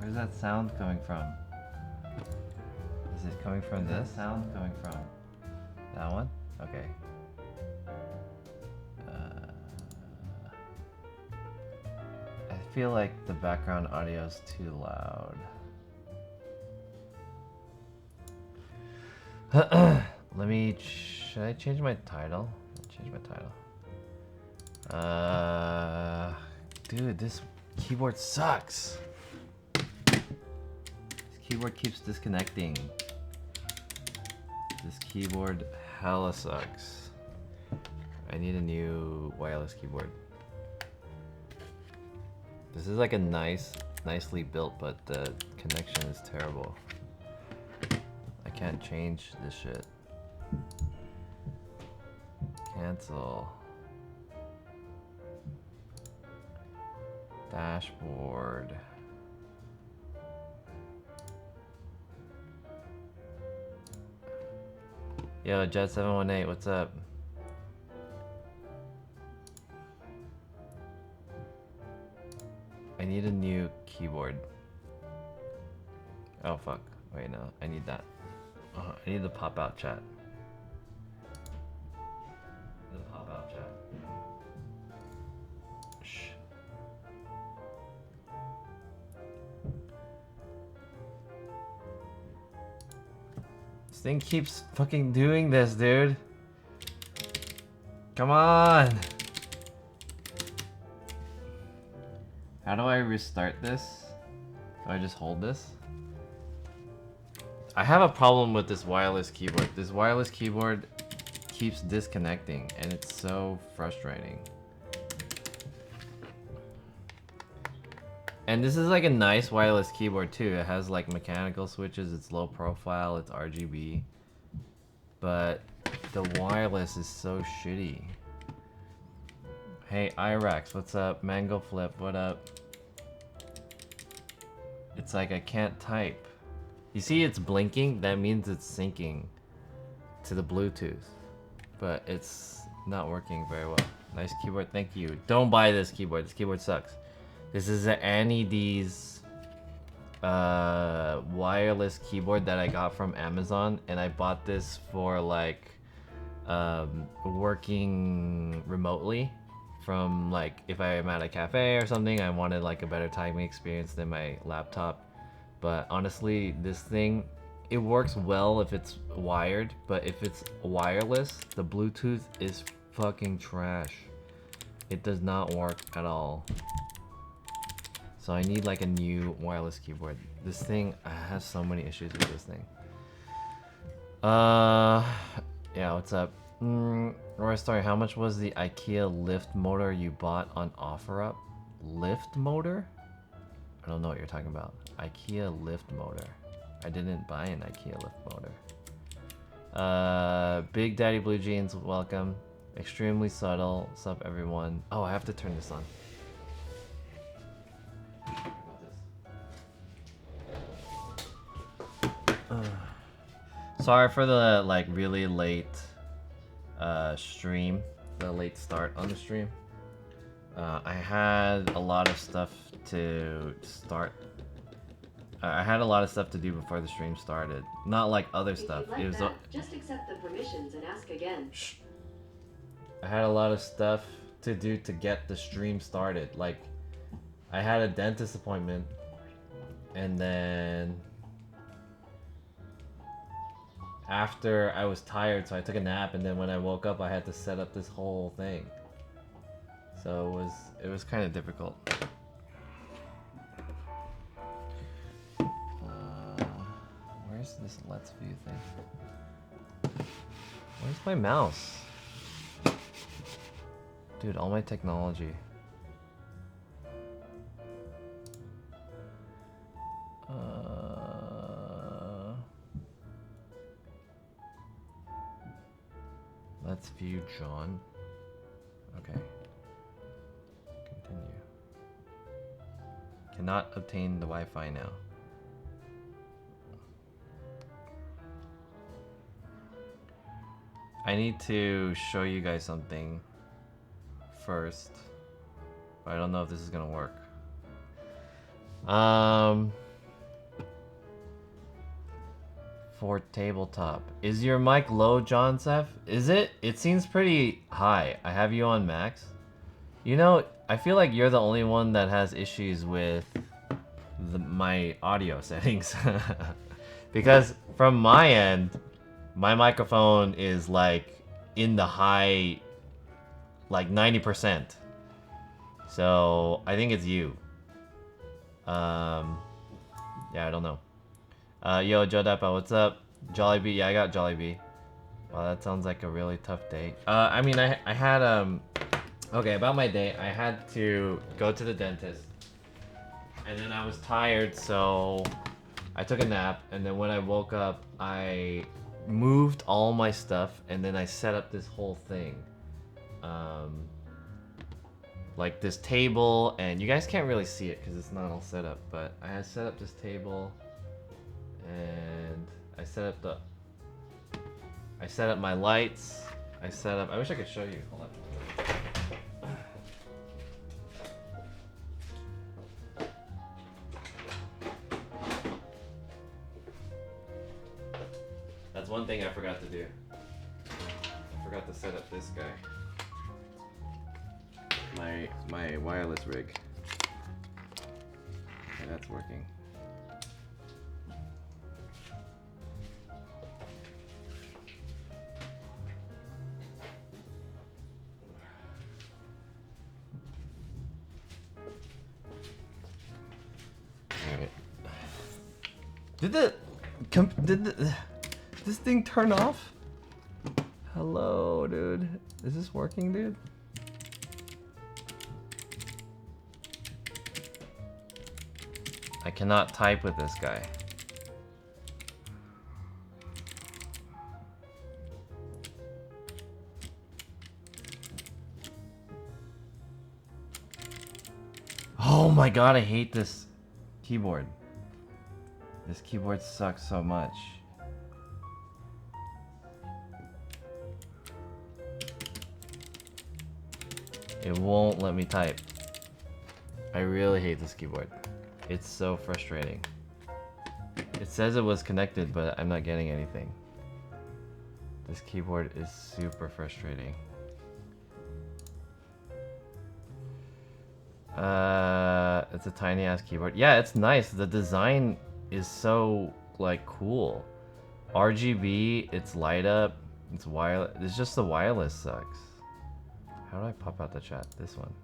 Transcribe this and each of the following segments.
Where's that sound coming from? Is it coming from this? Sound coming from that one? Okay. I feel like the background audio is too loud. Let me. Should I change my title? I'll change my title. Dude, this keyboard sucks. This keyboard keeps disconnecting. This keyboard hella sucks. I need a new wireless keyboard. This is like a nicely built, but the connection is terrible. I can't change this shit. Cancel. Dashboard. Yo, Jet718, what's up? I need a new keyboard. Oh fuck. Wait, no, I need that. I need the pop-out chat. The pop-out chat. Shh. This thing keeps fucking doing this, dude. Come on. How do I restart this? Do I just hold this? I have a problem with this wireless keyboard. This wireless keyboard keeps disconnecting and it's so frustrating. And this is like a nice wireless keyboard too. It has like mechanical switches, it's low profile, it's RGB. But the wireless is so shitty. Hey Irax, what's up? Mango Flip, what up? It's like I can't type. You see it's blinking? That means it's syncing to the Bluetooth. But it's not working very well. Nice keyboard, thank you. Don't buy this keyboard. This keyboard sucks. This is an Annie D's wireless keyboard that I got from Amazon, and I bought this for like working remotely from like if I'm at a cafe or something. I wanted like a better typing experience than my laptop. But honestly, this thing, it works well if it's wired, but if it's wireless, the Bluetooth is fucking trash. It does not work at all. So I need like a new wireless keyboard. This thing has so many issues with this thing. Yeah, what's up? Roy Story, how much was the IKEA lift motor you bought on OfferUp? Lift motor? I don't know what you're talking about. IKEA lift motor. I didn't buy an IKEA lift motor. Big Daddy Blue Jeans, welcome. Extremely subtle. Sup everyone. Oh, I have to turn this on. Sorry for the like really late stream, the late start on the stream. I had a lot of stuff to start. I had a lot of stuff to do before the stream started. Not like other stuff. If you'd like that, just accept the permissions and ask again. Shh. I had a lot of stuff to do to get the stream started. Like, I had a dentist appointment, and then after I was tired, so I took a nap, and then when I woke up, I had to set up this whole thing. So it was kind of difficult. Where's this Let's View thing? Where's my mouse? Dude, all my technology. Let's view John. Okay. Continue. Cannot obtain the Wi-Fi now. I need to show you guys something first. But I don't know if this is gonna work. for tabletop. Is your mic low, John Seth? Is it? It seems pretty high. I have you on max. You know, I feel like you're the only one that has issues with my audio settings. Because from my end, my microphone is like in the high, like 90%. So I think it's you. Yeah, I don't know. Yo, Jodappa, what's up? Jollibee, yeah, I got Jollibee. Wow, that sounds like a really tough day. I mean, I had, okay, about my day, I had to go to the dentist. And then I was tired, so I took a nap. And then when I woke up, I moved all my stuff, and then I set up this whole thing. Like this table, and you guys can't really see it because it's not all set up, but I had set up this table, and I set up my lights. I wish I could show you. Hold on. That's one thing I forgot to do. I forgot to set up this guy. My wireless rig. Okay, that's working. Alright. Did this thing turn off? Hello, dude. Is this working, dude? I cannot type with this guy. Oh my god, I hate this keyboard. This keyboard sucks so much. It won't let me type. I really hate this keyboard. It's so frustrating. It says it was connected, but I'm not getting anything. This keyboard is super frustrating. It's a tiny ass keyboard. Yeah, it's nice. The design is so like cool. RGB, it's light up, it's wireless. It's just the wireless sucks. How do I pop out the chat? This one.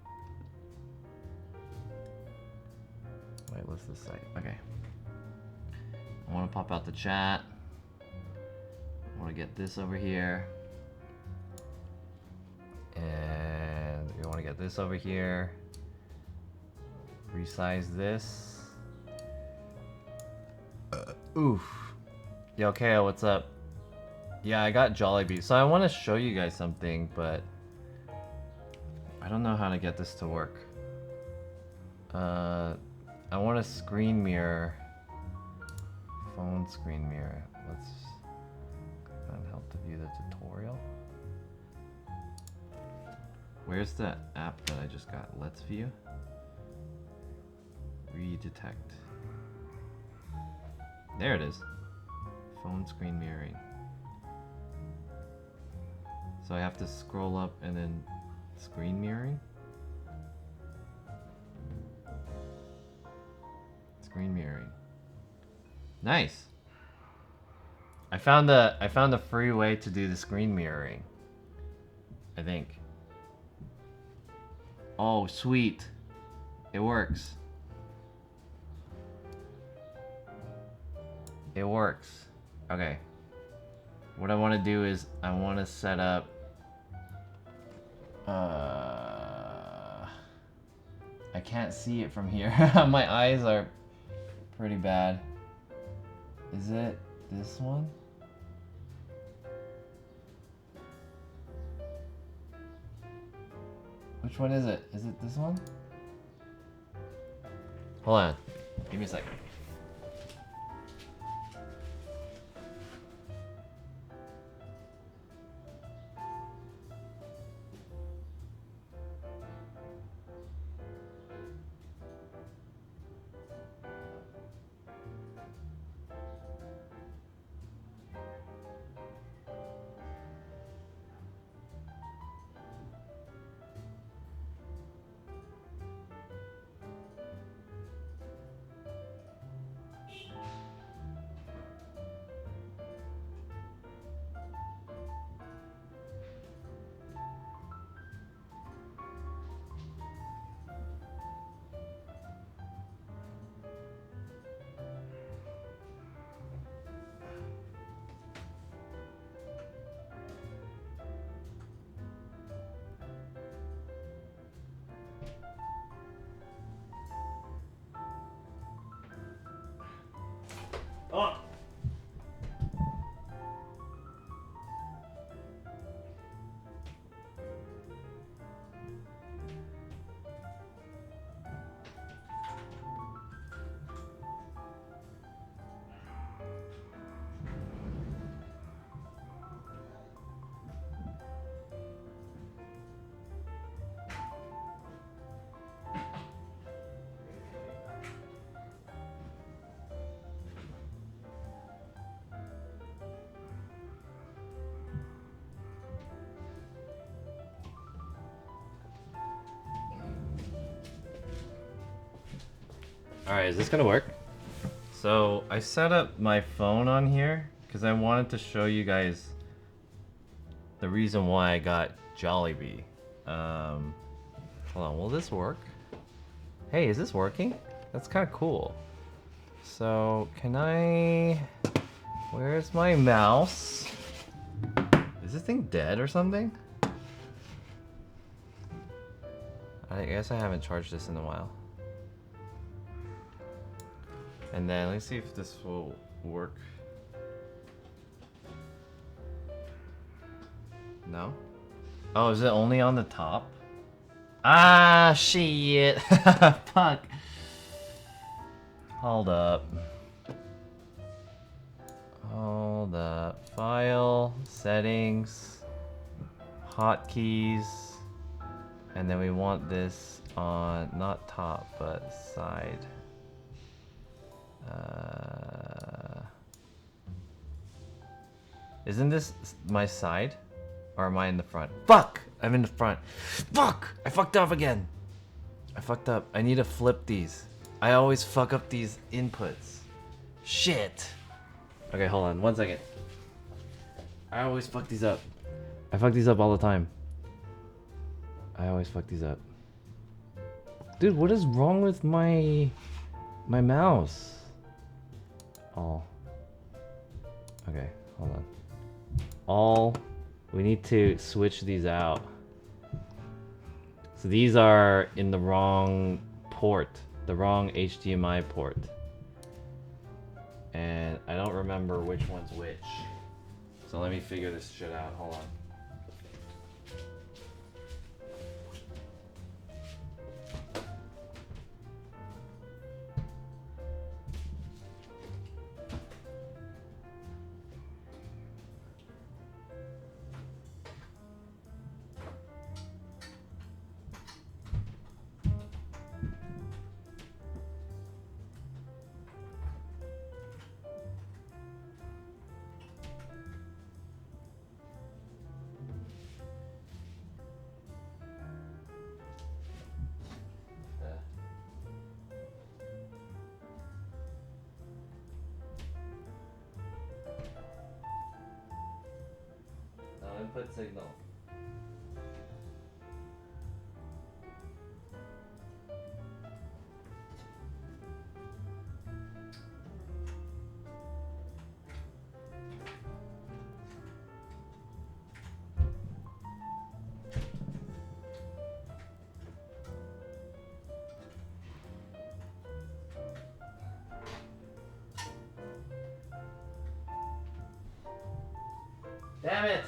Wait, what's this site? Okay. I want to pop out the chat. I want to get this over here. And we want to get this over here. Resize this. Oof. Yo, Kale, what's up? Yeah, I got Jollibee. So I want to show you guys something, but I don't know how to get this to work. I want a screen mirror. Phone screen mirror. Let's help to view the tutorial. Where's the app that I just got? Let's view. Redetect. There it is. Phone screen mirroring. So I have to scroll up and then screen mirroring. Screen mirroring. Nice. I found a free way to do the screen mirroring. I think. Oh, sweet. It works. It works. Okay. What I want to do is I want to set up I can't see it from here. My eyes are pretty bad. Is it this one? Which one is it? Is it this one? Hold on. Give me a second. Alright, is this gonna work? So I set up my phone on here because I wanted to show you guys the reason why I got Jollibee. Hold on, will this work? Hey, is this working? That's kind of cool. So can I... Where's my mouse? Is this thing dead or something? I guess I haven't charged this in a while. And then let's see if this will work. No? Oh, is it only on the top? Ah, shit. Fuck. Hold up. Hold up. File, settings, hotkeys. And then we want this on, not top, but side. Isn't this my side? Or am I in the front? Fuck! I'm in the front. Fuck! I fucked up again. I fucked up. I need to flip these. I always fuck up these inputs. Shit. Okay, hold on. 1 second. I always fuck these up. I fuck these up all the time. I always fuck these up. Dude, what is wrong with my mouse? Oh. Okay, hold on. All. We need to switch these out. So these are in the wrong port, the wrong HDMI port. And I don't remember which one's which. So let me figure this shit out. Hold on. Input signal. Damn it!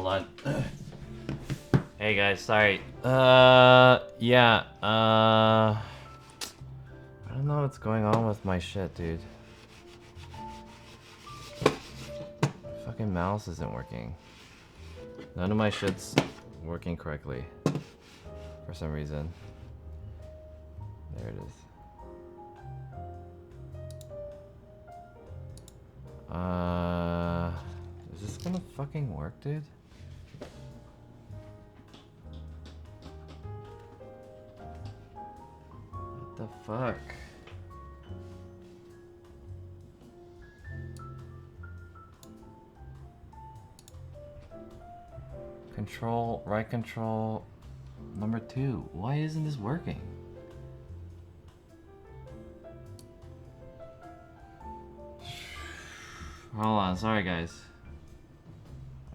hold on. Hey guys, sorry. Yeah, I don't know what's going on with my shit, dude. Fucking mouse isn't working. None of my shit's working correctly. For some reason. There it is. Is this gonna fucking work, dude? What the fuck? Control, right control, number 2. Why isn't this working? Hold on, sorry guys.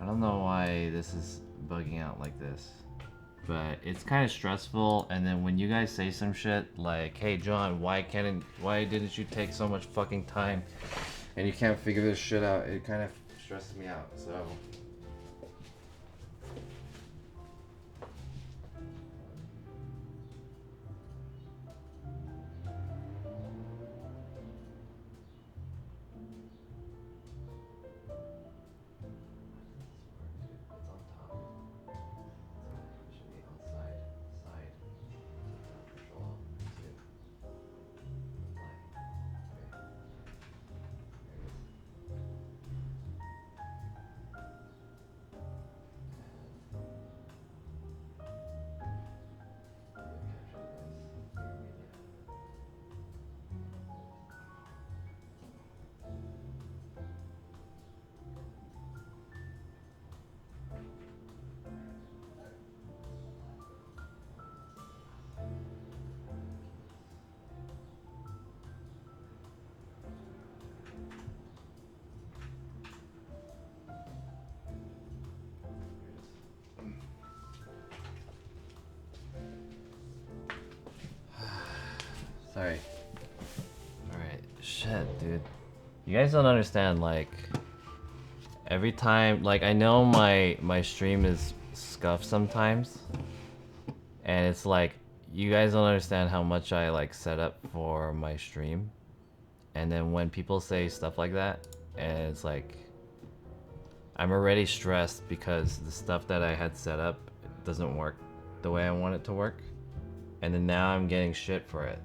I don't know why this is bugging out like this. But it's kind of stressful, and then when you guys say some shit like, hey John, why didn't you take so much fucking time and you can't figure this shit out, it kind of stresses me out, so. Sorry. Alright, shit, dude. You guys don't understand, like, every time, like, I know my stream is scuffed sometimes, and it's like, you guys don't understand how much I, like, set up for my stream, and then when people say stuff like that, and it's like, I'm already stressed because the stuff that I had set up doesn't work the way I want it to work, and then now I'm getting shit for it.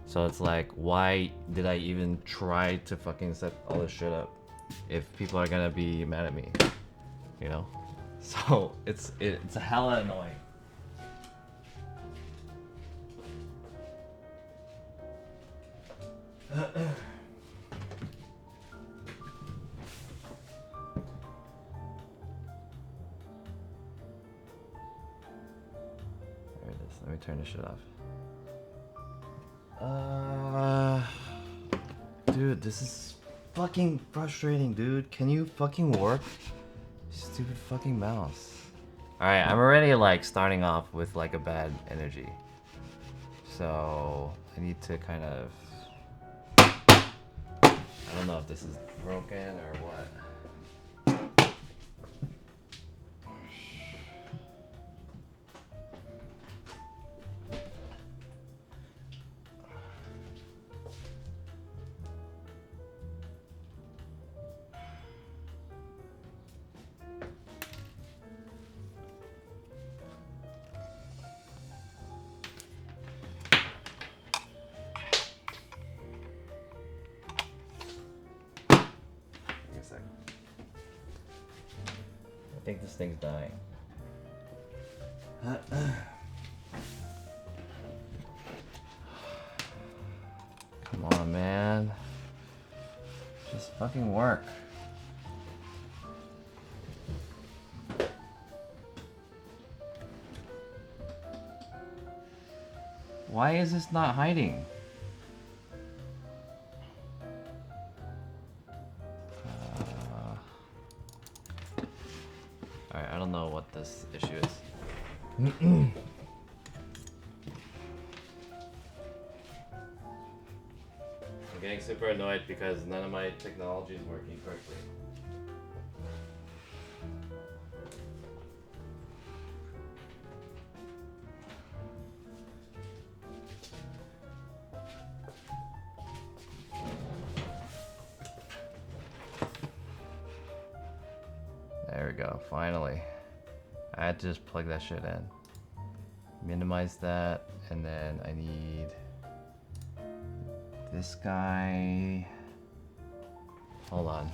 So it's like, why did I even try to fucking set all this shit up if people are gonna be mad at me, you know? So it's a hella annoying. There it is. Let me turn this shit off. Dude, this is fucking frustrating, dude. Can you fucking work? Stupid fucking mouse. Alright, I'm already like starting off with like a bad energy. So I need to kind of, I don't know if this is broken or what. I think this thing's dying. Come on, man. Just fucking work. Why is this not hiding? Alright, I don't know what this issue is. I'm getting super annoyed because none of my technology is working correctly. go. Finally. I had to just plug that shit in. Minimize that, and then I need this guy. Hold on.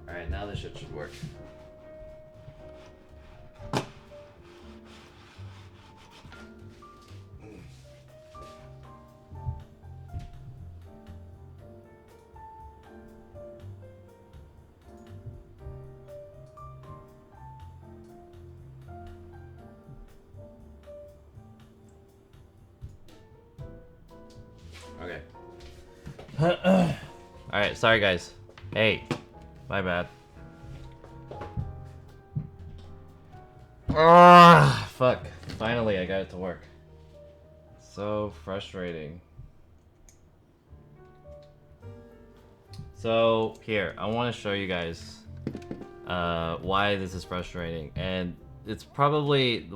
Alright, now this shit should work. Okay. Alright, sorry guys. Hey, my bad. Ah, fuck. Finally, I got it to work. So frustrating. So, here, I want to show you guys why this is frustrating. And it's probably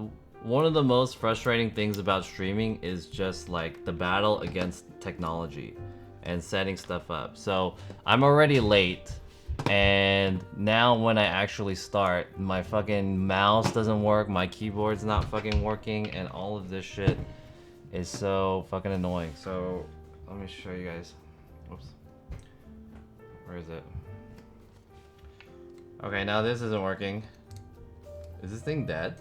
one of the most frustrating things about streaming is just like the battle against technology and setting stuff up. So, I'm already late. And now when I actually start, my fucking mouse doesn't work, my keyboard's not fucking working, and all of this shit is so fucking annoying. So let me show you guys. Whoops. Where is it? Okay, now this isn't working. Is this thing dead?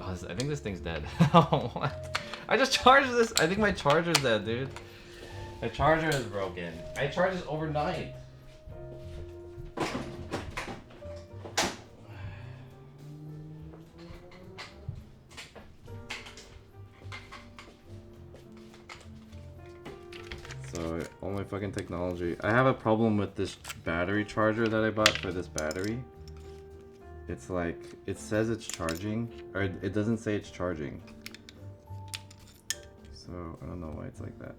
Oh, I think this thing's dead. Oh, what? I just charged this. I think my charger's dead, dude. My charger is broken. I charged this overnight. So, all my fucking technology. I have a problem with this battery charger that I bought for this battery. It's like, it says it's charging, or it doesn't say it's charging. So, I don't know why it's like that.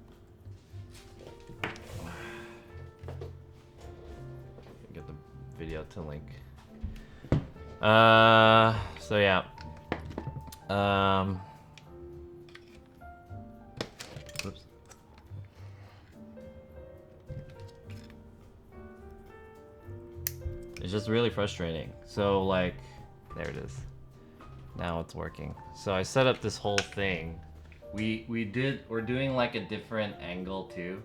Get the video to link. So yeah. Oops. It's just really frustrating. So like, there it is. Now it's working. So I set up this whole thing. We're doing like a different angle too.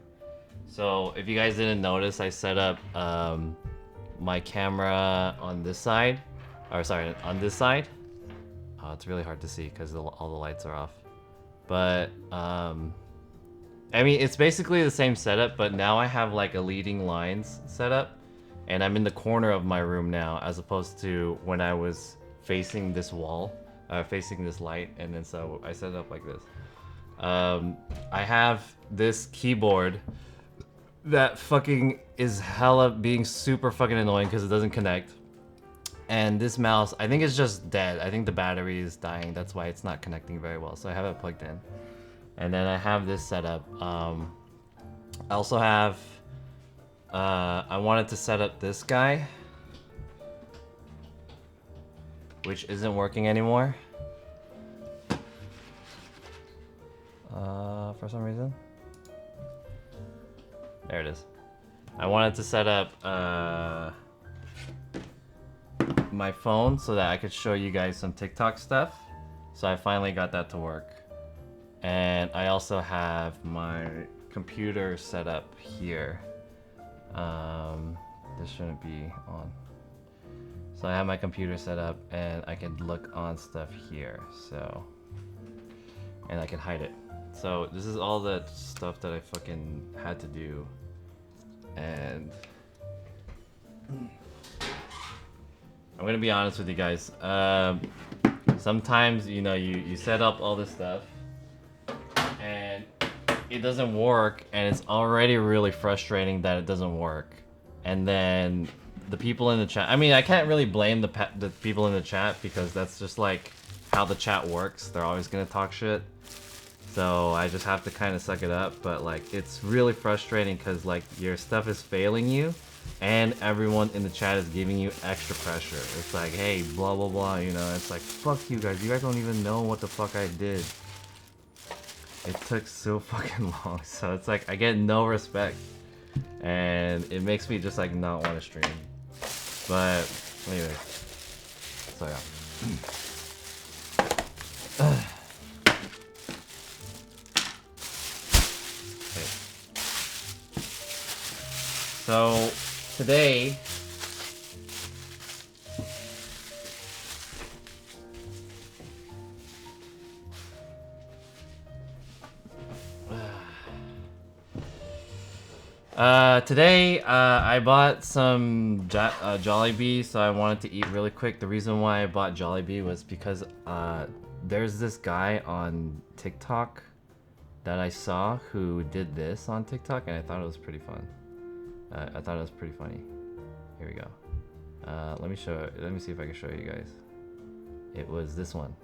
So if you guys didn't notice, I set up my camera on this side, or sorry, on this side. Oh, it's really hard to see because all the lights are off. But I mean, it's basically the same setup, but now I have like a leading lines setup, and I'm in the corner of my room now, as opposed to when I was facing this wall, facing this light, and then so I set it up like this. I have this keyboard that fucking is hella being super fucking annoying because it doesn't connect. And this mouse, I think it's just dead. I think the battery is dying. That's why it's not connecting very well. So I have it plugged in. And then I have this set up. I also have, I wanted to set up this guy, which isn't working anymore. For some reason. There it is. I wanted to set up my phone so that I could show you guys some TikTok stuff. So I finally got that to work. And I also have my computer set up here. This shouldn't be on. So I have my computer set up and I can look on stuff here. So, and I can hide it. So this is all the stuff that I fucking had to do And I'm gonna be honest with you guys. Sometimes, you know, you set up all this stuff and it doesn't work, and it's already really frustrating that it doesn't work. And then the people in the chat, I mean, I can't really blame the people in the chat because that's just like how the chat works. They're always gonna talk shit. So I just have to kind of suck it up. But like, it's really frustrating because like your stuff is failing you and everyone in the chat is giving you extra pressure. It's like, hey, blah blah blah, you know. It's like, fuck you guys don't even know what the fuck I did. It took so fucking long. So it's like I get no respect, and it makes me just like not want to stream. But anyway, so yeah. Okay. So today, I bought some Jollibee, so I wanted to eat really quick. The reason why I bought Jollibee was because there's this guy on TikTok that I saw who did this on TikTok, and I thought it was pretty fun. I thought it was pretty funny. Here we go. Let me see if I can show you guys. It was this one.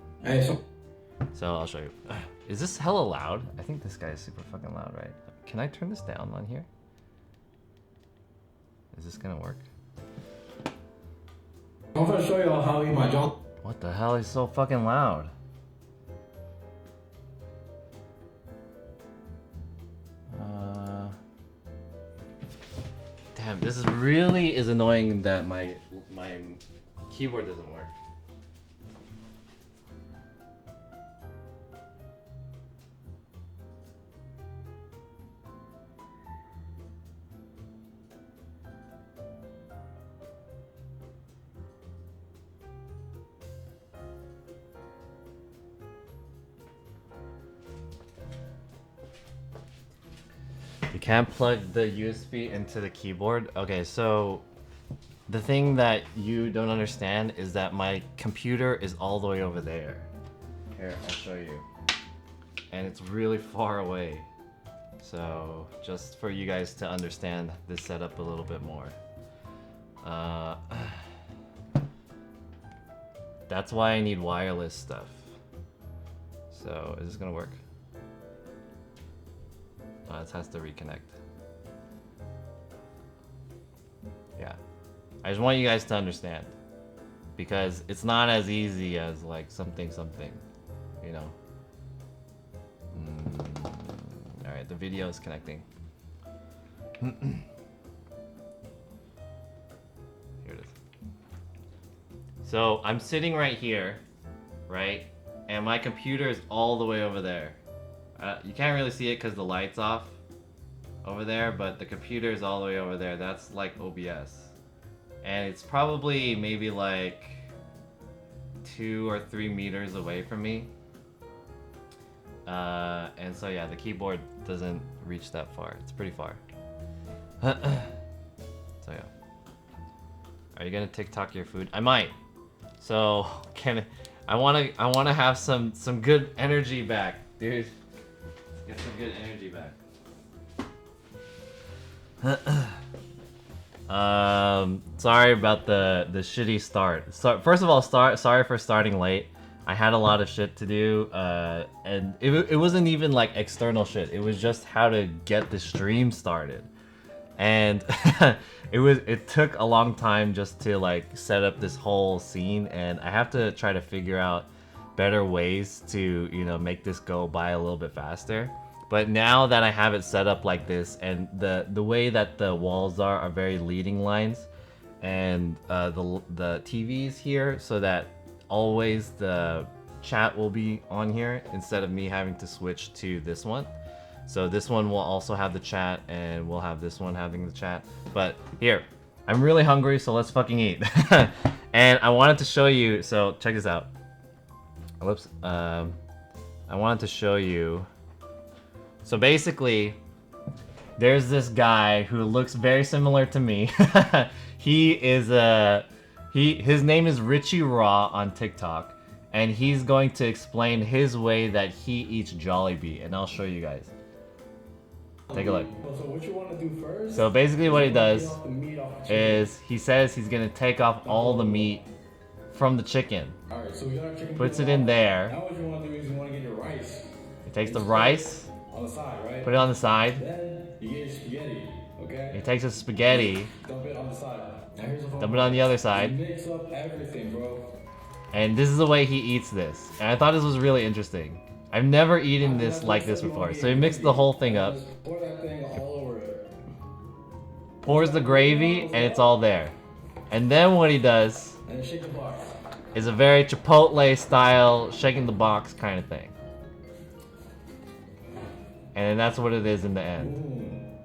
So I'll show you. Is this hella loud? I think this guy is super fucking loud, right? Can I turn this down on here? Is this gonna work? I'm gonna show you how you my John. What the hell is so fucking loud? Damn, this is really annoying that my keyboard doesn't work. You can't plug the USB into the keyboard. Okay, so the thing that you don't understand is that my computer is all the way over there. Here, I'll show you. And it's really far away. So just for you guys to understand this setup a little bit more. That's why I need wireless stuff. So is this gonna work? It has to reconnect. Yeah. I just want you guys to understand. Because it's not as easy as like something, you know. Alright, the video is connecting. Here it is. So I'm sitting right here, right? And my computer is all the way over there. You can't really see it because the light's off over there, but the computer is all the way over there. That's like OBS. And it's probably maybe like 2 or 3 meters away from me. And so yeah, the keyboard doesn't reach that far. It's pretty far. So yeah. Are you gonna TikTok your food? I might. So I wanna have some good energy back, dude. Get some good energy back. Sorry about the shitty start. So, first of all, sorry for starting late. I had a lot of shit to do, and it wasn't even like external shit. It was just how to get the stream started, and it took a long time just to like set up this whole scene, and I have to try to figure out better ways to, you know, make this go by a little bit faster. But now that I have it set up like this, and the way that the walls are very leading lines, and the TVs here, so that always the chat will be on here instead of me having to switch to this one. So this one will also have the chat, and we'll have this one having the chat. But here, I'm really hungry, so let's fucking eat. And I wanted to show you, so check this out. Whoops. I wanted to show you. So basically, there's this guy who looks very similar to me. His name is Richie Raw on TikTok, and he's going to explain his way that he eats Jollibee, and I'll show you guys. Take a look. So what you want to do first? So basically what he does Get off the meat off the chicken. is he says he's gonna take off all the meat from the chicken, Alright, so we got our chicken. puts put it in off. there. Now what you want to do is you want to get your rice He takes the rice, on the side, right? put it on the side. Then you get your spaghetti, okay? He takes his spaghetti, Dump it on the side. Now here's the phone. dump it on the other You side, mix up everything, bro. and this is the way he eats this. And I thought this was really interesting. I've never eaten this like this before. So he mixed the whole thing up, Just pour that thing all over it. pours the gravy, and it's all there. And then what he does And then shake the box. is a very Chipotle style shaking the box kind of thing. And then that's what it is in the end.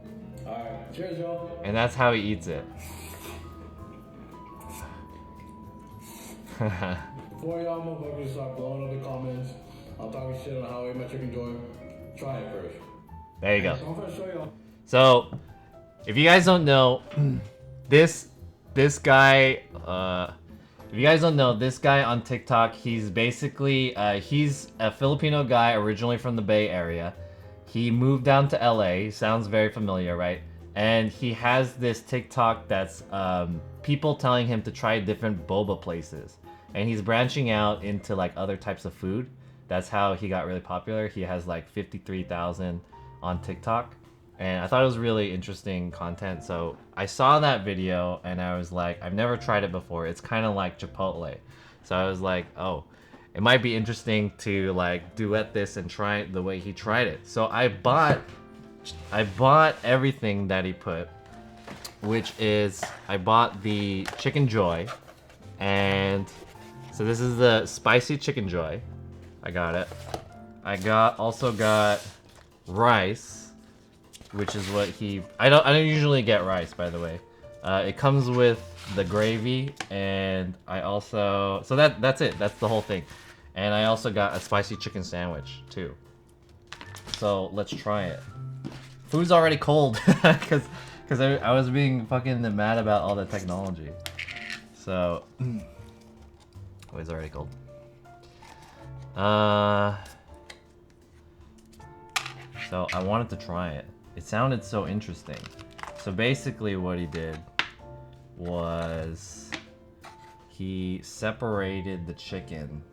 Alright, cheers, y'all. And that's how he eats it. Before y'all motherfuckers start blowing up the comments, I'm talking shit on how I eat my chicken joy. Try it first. There you go. So I'm gonna show y'all. So, if you guys don't know, this guy, if you guys don't know, this guy on TikTok, he's basically, he's a Filipino guy originally from the Bay Area. He moved down to LA. Sounds very familiar, right? And he has this TikTok that's people telling him to try different boba places. And he's branching out into like other types of food. That's how he got really popular. He has like 53,000 on TikTok. And I thought it was really interesting content. So I saw that video and I was like, I've never tried it before. It's kind of like Chipotle. So I was like, oh, it might be interesting to like duet this and try it the way he tried it. So I bought everything that he put, which is I bought the Chicken Joy, and so this is the spicy Chicken Joy. I got it. I also got rice, which is what I don't usually get rice, by the way. It comes with the gravy, and I also that's it. That's the whole thing. And I also got a spicy chicken sandwich too. So let's try it. Food's already cold because I was being fucking mad about all the technology. So oh, it's already cold. So I wanted to try it. It sounded so interesting. So basically what he did was he separated the chicken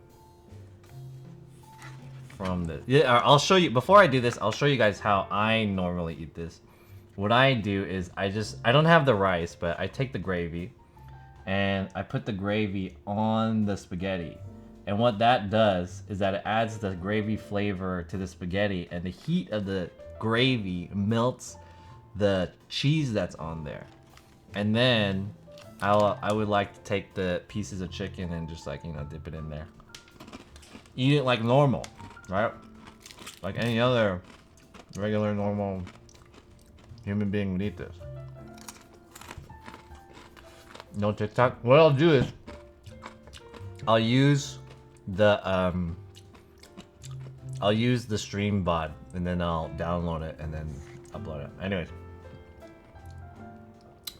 from the... Yeah, I'll show you, before I do this, I'll show you guys how I normally eat this. What I do is I don't have the rice, but I take the gravy and I put the gravy on the spaghetti. And what that does is that it adds the gravy flavor to the spaghetti, and the heat of the gravy melts the cheese that's on there. And then I would like to take the pieces of chicken and just like, you know, dip it in there. Eat it like normal, right? Like any other regular normal human being would eat this. No TikTok. What I'll do is I'll use the stream bot, and then I'll download it and then upload it. Anyways.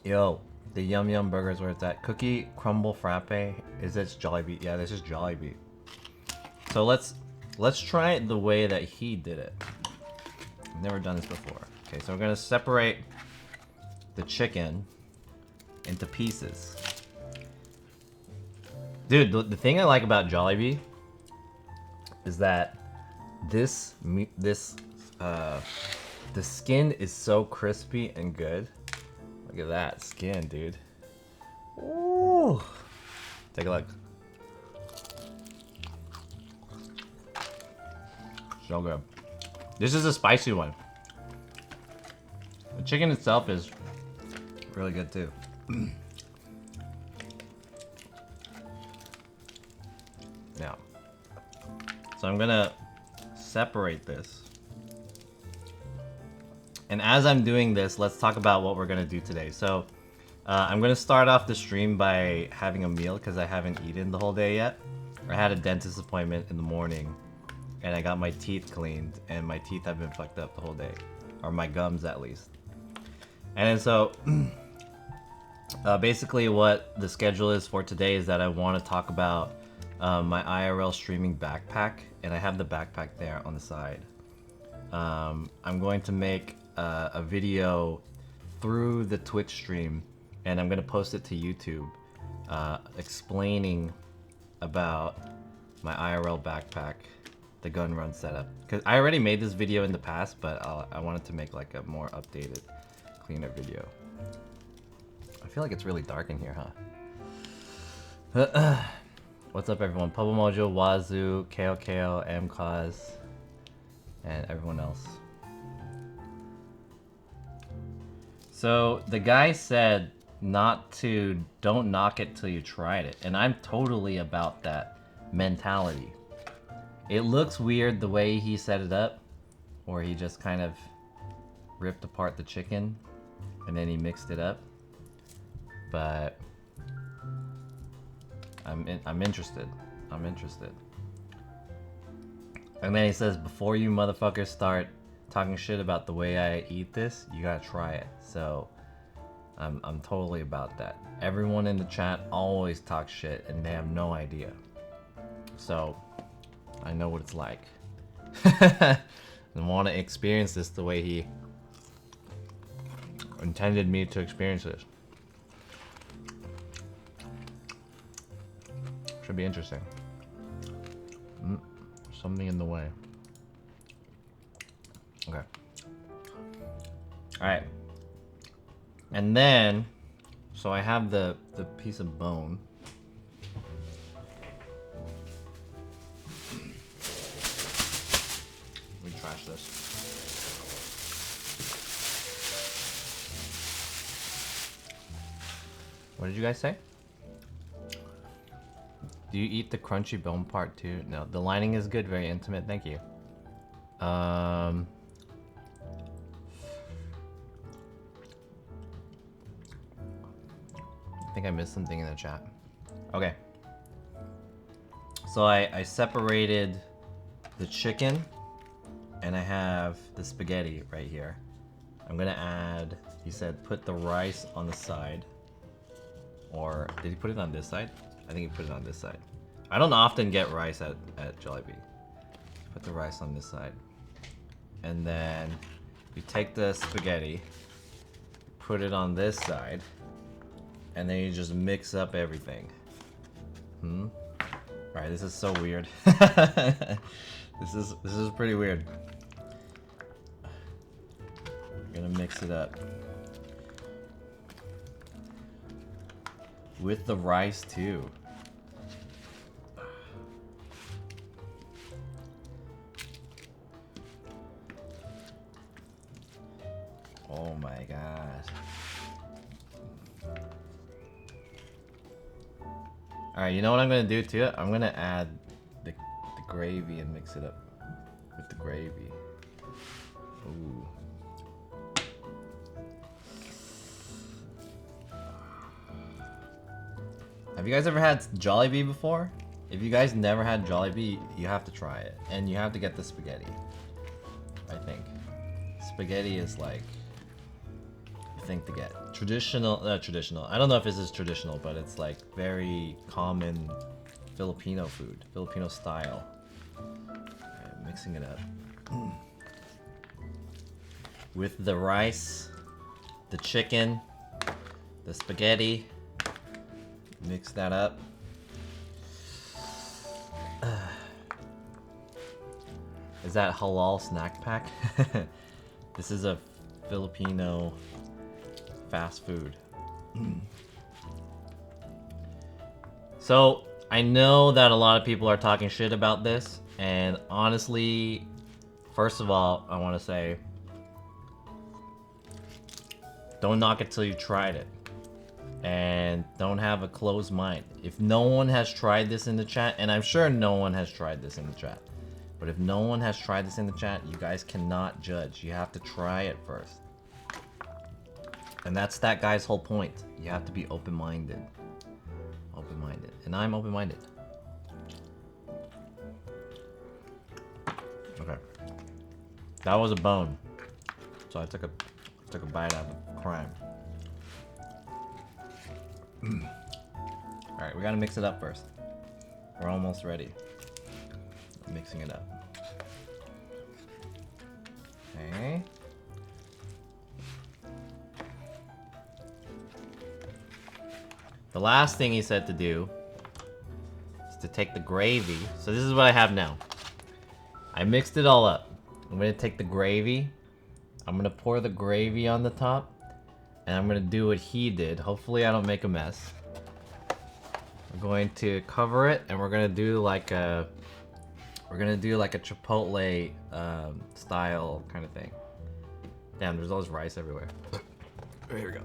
Yo, the Yum Yum Burgers, where it's at. Cookie Crumble Frappe. Is this Jollibee? Yeah, this is Jollibee. So let's try it the way that he did it. I've never done this before. Okay, so we're gonna separate the chicken into pieces. Dude, the thing I like about Jollibee is that the skin is so crispy and good. Look at that skin, dude. Ooh. Take a look. So good. This is a spicy one. The chicken itself is really good too. Now, so I'm gonna separate this. And as I'm doing this, let's talk about what we're gonna do today. So, I'm gonna start off the stream by having a meal because I haven't eaten the whole day yet. I had a dentist appointment in the morning, and I got my teeth cleaned, and my teeth have been fucked up the whole day, or my gums at least. And then so basically what the schedule is for today is that I want to talk about my IRL streaming backpack, and I have the backpack there on the side. I'm going to make a video through the Twitch stream, and I'm going to post it to YouTube explaining about my IRL backpack, the gun run setup. Because I already made this video in the past, but I wanted to make like a more updated, cleaner video. I feel like it's really dark in here, huh? What's up, everyone? Pubble Mojo, Wazoo, KLKL, MCause, and everyone else. So the guy said don't knock it till you tried it, and I'm totally about that mentality. It looks weird the way he set it up, or he just kind of ripped apart the chicken and then he mixed it up, but I'm interested. I'm interested. And then he says, before you motherfuckers start talking shit about the way I eat this, you gotta try it. So I'm totally about that. Everyone in the chat always talks shit and they have no idea. So I know what it's like. And want to experience this the way he intended me to experience this. Should be interesting. Something in the way. Okay. Alright. And then, so I have the piece of bone. Let me trash this. What did you guys say? Do you eat the crunchy bone part too? No, the lining is good, very intimate, thank you. I think I missed something in the chat. Okay. So I separated the chicken and I have the spaghetti right here. I'm gonna add, he said put the rice on the side. Or did he put it on this side? I think he put it on this side. I don't often get rice at Jollibee. Put the rice on this side. And then you take the spaghetti, put it on this side, and then you just mix up everything. Alright, this is so weird. This is pretty weird. I'm gonna mix it up. With the rice too. Oh my god. Alright, you know what I'm gonna do to it? I'm gonna add the gravy and mix it up with the gravy. Ooh. Have you guys ever had Jollibee before? If you guys never had Jollibee, you have to try it. And you have to get the spaghetti, I think. Spaghetti is like the thing to get. Traditional. I don't know if this is traditional, but it's like very common Filipino food. Filipino style. Right, mixing it up. With the rice, the chicken, the spaghetti. Mix that up. Is that halal snack pack? This is a Filipino fast food. So, I know that a lot of people are talking shit about this, and honestly, first of all, I want to say, don't knock it till you tried it. And don't have a closed mind. If no one has tried this in the chat, and I'm sure no one has tried this in the chat, but if no one has tried this in the chat, you guys cannot judge. You have to try it first. And that's that guy's whole point. You have to be open-minded. Open-minded. And I'm open-minded. Okay. That was a bone. So I took a Took a bite out of crime. Alright, we gotta mix it up first. We're almost ready. I'm mixing it up. Okay. The last thing he said to do is to take the gravy. So this is what I have now. I mixed it all up. I'm gonna take the gravy. I'm gonna pour the gravy on the top. And I'm gonna do what he did. Hopefully I don't make a mess. We're going to cover it and we're gonna do like a Chipotle style kind of thing. Damn, there's always rice everywhere. Here we go.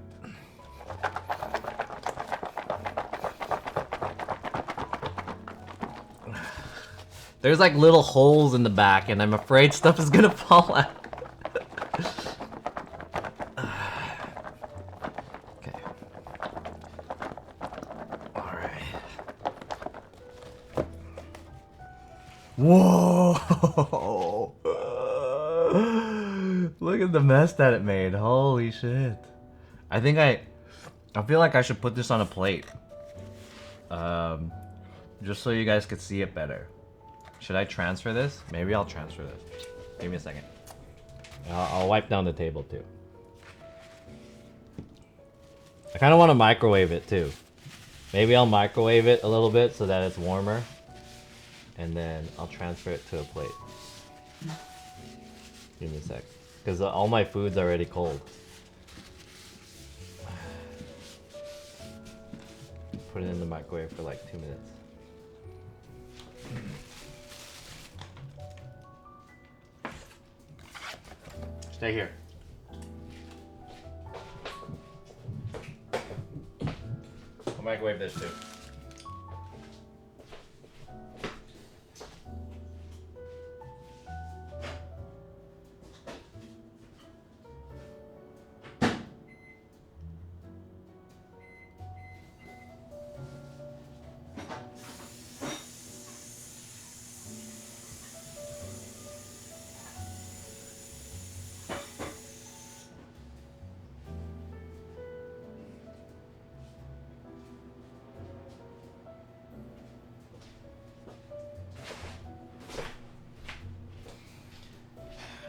There's like little holes in the back and I'm afraid stuff is gonna fall out. Okay. Alright. Whoa! Look at the mess that it made. Holy shit. I feel like I should put this on a plate. Just so you guys could see it better. Should I transfer this? Maybe I'll transfer this. Give me a second. I'll wipe down the table too. I kind of want to microwave it too. Maybe I'll microwave it a little bit so that it's warmer. And then I'll transfer it to a plate. Give me a sec. Because all my food's already cold. Put it in the microwave for like 2 minutes. Stay here. I'll microwave this too.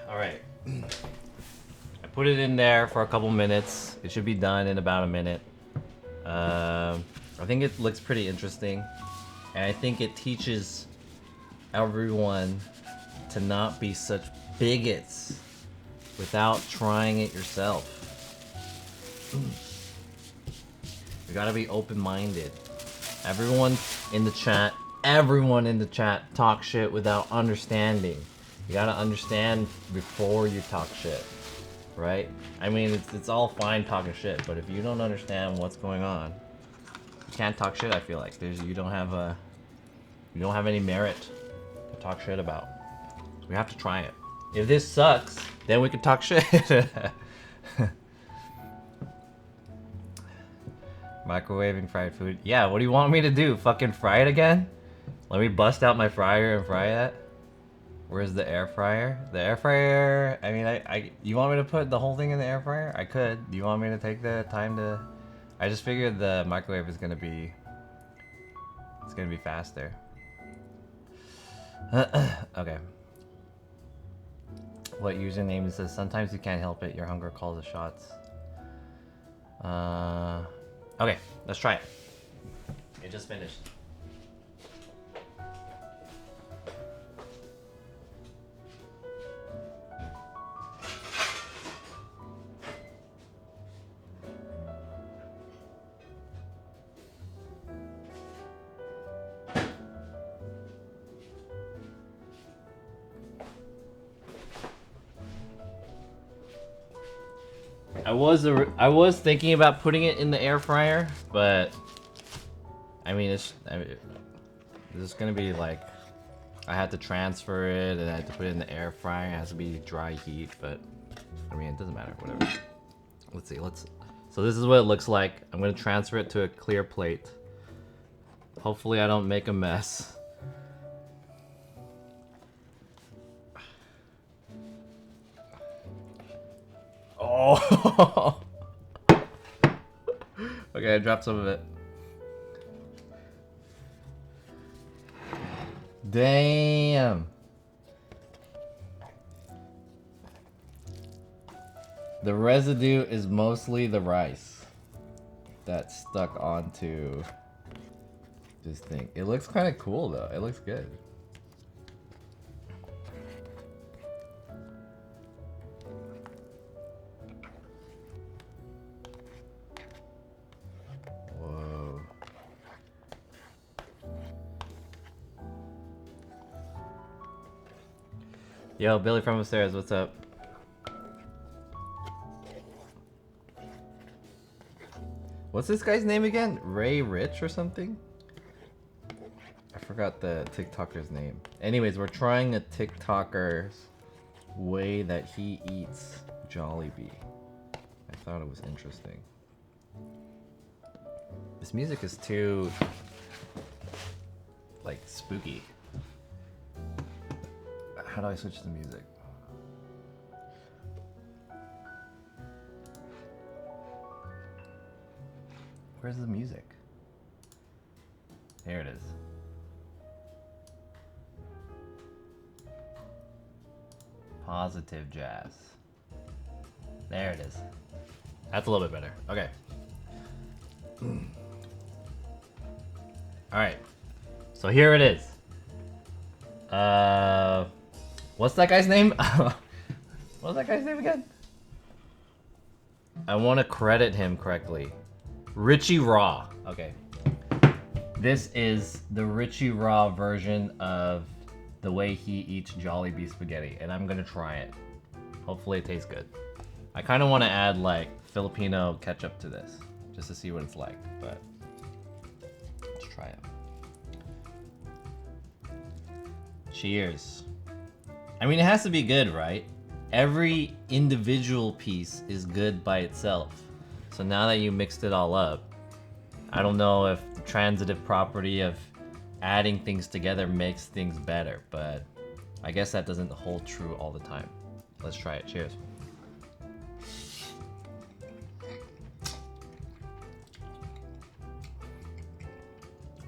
Alright. I put it in there for a couple minutes. It should be done in about a minute. I think it looks pretty interesting. And I think it teaches everyone to not be such bigots without trying it yourself. You gotta be open-minded. Everyone in the chat talk shit without understanding. You gotta understand before you talk shit, right? I mean, it's all fine talking shit, but if you don't understand what's going on, you can't talk shit. I feel like you don't have any merit to talk shit about. So we have to try it. If this sucks, then we can talk shit. Microwaving fried food. Yeah, what do you want me to do? Fucking fry it again? Let me bust out my fryer and fry that. Where's the air fryer? The air fryer, I mean, you want me to put the whole thing in the air fryer? I could. Do you want me to take the time to... I just figured the microwave is gonna be... It's gonna be faster. Okay. What username is this? Sometimes you can't help it. Your hunger calls the shots. Okay, let's try it. It just finished. I was thinking about putting it in the air fryer, but I mean this is gonna be like I had to transfer it and I had to put it in the air fryer. It has to be dry heat, but I mean it doesn't matter. Whatever. Let's see. So this is what it looks like. I'm gonna transfer it to a clear plate. Hopefully I don't make a mess. Oh. Okay, I dropped some of it. Damn. The residue is mostly the rice that's stuck onto this thing. It looks kind of cool though. It looks good. Whoa. Yo, Billy from upstairs, what's up? What's this guy's name again? Ray Rich or something? I forgot the TikToker's name. Anyways, we're trying a TikToker's way that he eats Jollibee. I thought it was interesting. This music is too, like, spooky. How do I switch the music? Where's the music? Here it is. Positive jazz. There it is. That's a little bit better. Okay. Alright. So here it is. What's that guy's name? What's that guy's name again? I want to credit him correctly. Richie Raw. Okay. This is the Richie Raw version of the way he eats Jollibee spaghetti, and I'm gonna try it. Hopefully it tastes good. I kind of want to add like Filipino ketchup to this, just to see what it's like, but let's try it. Cheers. I mean, it has to be good, right? Every individual piece is good by itself. So now that you mixed it all up, I don't know if the transitive property of adding things together makes things better, but I guess that doesn't hold true all the time. Let's try it. Cheers.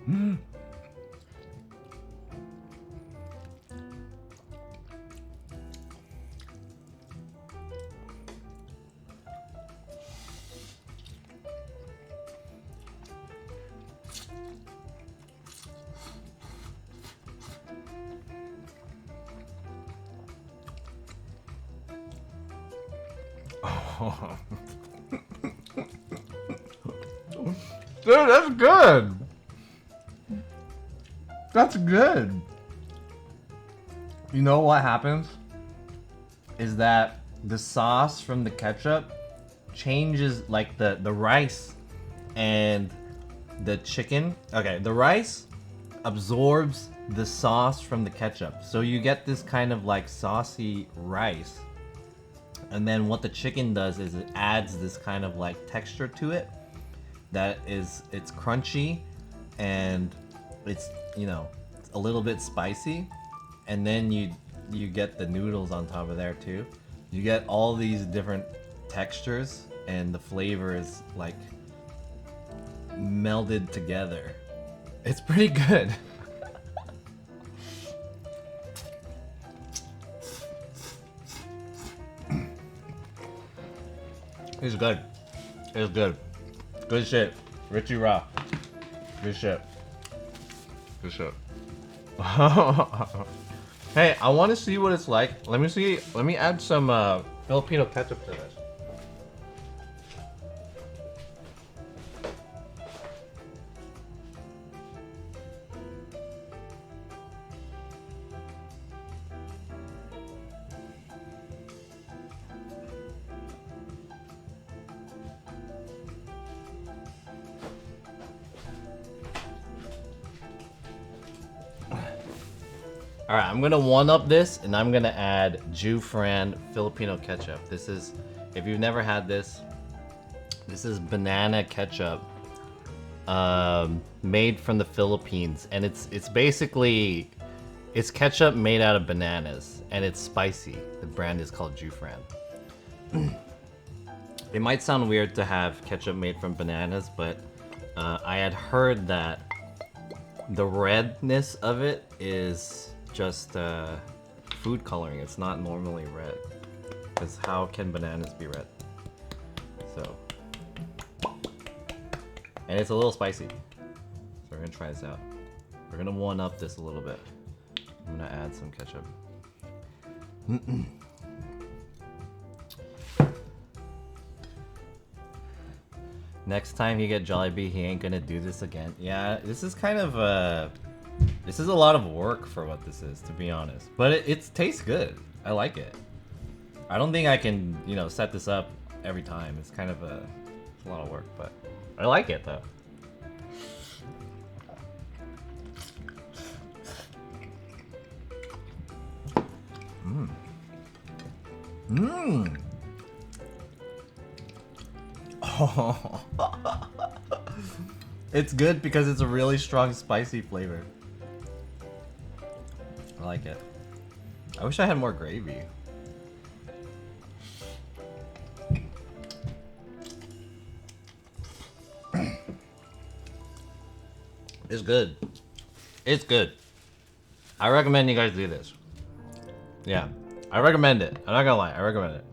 Mm. Dude, that's good. That's good. You know what happens? Is that the sauce from the ketchup changes, like the rice and the chicken. Okay, the rice absorbs the sauce from the ketchup. So you get this kind of like saucy rice. And then what the chicken does is it adds this kind of like texture to it that is, it's crunchy and it's, you know, it's a little bit spicy. And then you get the noodles on top of there too. You get all these different textures and the flavor is like melded together. It's pretty good. It's good. It's good. Good shit. Richie Raw. Good shit. Good shit. Hey, I want to see what it's like. Let me see. Let me add some Filipino ketchup to this. Alright, I'm gonna one-up this and I'm gonna add Jufran Filipino ketchup. This is, if you've never had this is banana ketchup made from the Philippines, and it's basically, it's ketchup made out of bananas and it's spicy. The brand is called Jufran. It might sound weird to have ketchup made from bananas, but I had heard that the redness of it is just food coloring. It's not normally red. Because how can bananas be red? So. And it's a little spicy. So we're gonna try this out. We're gonna one up this a little bit. I'm gonna add some ketchup. Next time you get Jollibee, he ain't gonna do this again. Yeah, this is kind of this is a lot of work for what this is, to be honest. But it tastes good. I like it. I don't think I can, you know, set this up every time. It's kind of it's a lot of work, but I like it though. Mmm. Oh. It's good because it's a really strong spicy flavor. I like it. I wish I had more gravy. It's good. It's good. I recommend you guys do this. Yeah. I recommend it. I'm not gonna lie. I recommend it.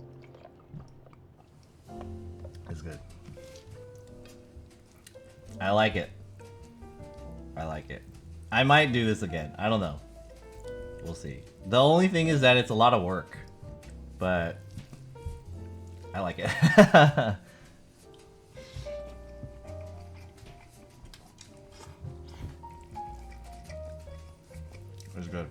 It's good. I like it. I like it. I might do this again. I don't know. We'll see. The only thing is that it's a lot of work. But I like it. It's good.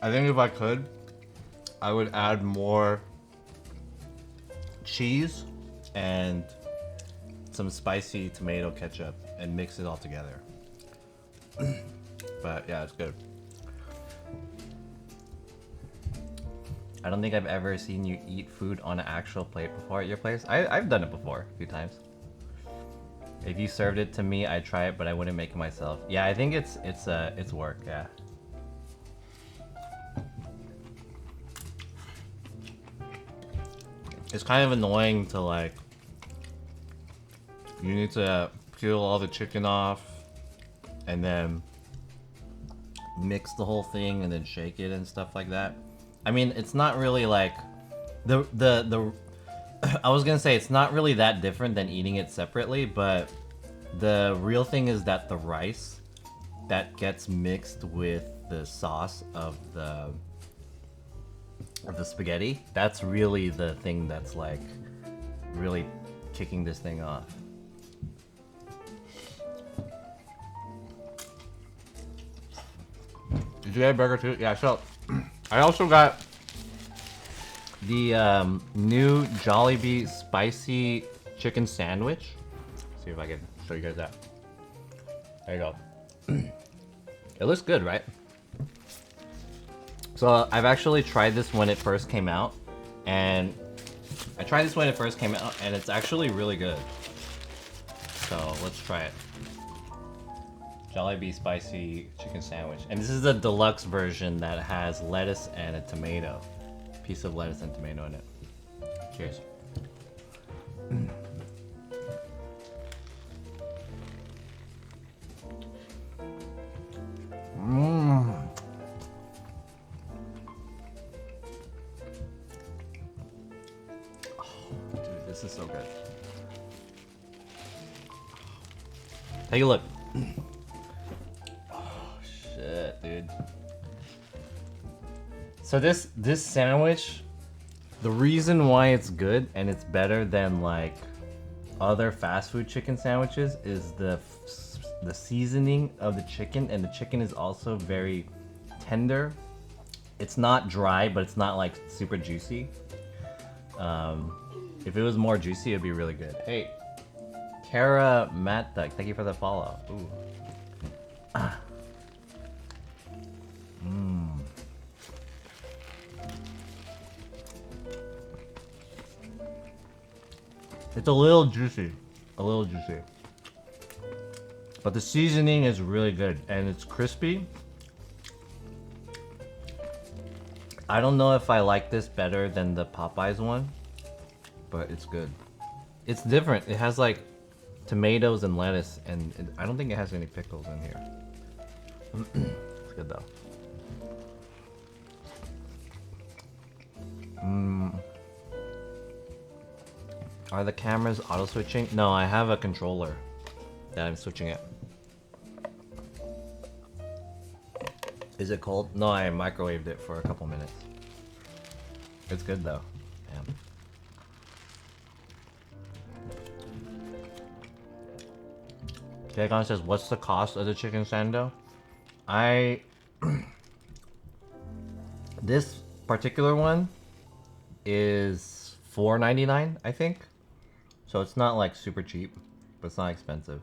I think if I could, I would add more cheese and some spicy tomato ketchup and mix it all together. But yeah, it's good. I don't think I've ever seen you eat food on an actual plate before at your place. I've done it before a few times. If you served it to me, I'd try it, but I wouldn't make it myself. Yeah, I think it's work, yeah. It's kind of annoying to like, you need to peel all the chicken off and then mix the whole thing and then shake it and stuff like that. I mean, it's not really like the I was gonna say it's not really that different than eating it separately, but the real thing is that the rice that gets mixed with the sauce of the spaghetti, that's really the thing that's like really kicking this thing off. Did you get a burger too? Yeah, so I also got the new Jollibee spicy chicken sandwich. See if I can show you guys that. There you go. It looks good, right? So I've actually tried this when it first came out, and it's actually really good. So let's try it. Jollibee spicy chicken sandwich, and this is the deluxe version that has lettuce and a tomato, piece of lettuce and tomato in it. Cheers. Mmm. Dude, this is so good. Take a look. Oh shit, dude. So this sandwich, the reason why it's good and it's better than like other fast food chicken sandwiches is the seasoning of the chicken, and the chicken is also very tender. It's not dry, but it's not like super juicy. If it was more juicy, it'd be really good. Hey, Kara Matt Duck, thank you for the follow. Ooh. Ah. Mmm. It's a little juicy. A little juicy. But the seasoning is really good and it's crispy. I don't know if I like this better than the Popeyes one, but it's good. It's different. It has like tomatoes and lettuce, and I don't think it has any pickles in here. It's good though. Are the cameras auto switching? No, I have a controller that I'm switching it. Is it cold? No, I microwaved it for a couple minutes. It's good though. Damn. Dagon says, what's the cost of the chicken sando? This particular one is $4.99, I think. So it's not like super cheap, but it's not expensive.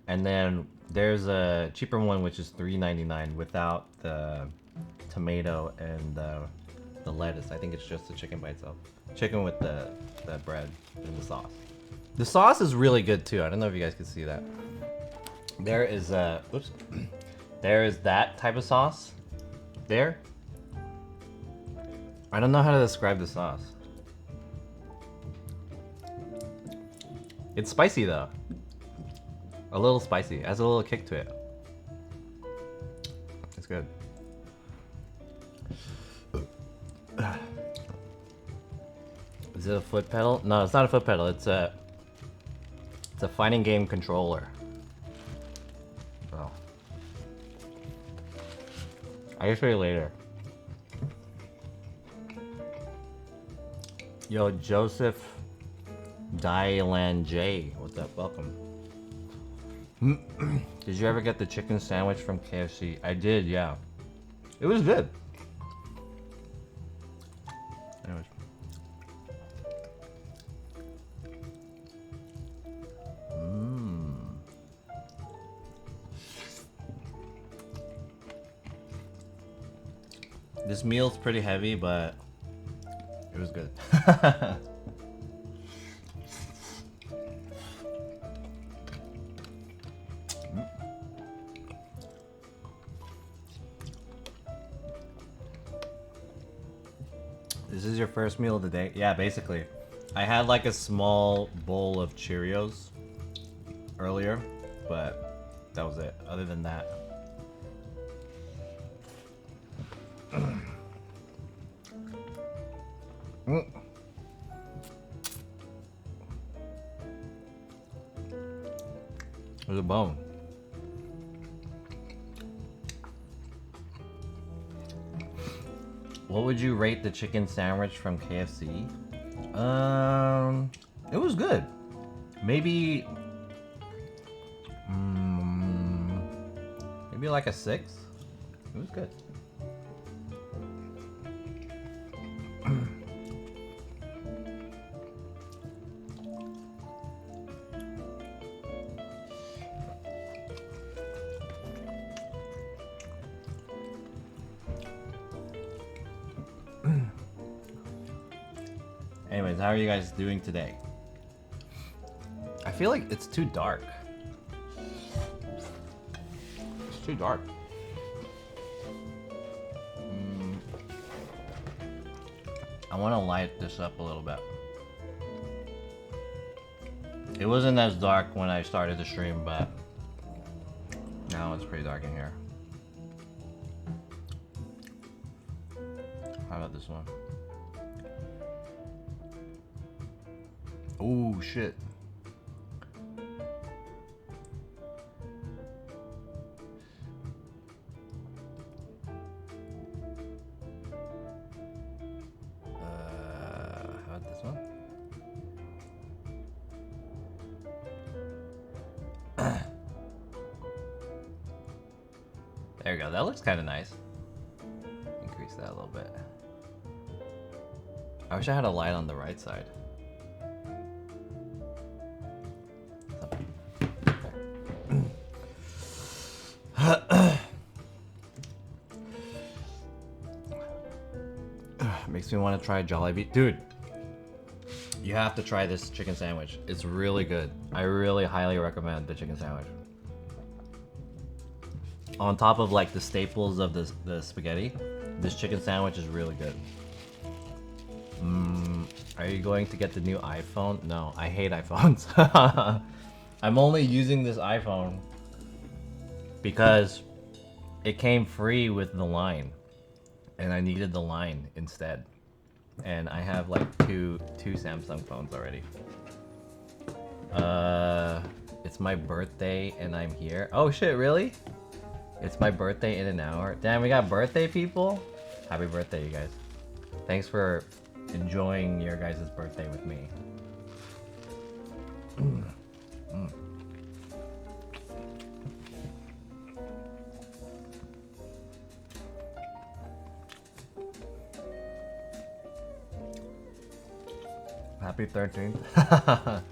And then there's a cheaper one which is $3.99 without the tomato and the lettuce. I think it's just the chicken by itself. Chicken with the bread and the sauce. The sauce is really good too. I don't know if you guys can see that. There is oops. There is that type of sauce there. I don't know how to describe the sauce. It's spicy though. A little spicy. It has a little kick to it. It's good. Is it a foot pedal? No, it's not a foot pedal. It's a fighting game controller. Oh. I can show you later. Yo, Joseph Dylan J. What's up? Welcome. Did you ever get the chicken sandwich from KFC? I did, yeah. It was good. Anyways. This meal's pretty heavy, but it was good. This is your first meal of the day? Yeah, basically. I had like a small bowl of Cheerios earlier, but that was it. Other than that. There's a bone. What would you rate the chicken sandwich from KFC? It was good. Maybe, maybe like a 6. It was good. Anyways, how are you guys doing today? I feel like it's too dark. It's too dark. I want to light this up a little bit. It wasn't as dark when I started the stream, but now it's pretty dark in here. How about this one? Oh shit. How about this one? There we go. That looks kind of nice. Increase that a little bit. I wish I had a light on the right side. Makes me want to try Jollibee. Dude, you have to try this chicken sandwich. It's really good. I really highly recommend the chicken sandwich. on top of like the staples of the spaghetti, this chicken sandwich is really good. Are you going to get the new iPhone? No, I hate iPhones. I'm only using this iPhone because it came free with the line, and I needed the line instead. And I have like two Samsung phones already. It's my birthday and I'm here. Oh shit, really? It's my birthday in an hour. Damn, we got birthday people. Happy birthday, you guys. Thanks for enjoying your guys' birthday with me. Happy 13th.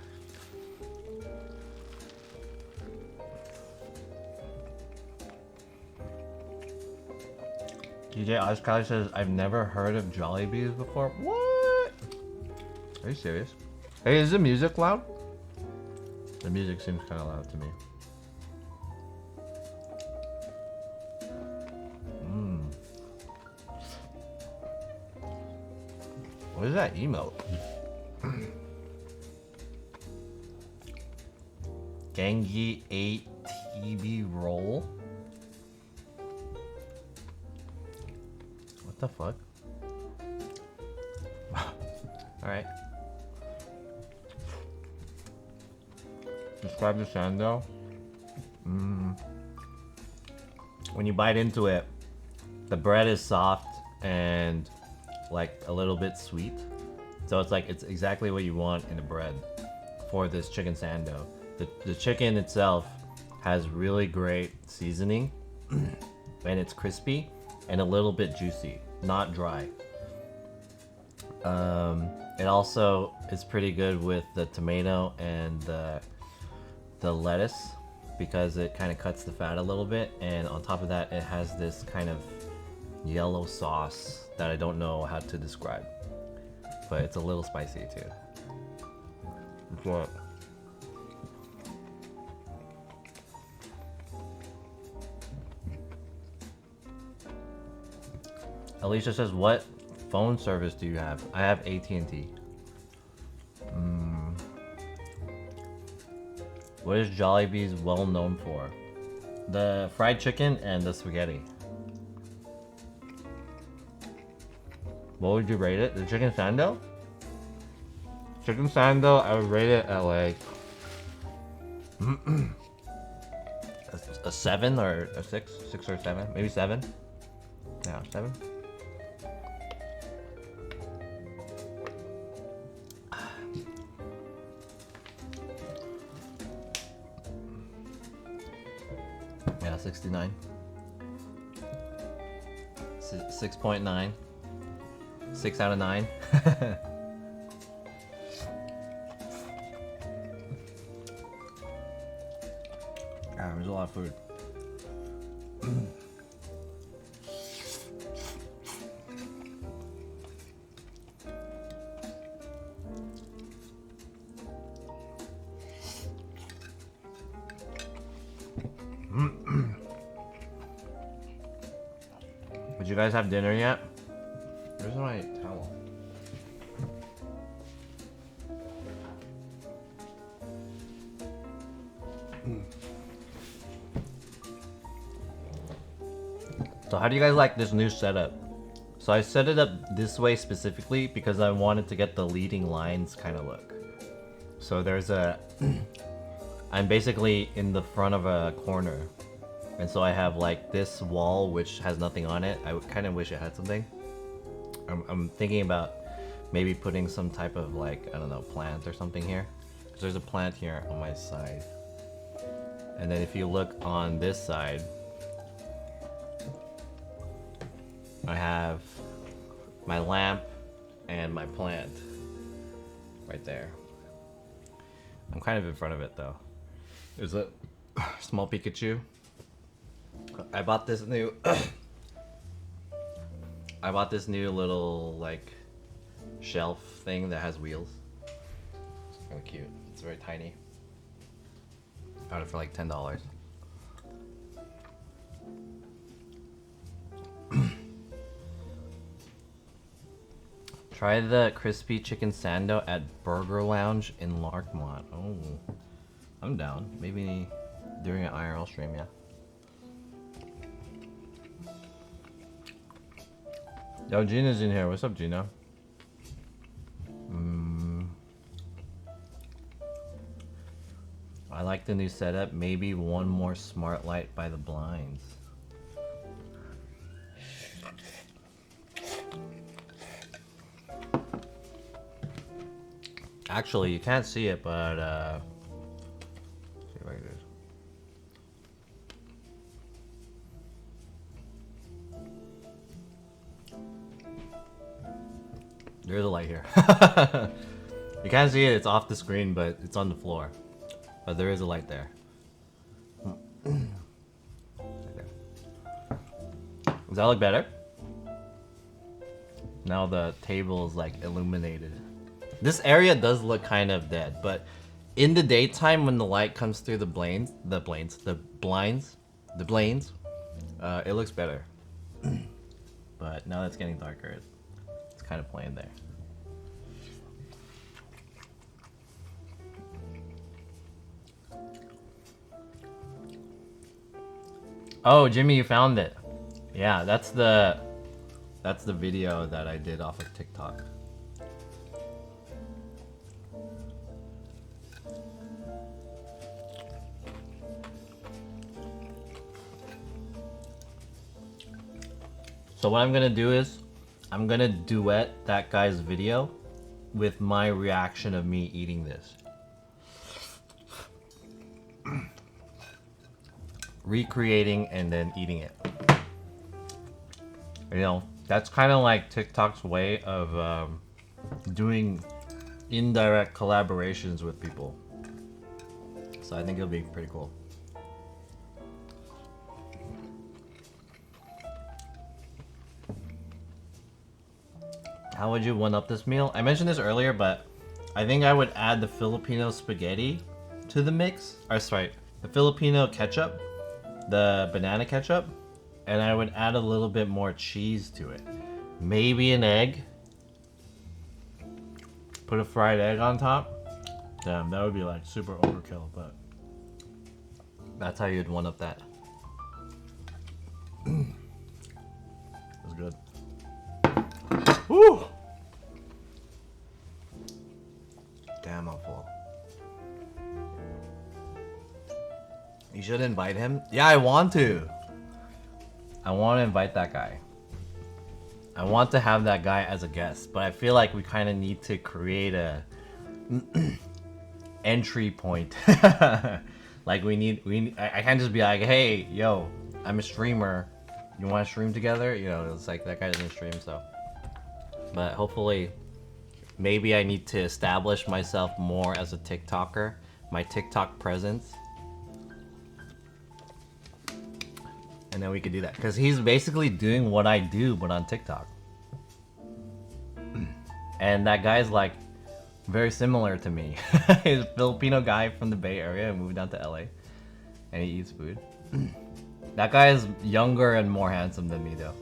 DJ Oshkai says, I've never heard of Jollibees before. What? Are you serious? Hey, is the music loud? The music seems kind of loud to me. What is that emote? Gengi 8 TB roll? What the fuck? Alright. Describe the sando. When you bite into it, the bread is soft and like a little bit sweet. So it's like, it's exactly what you want in a bread for this chicken sando. The chicken itself has really great seasoning and it's crispy and a little bit juicy, not dry. It also is pretty good with the tomato and the lettuce because it kind of cuts the fat a little bit, and on top of that it has this kind of yellow sauce that I don't know how to describe, but it's a little spicy too. What? Alicia says, what phone service do you have? I have AT&T. What is Jollibee's well known for? The fried chicken and the spaghetti. What would you rate it? The chicken sando? Chicken sando, I would rate it at like a 7 or a 6 or 7, maybe 7. Yeah, 7. Yeah, 69. 6.9. 6 out of 9. There's a lot of food. Did you guys have dinner yet? Where's my towel? So how do you guys like this new setup? So I set it up this way specifically because I wanted to get the leading lines kind of look. So there's a... I'm basically in the front of a corner. And so I have like this wall which has nothing on it. I kind of wish it had something. I'm thinking about maybe putting some type of like, I don't know, plant or something here. Because there's a plant here on my side. And then if you look on this side, I have my lamp and my plant right there. I'm kind of in front of it though. There's a small Pikachu. I bought this new I bought this new little like shelf thing that has wheels. It's kind of cute. It's very tiny. Got it for like $10. Try the crispy chicken sando at Burger Lounge in Larchmont. Oh, I'm down. Maybe during an IRL stream, yeah. Yo, Gina's in here. What's up, Gina? I like the new setup. Maybe one more smart light by the blinds. Actually, you can't see it, but see if I can do this. There's a light here. You can't see it, it's off the screen, but it's on the floor. But there is a light there. Does that look better? Now the table is like illuminated. This area does look kind of dead, but in the daytime when the light comes through the blinds, it looks better. But now that it's getting darker, it's kind of plain there. Oh, Jimmy, you found it. Yeah, that's the video that I did off of TikTok. So what I'm gonna do is, I'm gonna duet that guy's video with my reaction of me eating this. Recreating and then eating it. You know, that's kind of like TikTok's way of doing indirect collaborations with people. So I think it'll be pretty cool. How would you one-up this meal? I mentioned this earlier, but I think I would add the Filipino spaghetti to the mix. Or sorry, the Filipino ketchup, the banana ketchup, and I would add a little bit more cheese to it. Maybe an egg. Put a fried egg on top. Damn, that would be like super overkill, but that's how you'd one-up that. That's good. Woo! Damn, I'm full. You should invite him? Yeah, I want to. I want to invite that guy. I want to have that guy as a guest, but I feel like we kind of need to create a entry point. Like I can't just be like, hey, yo, I'm a streamer. You want to stream together? You know, it's like that guy doesn't stream, so. But hopefully, maybe I need to establish myself more as a TikToker, my TikTok presence. And then we could do that. Because he's basically doing what I do, but on TikTok. And that guy's like very similar to me. He's a Filipino guy from the Bay Area and moved down to LA. And he eats food. That guy is younger and more handsome than me though.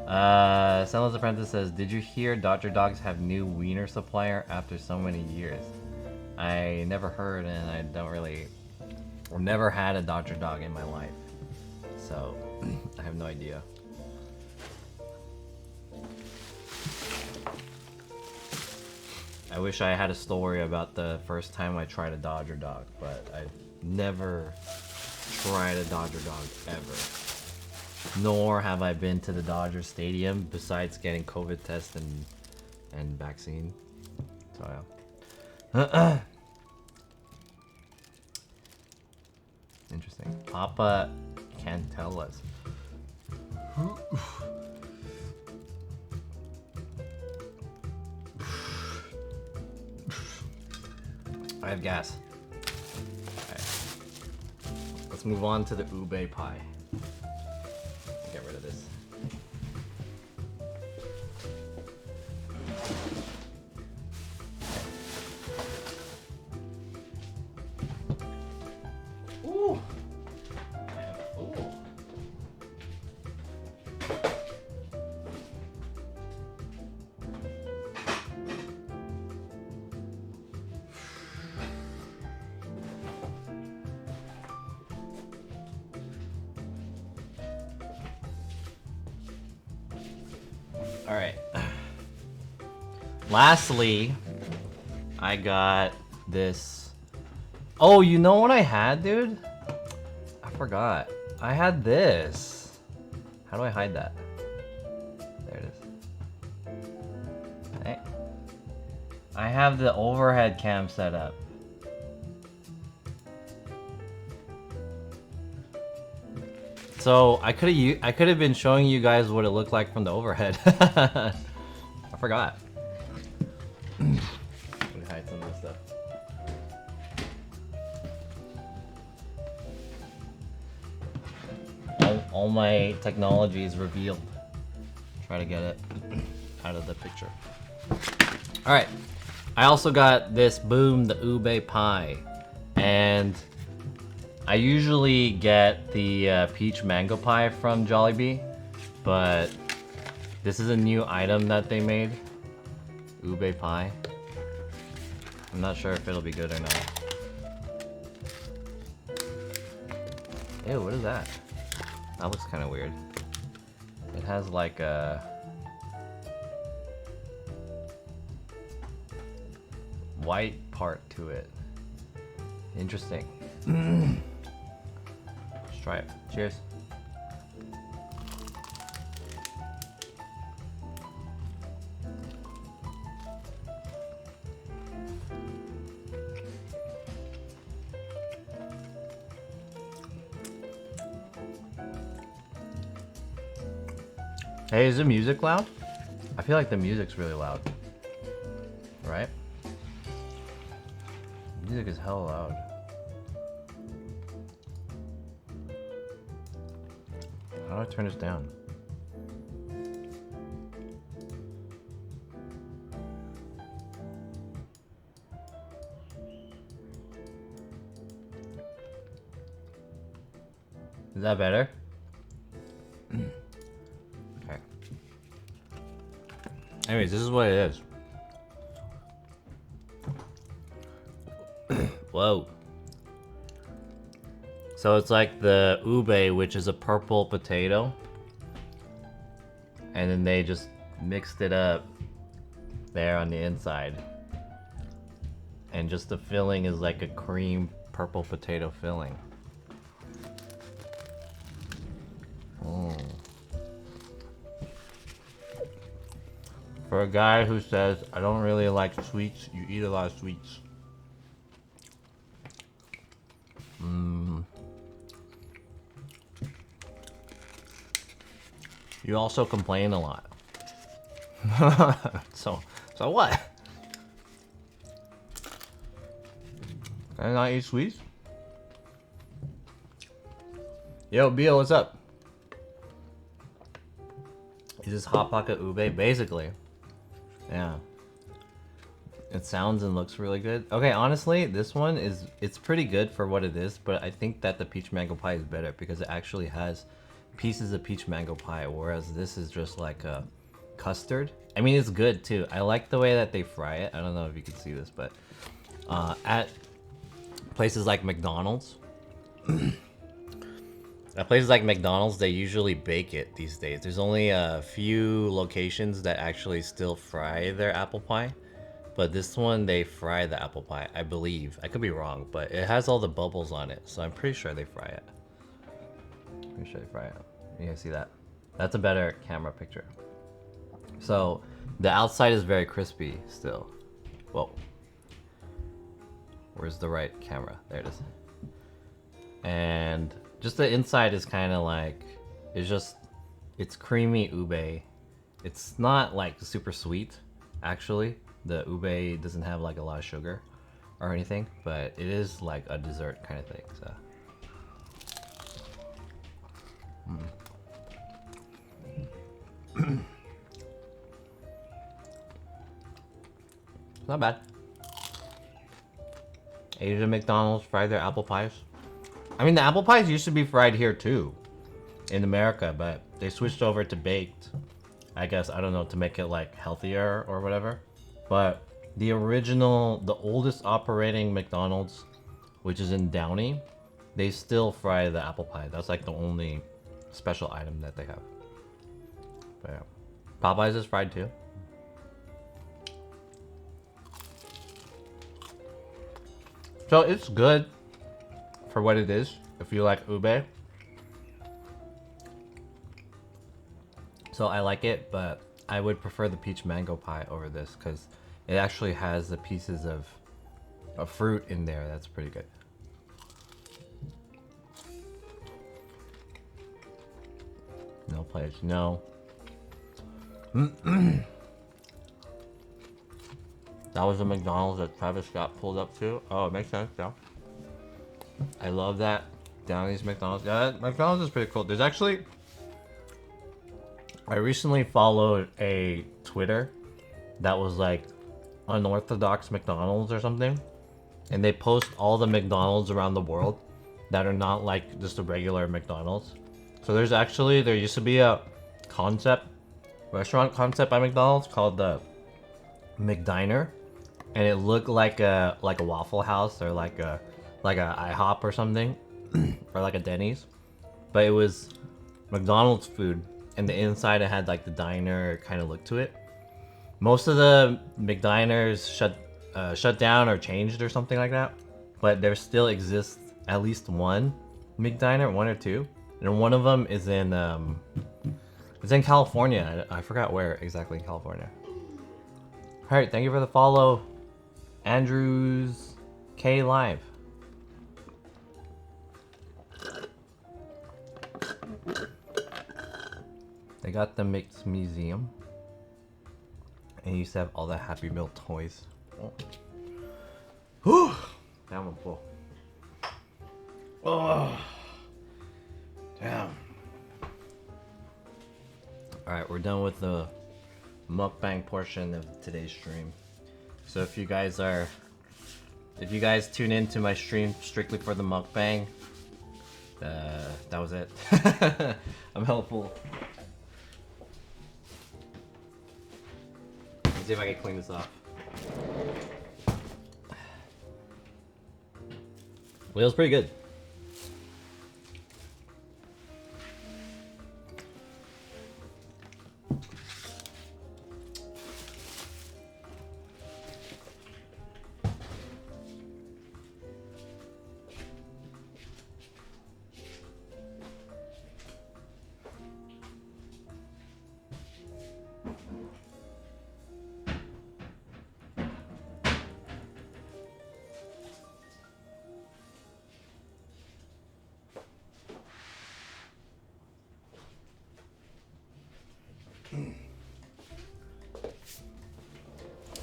Senless Apprentice says, did you hear Dr. Dogs have new wiener supplier after so many years? I never heard, and I don't really, or never had a Dr. Dog in my life. So, I have no idea. I wish I had a story about the first time I tried a Dodger Dog, but I never tried a Dodger Dog ever. Nor have I been to the Dodger Stadium besides getting COVID test and vaccine. So yeah. Interesting. Papa can tell us. I have gas. Okay. Let's move on to the ube pie. Get rid of this. Ooh. Ooh. lastly, I got this. Oh, you know what I had, dude? I forgot. I had this. How do I hide that? There it is. Hey. I have the overhead cam set up. So I could have been showing you guys what it looked like from the overhead. I forgot. Let me hide some of this stuff. All my technology is revealed. Try to get it out of the picture. All right. I also got this Boom, the ube pie, and I usually get the peach mango pie from Jollibee, but this is a new item that they made. Ube pie. I'm not sure if it'll be good or not. Ew, what is that? That looks kind of weird. It has like a white part to it. Interesting. Let's try it. Cheers. Hey, is the music loud? I feel like the music's really loud. Right? Music is hella loud. How do I turn this down? Is that better? Okay. Anyways, this is what it is. Whoa. So it's like the ube, which is a purple potato. And then they just mixed it up there on the inside. And just the filling is like a cream purple potato filling. Mm. For a guy who says, I don't really like sweets, you eat a lot of sweets. You also complain a lot. So what? Can I not eat sweets? Yo, Beal, what's up? Is this Hot Pocket ube? Basically. Yeah. It sounds and looks really good. Okay, honestly, this one it's pretty good for what it is, but I think that the peach mango pie is better because it actually has pieces of peach mango pie, whereas this is just like a custard. I mean, it's good too. I like the way that they fry it. I don't know if you can see this, but at places like McDonald's, they usually bake it these days. There's only a few locations that actually still fry their apple pie. But this one, they fry the apple pie, I believe. I could be wrong, but it has all the bubbles on it, so I'm pretty sure they fry it. Pretty sure they fry it. You can see that. That's a better camera picture. So, the outside is very crispy still. Whoa. Where's the right camera? There it is. And just the inside is kind of like, it's creamy ube. It's not like super sweet, actually. The ube doesn't have like a lot of sugar or anything, but it is like a dessert kind of thing, so. Not bad. Asian McDonald's fry their apple pies. I mean, the apple pies used to be fried here too, in America, but they switched over to baked. I guess, I don't know, to make it like healthier or whatever. But the original, the oldest operating McDonald's, which is in Downey, they still fry the apple pie. That's like the only special item that they have. But yeah. Popeyes is fried too. So it's good for what it is. If you like ube, so I like it, but I would prefer the peach mango pie over this because it actually has the pieces of fruit in there. That's pretty good. No place, no. That was the McDonald's that Travis got pulled up to. Oh, it makes sense, yeah. I love that. Downey's McDonald's. Yeah, McDonald's is pretty cool. There's actually... I recently followed a Twitter that was like unorthodox McDonald's or something. And they post all the McDonald's around the world that are not like just a regular McDonald's. So there used to be a restaurant concept by McDonald's called the McDiner. And it looked like a Waffle House or like a IHOP or something. Or like a Denny's. But it was McDonald's food. And the inside it had like the diner kind of look to it. Most of the McDiners shut down or changed or something like that. But there still exists at least one McDiner, one or two. And one of them is in it's in California. I forgot where exactly in California. Alright, thank you for the follow. Andrews K Live. They got the Mix Museum. And you used to have all the Happy Meal toys. Oh. Whew. Damn, I'm full. Oh. Damn. Alright, we're done with the mukbang portion of today's stream. So if you guys tune into my stream strictly for the mukbang, that was it. I'm helpful. Let's see if I can clean this off. Well, it was pretty good.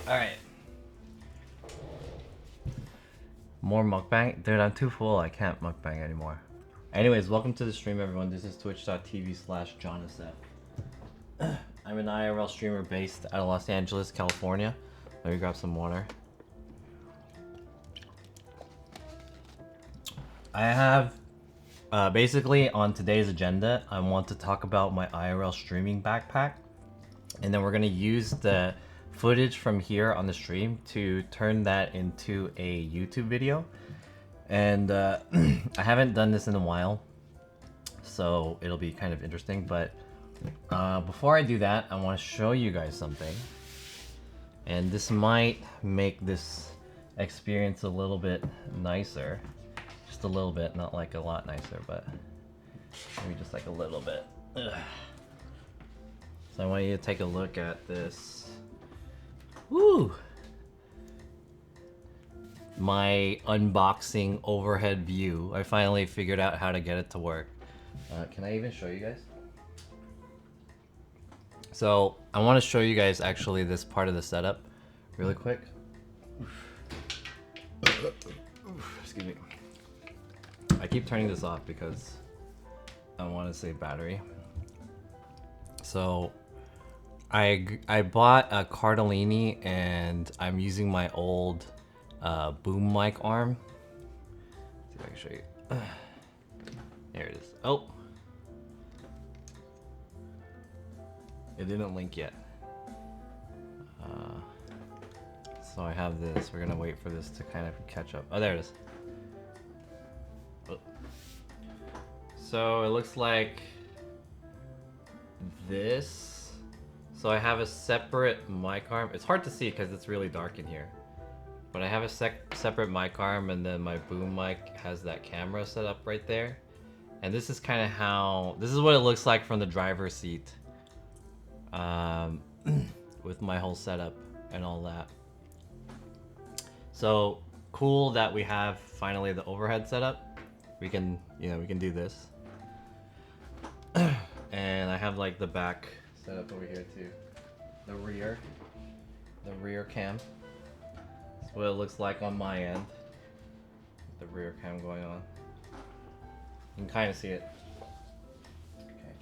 Alright. More mukbang? Dude, I'm too full. I can't mukbang anymore. Anyways, welcome to the stream, everyone. This is twitch.tv/JohnSF. I'm an IRL streamer based out of Los Angeles, California. Let me grab some water. I have... basically, on today's agenda, I want to talk about my IRL streaming backpack. And then we're going to use the footage from here on the stream to turn that into a YouTube video. And I haven't done this in a while, so it'll be kind of interesting. But before I do that, I want to show you guys something. And this might make this experience a little bit nicer. Just a little bit, not like a lot nicer, but maybe just like a little bit. Ugh. So I want you to take a look at this. Woo! My unboxing overhead view. I finally figured out how to get it to work. Can I even show you guys? So I want to show you guys actually this part of the setup really quick. Excuse me. I keep turning this off because I want to save battery. So I bought a Cardellini and I'm using my old boom mic arm. Let's see if I can show you. There it is. Oh, it didn't link yet. So I have this. We're gonna wait for this to kind of catch up. Oh, there it is. Oh. So it looks like this. So I have a separate mic arm. It's hard to see because it's really dark in here. But I have a separate mic arm, and then my boom mic has that camera set up right there. And this is kind of how, this is what it looks like from the driver's seat. With my whole setup and all that. So cool that we have finally the overhead setup. We can, you know, we can do this. And I have like the back set up over here too. The rear cam. That's what it looks like on my end. The rear cam going on. You can kind of see it. Okay.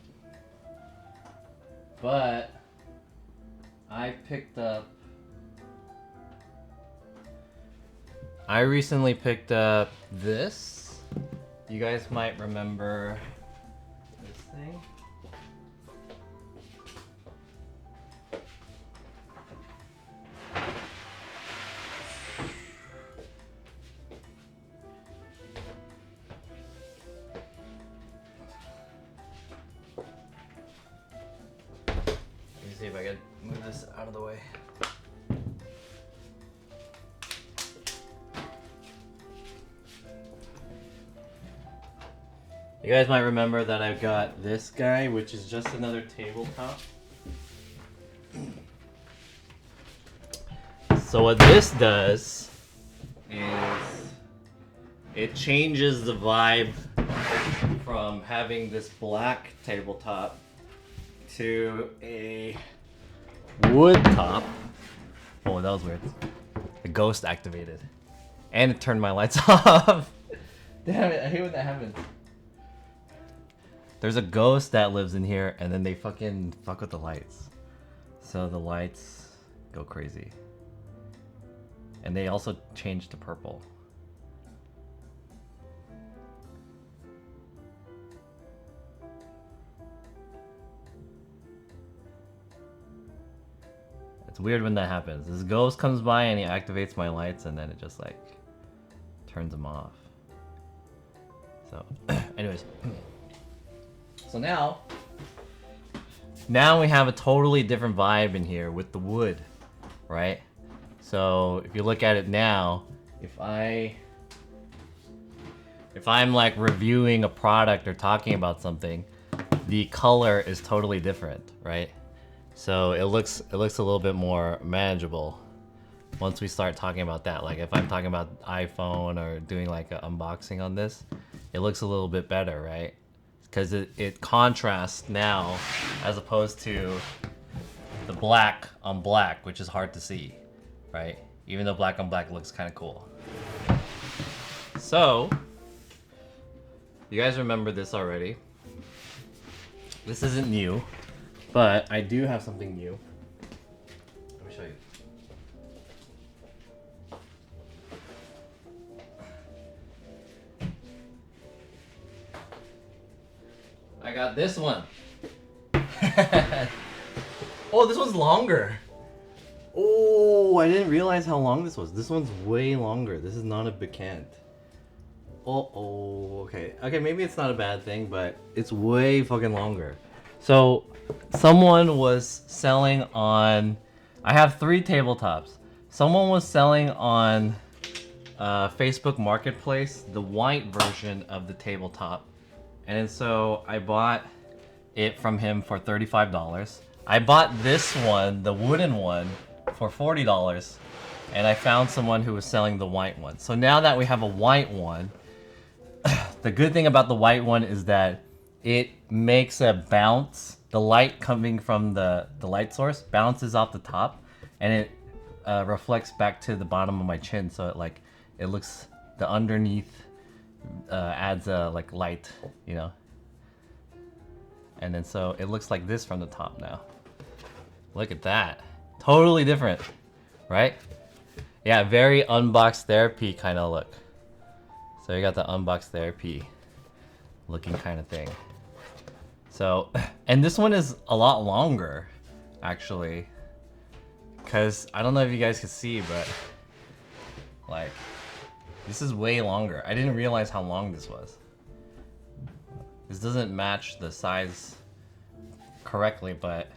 But I recently picked up this. You guys might remember this thing. Let me see if I can move this out of the way. You guys might remember that I've got this guy, which is just another tabletop. So what this does is it changes the vibe from having this black tabletop to a wood top. Oh, that was weird. The ghost activated. And it turned my lights off. Damn it, I hate when that happens. There's a ghost that lives in here, and then they fucking fuck with the lights. So the lights go crazy. And they also change to purple. It's weird when that happens. This ghost comes by and he activates my lights, and then it just like turns them off. So, anyways. So now we have a totally different vibe in here with the wood, right? So if you look at it now, if I'm like reviewing a product or talking about something, the color is totally different, right? So it looks a little bit more manageable once we start talking about that. Like if I'm talking about iPhone or doing like an unboxing on this, it looks a little bit better, right? Because it contrasts now as opposed to the black on black, which is hard to see, right? Even though black on black looks kind of cool. So, you guys remember this already. This isn't new, but I do have something new. Let me show you. I got this one. Oh, this one's longer. Oh, I didn't realize how long this was. This one's way longer. This is not a Bacant. Oh, okay. Okay, maybe it's not a bad thing, but it's way fucking longer. So, someone was selling on... I have 3 tabletops. Someone was selling on Facebook Marketplace the white version of the tabletop. And so I bought it from him for $35. I bought this one, the wooden one, for $40. And I found someone who was selling the white one. So now that we have a white one, the good thing about the white one is that it makes a bounce. The light coming from the light source bounces off the top, and it reflects back to the bottom of my chin. So it looks, the underneath adds a like light, you know. And then so it looks like this from the top now. Look at that. Totally different, right? Yeah, very Unbox Therapy kind of look. So you got the Unbox Therapy looking kind of thing. So, and this one is a lot longer, actually. Because I don't know if you guys can see, but like, this is way longer. I didn't realize how long this was. This doesn't match the size correctly, but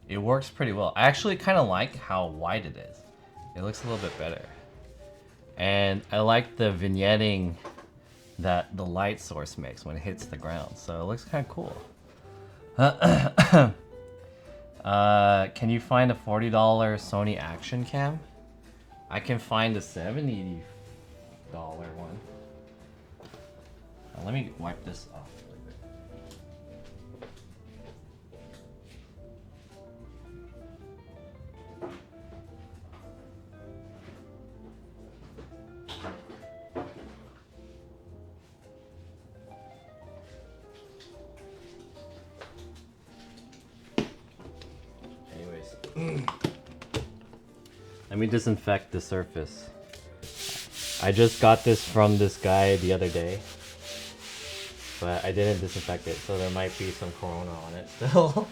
it works pretty well. I actually kind of like how wide it is. It looks a little bit better. And I like the vignetting that the light source makes when it hits the ground. So it looks kind of cool. Can you find a $40 Sony Action Cam? I can find a $70 one. Let me wipe this off really bit. Anyways, let me disinfect the surface. I just got this from this guy the other day, but I didn't disinfect it, so there might be some corona on it still.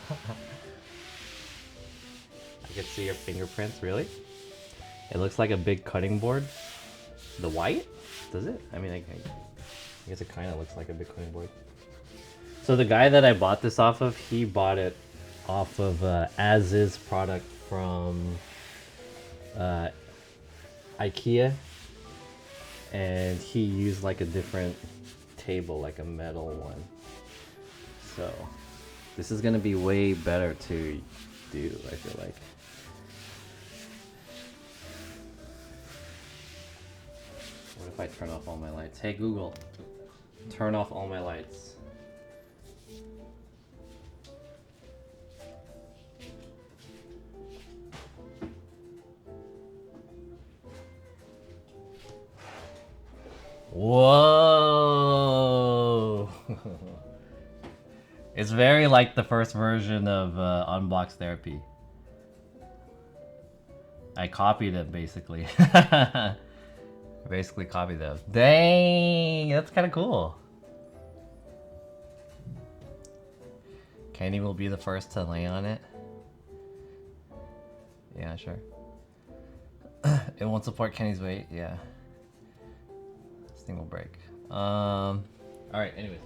I can see your fingerprints, really? It looks like a big cutting board. The white? Does it? I mean, I guess it kind of looks like a big cutting board. So the guy that I bought this off of, he bought it off of As Is product from IKEA. And he used like a different table, like a metal one. So this is gonna be way better to do, I feel like. What if I turn off all my lights? Hey Google, turn off all my lights. Whoa! It's very like the first version of Unbox Therapy. I copied it basically. Basically copied them. Dang, that's kind of cool. Kenny will be the first to lay on it. Yeah, sure. It won't support Kenny's weight. Yeah. Thing will break. Alright, anyways.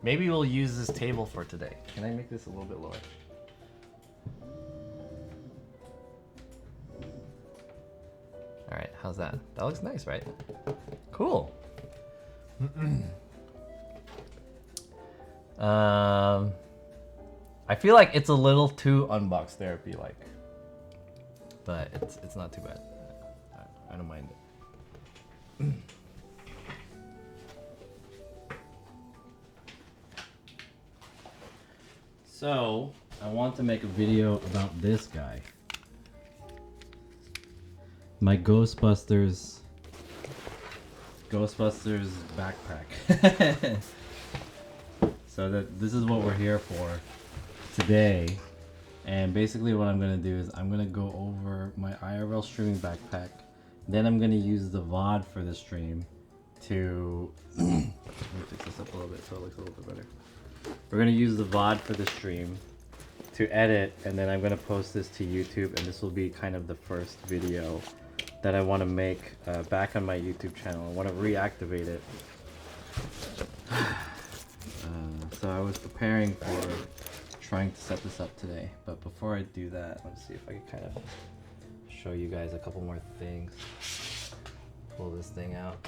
Maybe we'll use this table for today. Can I make this a little bit lower? Alright, how's that? That looks nice, right? Cool. I feel like it's a little too Unbox Therapy like. But it's not too bad. I don't mind it. So, I want to make a video about this guy. My Ghostbusters backpack. So this is what we're here for today. And basically what I'm gonna do is I'm gonna go over my IRL streaming backpack. Then I'm gonna use the VOD for the stream to let me fix this up a little bit so it looks a little bit better. We're gonna use the VOD for the stream to edit, and then I'm gonna post this to YouTube, and this will be kind of the first video that I want to make back on my YouTube channel. I want to reactivate it. So I was preparing for trying to set this up today, but before I do that, let's see if I can kind of show you guys a couple more things. Pull this thing out.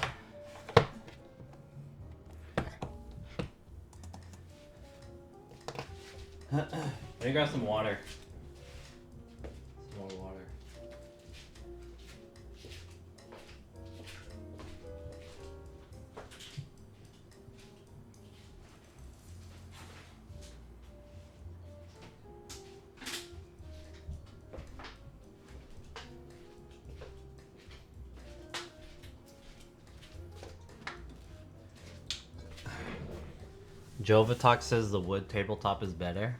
Let me grab some water. Some more water. Jovatalk says the wood tabletop is better.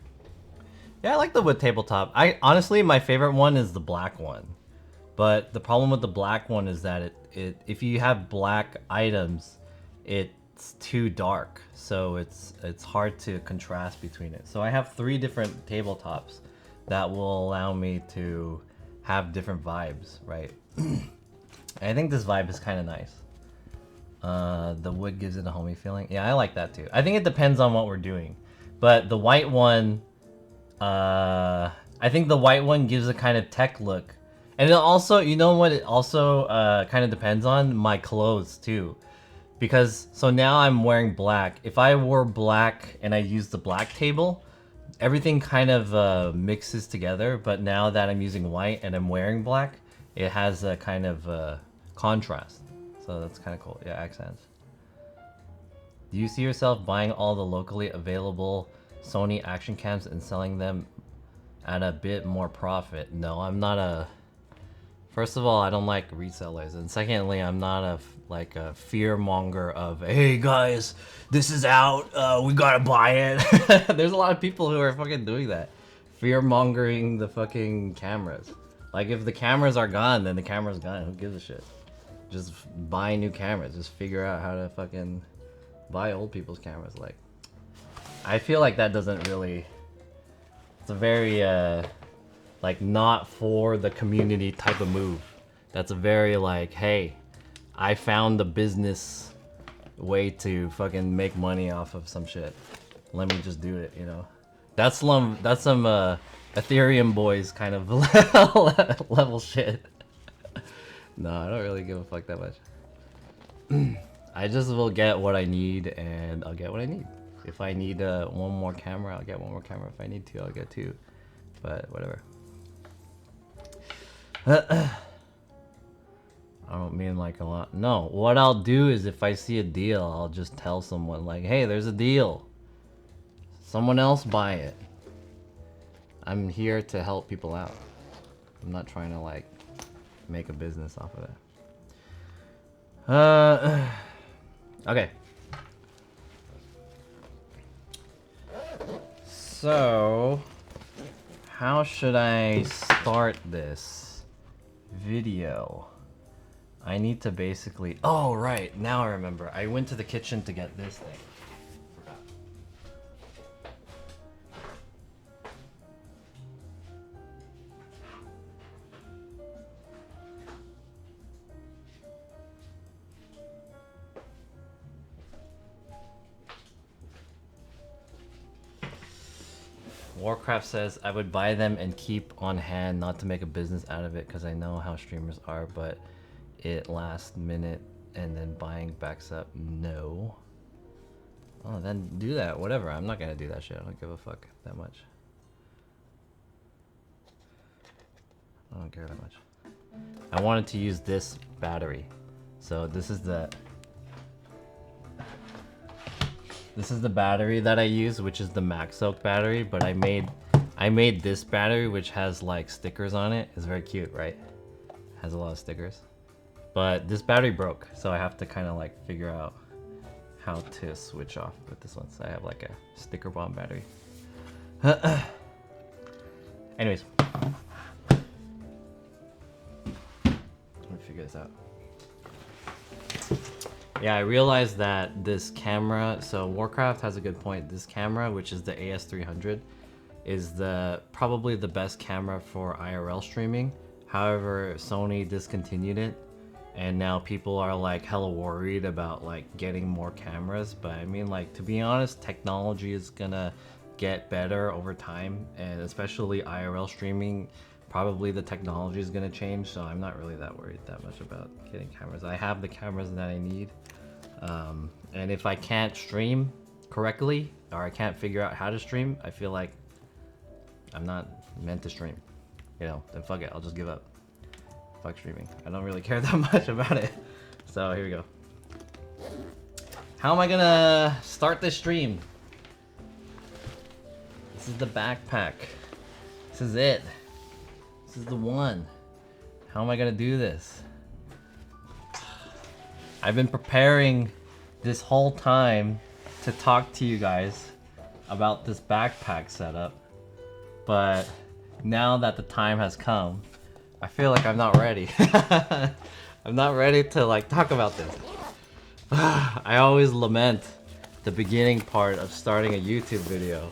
Yeah, I like the wood tabletop. Honestly, my favorite one is the black one. But the problem with the black one is that if you have black items, it's too dark. So it's hard to contrast between it. So I have 3 different tabletops that will allow me to have different vibes, right? I think this vibe is kind of nice. The wood gives it a homey feeling. Yeah, I like that too. I think it depends on what we're doing. But the white one, I think the white one gives a kind of tech look. And it also, you know what? It also kind of depends on my clothes too, because so now I'm wearing black. If I wore black and I use the black table, everything kind of mixes together. But now that I'm using white and I'm wearing black, it has a kind of contrast. So that's kind of cool. Yeah, accents. Do you see yourself buying all the locally available Sony action cams and selling them at a bit more profit? No, I'm not a... First of all, I don't like resellers, and secondly, I'm not a fear monger of, hey guys, this is out, we gotta buy it. There's a lot of people who are fucking doing that, fear mongering the fucking cameras. Like if the cameras are gone, then the camera's gone. Who gives a shit? Just buy new cameras. Just figure out how to fucking buy old people's cameras. Like, I feel like that doesn't really. It's a very like not for the community type of move. That's a very like, hey, I found the business way to fucking make money off of some shit. Let me just do it, you know. That's some Ethereum boys kind of level shit. No, I don't really give a fuck that much. I just will get what I need, and I'll get what I need. If I need one more camera, I'll get one more camera. If I need two, I'll get two. But whatever. I don't mean like a lot. No, what I'll do is if I see a deal, I'll just tell someone like, hey, there's a deal. Someone else buy it. I'm here to help people out. I'm not trying to like make a business off of it. Okay. So, how should I start this video? I need to basically... Oh, right. Now I remember. I went to the kitchen to get this thing. Forgot. Warcraft says, I would buy them and keep on hand, not to make a business out of it, because I know how streamers are, but it last minute and then buying backs up. No. Oh, then do that. Whatever. I'm not gonna do that shit. I don't give a fuck that much. I don't care that much. I wanted to use this battery. So this is the battery that I use, which is the MaxOak battery, but I made this battery, which has like stickers on it. It's very cute, right? Has a lot of stickers. But this battery broke, so I have to kind of like figure out how to switch off with this one. So I have like a sticker bomb battery. Anyways. Let me figure this out. Yeah, I realized that this camera, so Warcraft has a good point. This camera, which is the AS300, is probably the best camera for IRL streaming. However, Sony discontinued it, and now people are like hella worried about like getting more cameras. But I mean, like, to be honest, technology is gonna get better over time, and especially IRL streaming, probably the technology is gonna change. So I'm not really that worried that much about getting cameras. I have the cameras that I need. And if I can't stream correctly, or I can't figure out how to stream, I feel like I'm not meant to stream. You know, then fuck it, I'll just give up. Fuck streaming. I don't really care that much about it. So here we go. How am I gonna start this stream? This is the backpack. This is it. This is the one. How am I gonna do this? I've been preparing this whole time to talk to you guys about this backpack setup, but now that the time has come, I feel like I'm not ready. I'm not ready to like talk about this. I always lament the beginning part of starting a YouTube video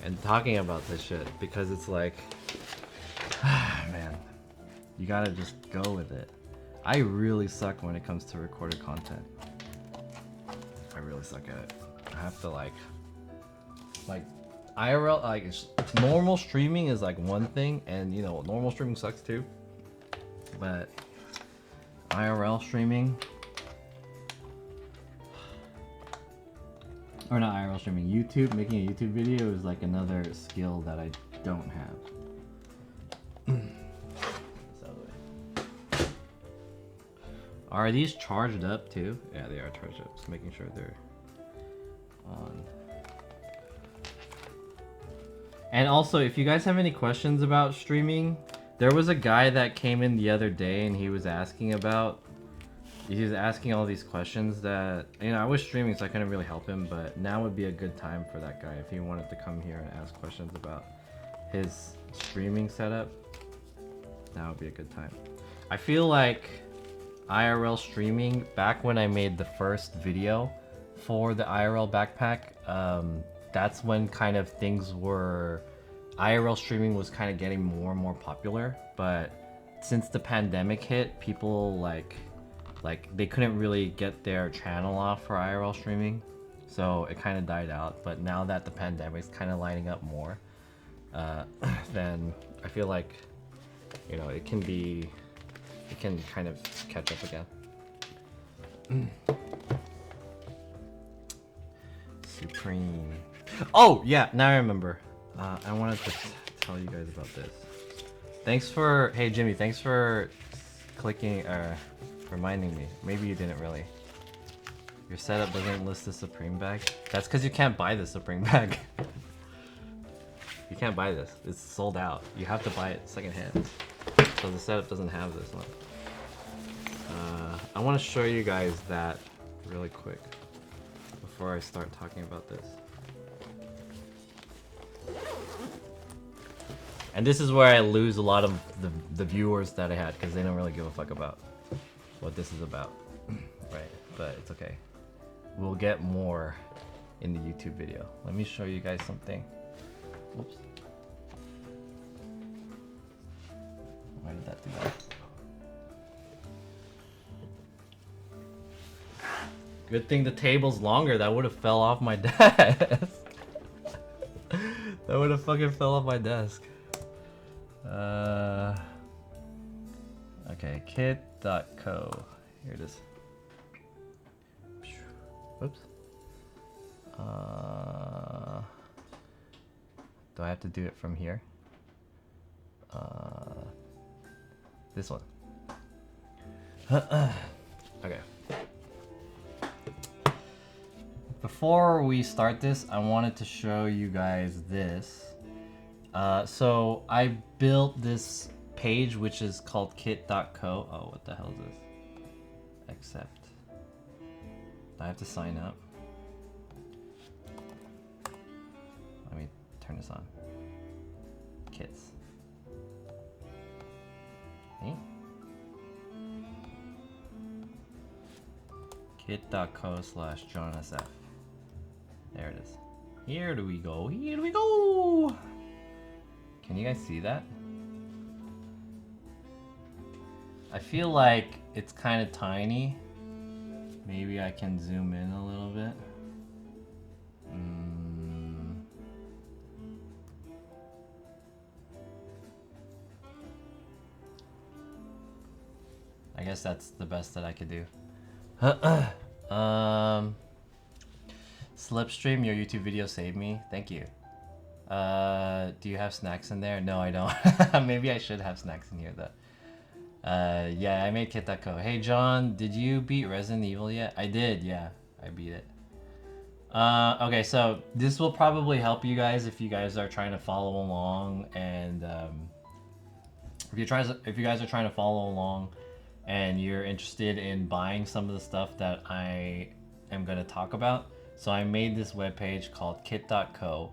and talking about this shit, because it's like, man, you gotta just go with it. I really suck when it comes to recorded content. I really suck at it. I have to like IRL, like normal streaming is like one thing, and you know, normal streaming sucks too. but IRL streaming, or not IRL streaming, YouTube, making a YouTube video is like another skill that I don't have. Are these charged up too? Yeah, they are charged up. Just making sure they're on. And also, if you guys have any questions about streaming, there was a guy that came in the other day and he was asking all these questions that, you know, I was streaming so I couldn't really help him, but now would be a good time for that guy if he wanted to come here and ask questions about his streaming setup. Now would be a good time. I feel like IRL streaming, back when I made the first video for the IRL backpack, that's when kind of things were, IRL streaming was kind of getting more and more popular. But since the pandemic hit, people like they couldn't really get their channel off for IRL streaming, so it kind of died out. But now that the pandemic's kind of lining up more, then I feel like, you know, it can kind of catch up again. Supreme. Oh yeah, now I remember. I wanted to tell you guys about this. Thanks for, hey Jimmy, thanks for clicking, reminding me. Maybe you didn't really. Your setup doesn't list the Supreme bag. That's because you can't buy the Supreme bag. You can't buy this. It's sold out. You have to buy it secondhand. So the setup doesn't have this one. I want to show you guys that really quick before I start talking about this. And this is where I lose a lot of the viewers that I had because they don't really give a fuck about what this is about. Right, but it's okay. We'll get more in the YouTube video. Let me show you guys something. Whoops. Why did that do that? Good thing the table's longer. That would have fell off my desk. That would have fucking fell off my desk. Okay, kit.co. Here it is. Oops. Do I have to do it from here? This one. Okay. Before we start this, I wanted to show you guys this. So I built this page which is called kit.co. Oh, what the hell is this? Accept. I have to sign up. Let me turn this on. Kits. Okay. kit.co/JohnSF. There it is. Here do we go. Here do we go. Can you guys see that? I feel like it's kind of tiny. Maybe I can zoom in a little bit. I guess that's the best that I could do. Slipstream, your YouTube video saved me. Thank you. Do you have snacks in there? No, I don't. Maybe I should have snacks in here though. Yeah, I made kit.co. Hey John, did you beat Resident Evil yet? I did, yeah. I beat it. Okay, so this will probably help you guys if you guys are trying to follow along, and if you guys are trying to follow along and you're interested in buying some of the stuff that I am going to talk about. So I made this webpage called kit.co.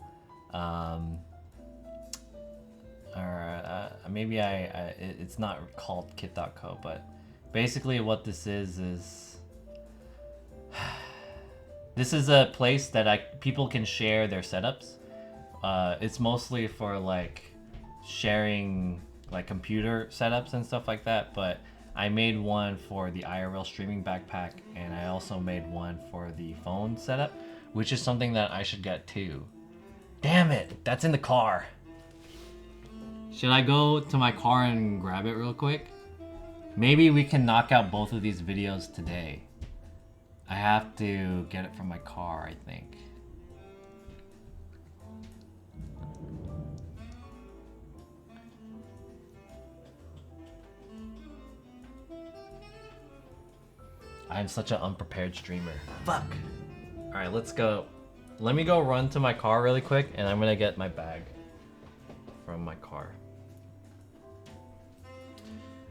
Maybe it's not called kit.co, but basically what this is this is a place that people can share their setups. It's mostly for like sharing like computer setups and stuff like that, but I made one for the IRL streaming backpack, and I also made one for the phone setup, which is something that I should get too. Damn it, that's in the car. Should I go to my car and grab it real quick? Maybe we can knock out both of these videos today. I have to get it from my car, I think. I'm such an unprepared streamer. Fuck. Alright, let's go. Let me go run to my car really quick and I'm gonna get my bag from my car.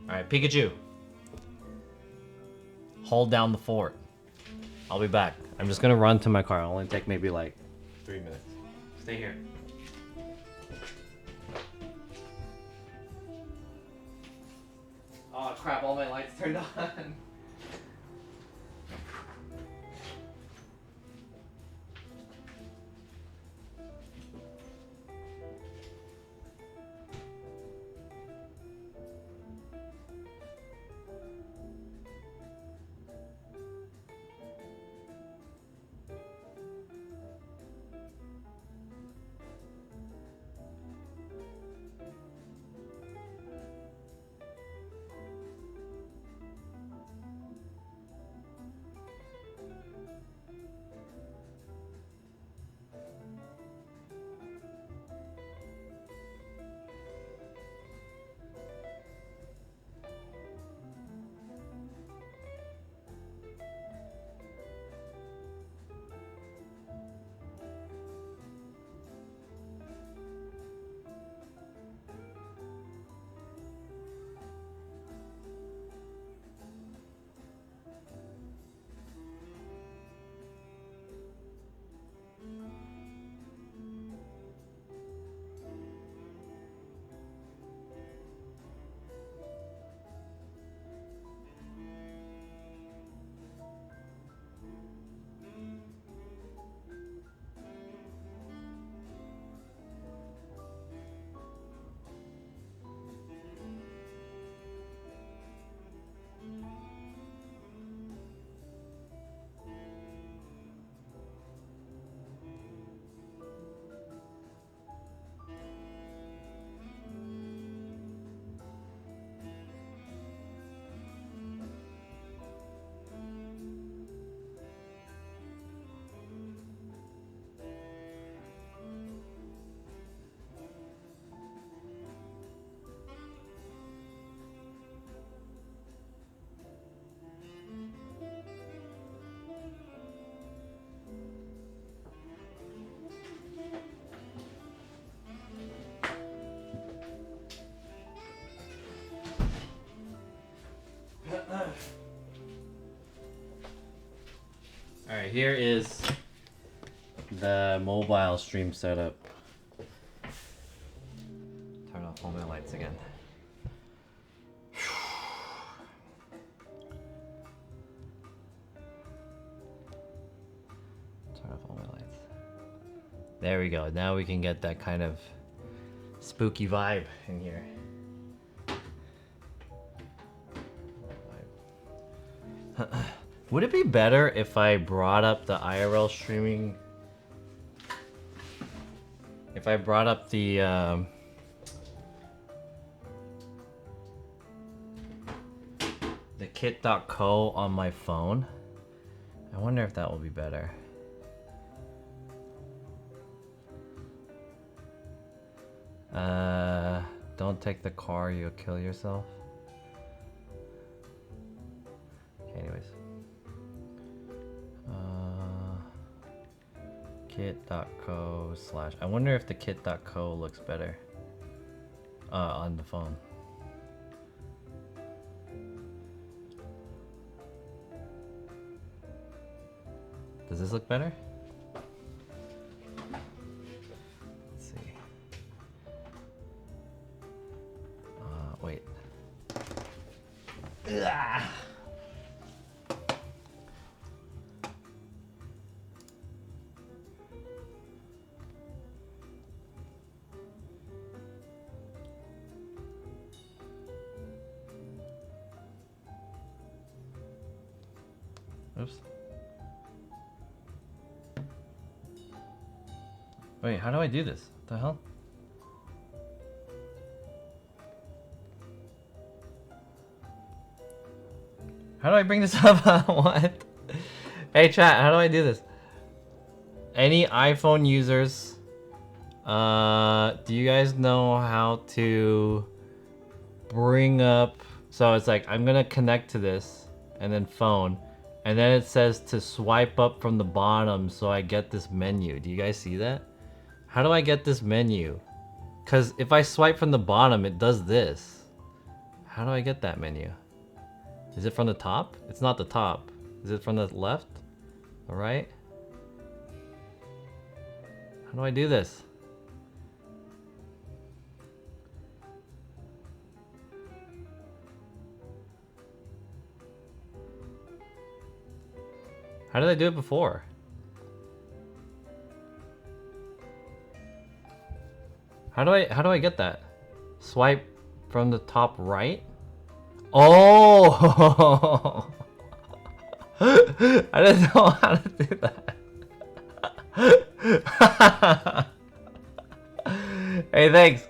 Alright, Pikachu. Hold down the fort. I'll be back. I'm just gonna run to my car. It'll only take maybe like 3 minutes. Stay here. Oh crap, all my lights turned on. Alright, here is the mobile stream setup. Turn off all my lights again. Turn off all my lights. There we go. Now we can get that kind of spooky vibe in here. Would it be better if I brought up the IRL streaming? If I brought up the kit.co on my phone? I wonder if that will be better. Don't take the car, you'll kill yourself. Okay, anyways. Kit.co / I wonder if the kit.co looks better on the phone. Does this look better? Let's see. Wait. Ugh. Oops. Wait, how do I do this? What the hell? How do I bring this up? What? Hey chat, how do I do this? Any iPhone users, do you guys know how to bring up, so it's like I'm gonna connect to this and then phone, and then it says to swipe up from the bottom so I get this menu. Do you guys see that? How do I get this menu? Because if I swipe from the bottom, it does this. How do I get that menu? Is it from the top? It's not the top. Is it from the left? All right. How do I do this? How did I do it before? How do I get that? Swipe from the top right? Oh! I didn't know how to do that. Hey, thanks.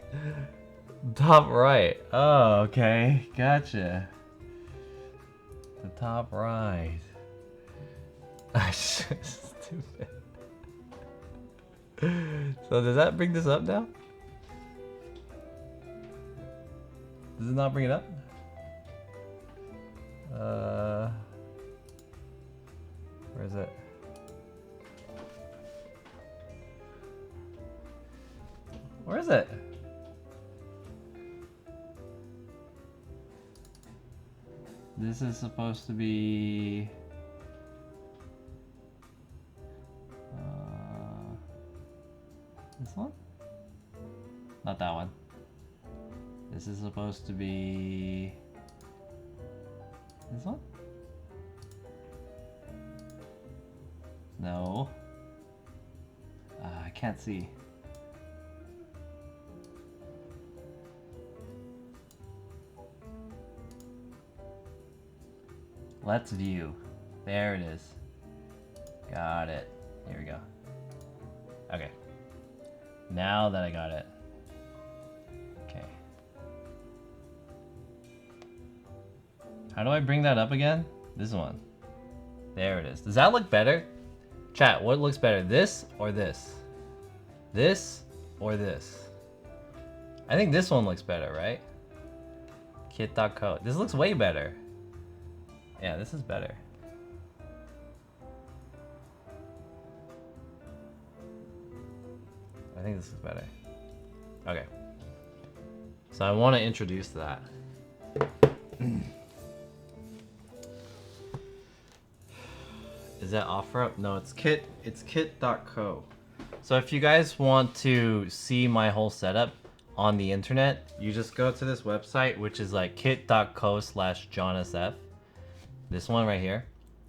Top right. Oh, okay. Gotcha. The top right. Stupid. So does that bring this up now? Does it not bring it up? Where is it? Where is it? This is supposed to be... this one? Not that one. This is supposed to be... this one? No. I can't see. Let's view. There it is. Got it. Here we go. Okay. Now that I got it. Okay. How do I bring that up again? This one. There it is. Does that look better? Chat, what looks better? This or this? This or this? I think this one looks better, right? Kit.co. This looks way better. Yeah, this is better. I think this is better. Okay. So I want to introduce that. Is that OfferUp? No, it's kit.co. So if you guys want to see my whole setup on the internet, you just go to this website, which is like kit.co/JohnSF. This one right here.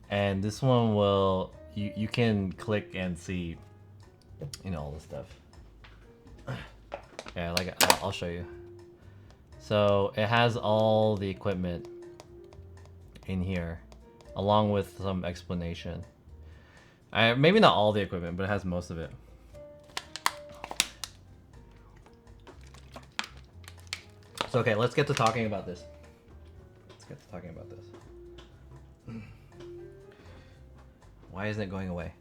And this one will, you can click and see, you know, all the stuff. Yeah, like I'll show you. So it has all the equipment in here, along with some explanation. Maybe not all the equipment, but it has most of it. So okay, let's get to talking about this. Why isn't it going away?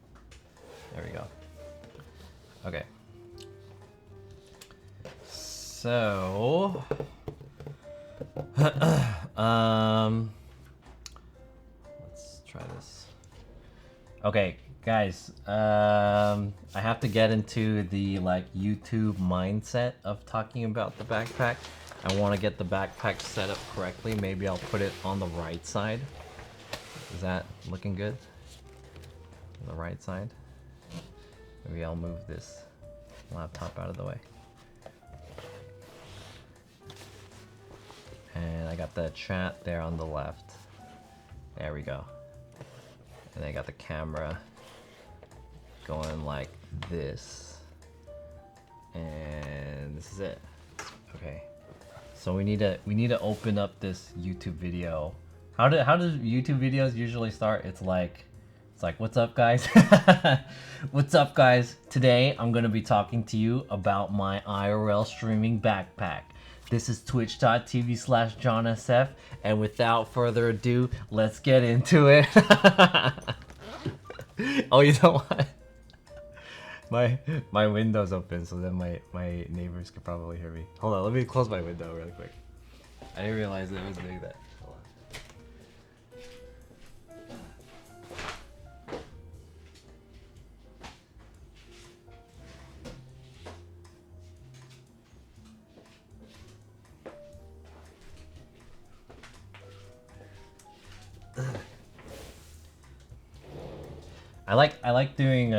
There we go. Okay. So, let's try this. Okay, guys, I have to get into the like YouTube mindset of talking about the backpack. I want to get the backpack set up correctly. Maybe I'll put it on the right side. Is that looking good? The right side. Maybe I'll move this laptop out of the way. And I got the chat there on the left. There we go. And I got the camera going like this. And this is it. Okay. So we need to open up this YouTube video. How do YouTube videos usually start? It's like, what's up guys? What's up guys? Today I'm gonna be talking to you about my IRL streaming backpack. This is twitch.tv/JohnSF, and without further ado, let's get into it. Oh, you know what? My window's open, so then my neighbors could probably hear me. Hold on, let me close my window really quick. I didn't realize it was doing that. Hold on. I like doing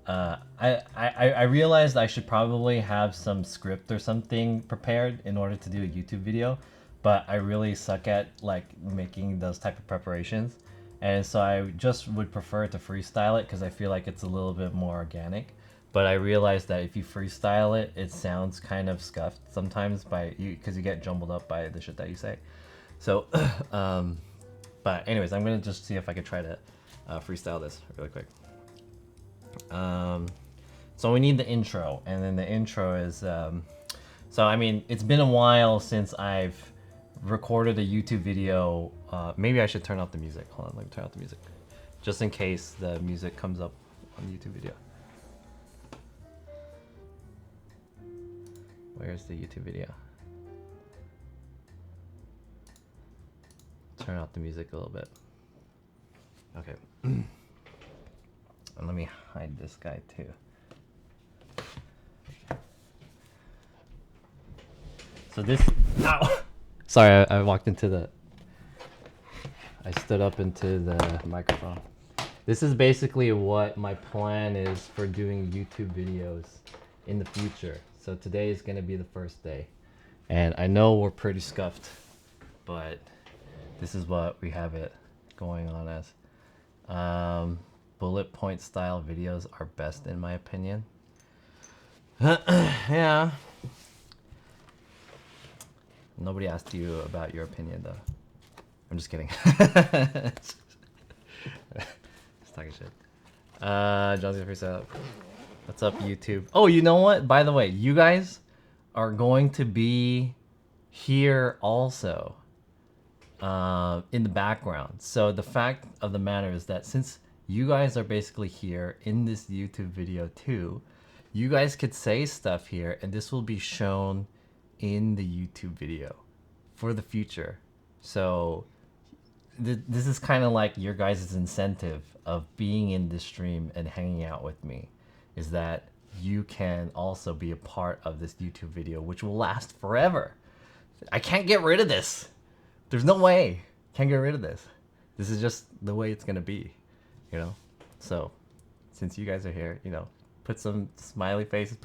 I realized I should probably have some script or something prepared in order to do a YouTube video, but I really suck at like making those type of preparations, and so I just would prefer to freestyle it because I feel like it's a little bit more organic. But I realized that if you freestyle it, it sounds kind of scuffed sometimes by you because you get jumbled up by the shit that you say. So, but anyways, I'm gonna just see if I could try to freestyle this really quick. So we need the intro, and then the intro is so I mean, it's been a while since I've recorded a YouTube video. Maybe I should turn off the music. Hold on, let me turn off the music just in case the music comes up on the YouTube video. Where's the YouTube video? Turn off the music a little bit. Okay. And let me hide this guy too. So this, ow! Sorry, I walked into the, I stood up into the microphone. This is basically what my plan is for doing YouTube videos in the future. So today is gonna be the first day. And I know we're pretty scuffed, but this is what we have it going on as. Bullet point style videos are best in my opinion. Yeah. Nobody asked you about your opinion though. I'm just kidding. Just talking shit. John's gonna freestyle. What's up, YouTube? Oh, you know what? By the way, you guys are going to be here also in the background. So the fact of the matter is that since you guys are basically here in this YouTube video too, you guys could say stuff here and this will be shown in the YouTube video for the future. So this is kind of like your guys' incentive of being in this stream and hanging out with me, is that you can also be a part of this YouTube video, which will last forever. I can't get rid of this. There's no way. Can't get rid of this. This is just the way it's gonna be, you know? So since you guys are here, you know, put some smiley faces,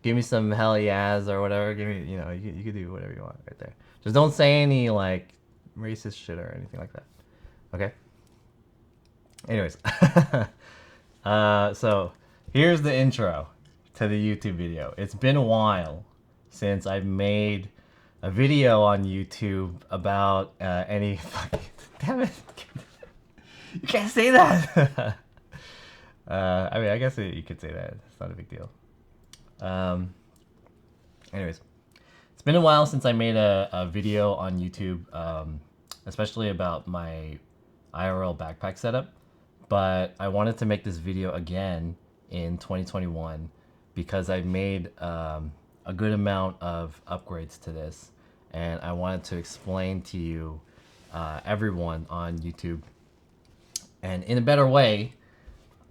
give me some hell yes or whatever. Give me, you know, you can do whatever you want right there. Just don't say any like racist shit or anything like that. Okay? Anyways. So here's the intro to the YouTube video. It's been a while since I've made a video on YouTube about any fucking... Damn it! You can't say that! I mean, I guess you could say that. It's not a big deal. Anyways, it's been a while since I made a video on YouTube, especially about my IRL backpack setup. But I wanted to make this video again in 2021 because I've made a good amount of upgrades to this, and I wanted to explain to you, everyone on YouTube, and in a better way,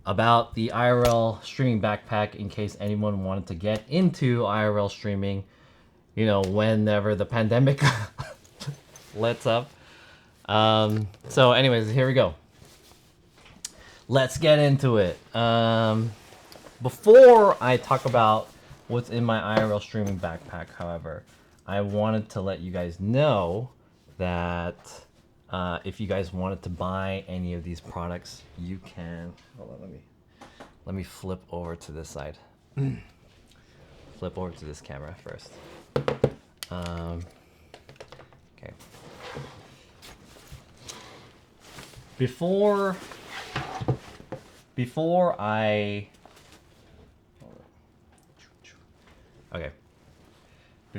about the IRL streaming backpack in case anyone wanted to get into IRL streaming, you know, whenever the pandemic lets up. So anyways, here we go. Let's get into it. Before I talk about what's in my IRL streaming backpack, however, I wanted to let you guys know that if you guys wanted to buy any of these products, you can. Hold on, let me flip over to this side. Flip over to this camera first. Okay. Before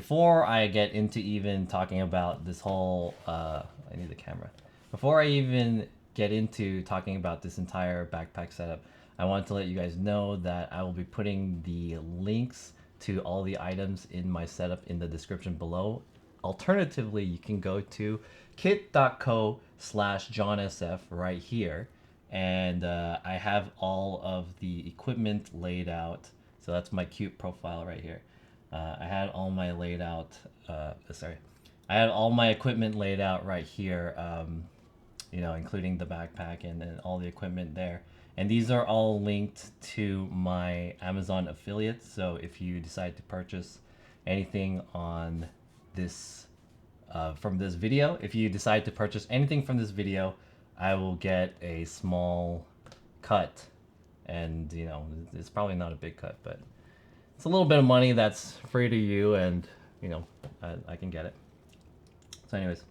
before I get into even talking about this whole, I need the camera. Before I even get into talking about this entire backpack setup, I want to let you guys know that I will be putting the links to all the items in my setup in the description below. Alternatively, you can go to kit.co/JohnSF right here, and I have all of the equipment laid out. So that's my cute profile right here. I had all my laid out. I had all my equipment laid out right here. You know, including the backpack and all the equipment there. And these are all linked to my Amazon affiliates. So if you decide to purchase anything on this from this video, if you decide to purchase anything from this video, I will get a small cut. And you know, it's probably not a big cut, but it's a little bit of money that's free to you, and you know, I can get it. So anyways,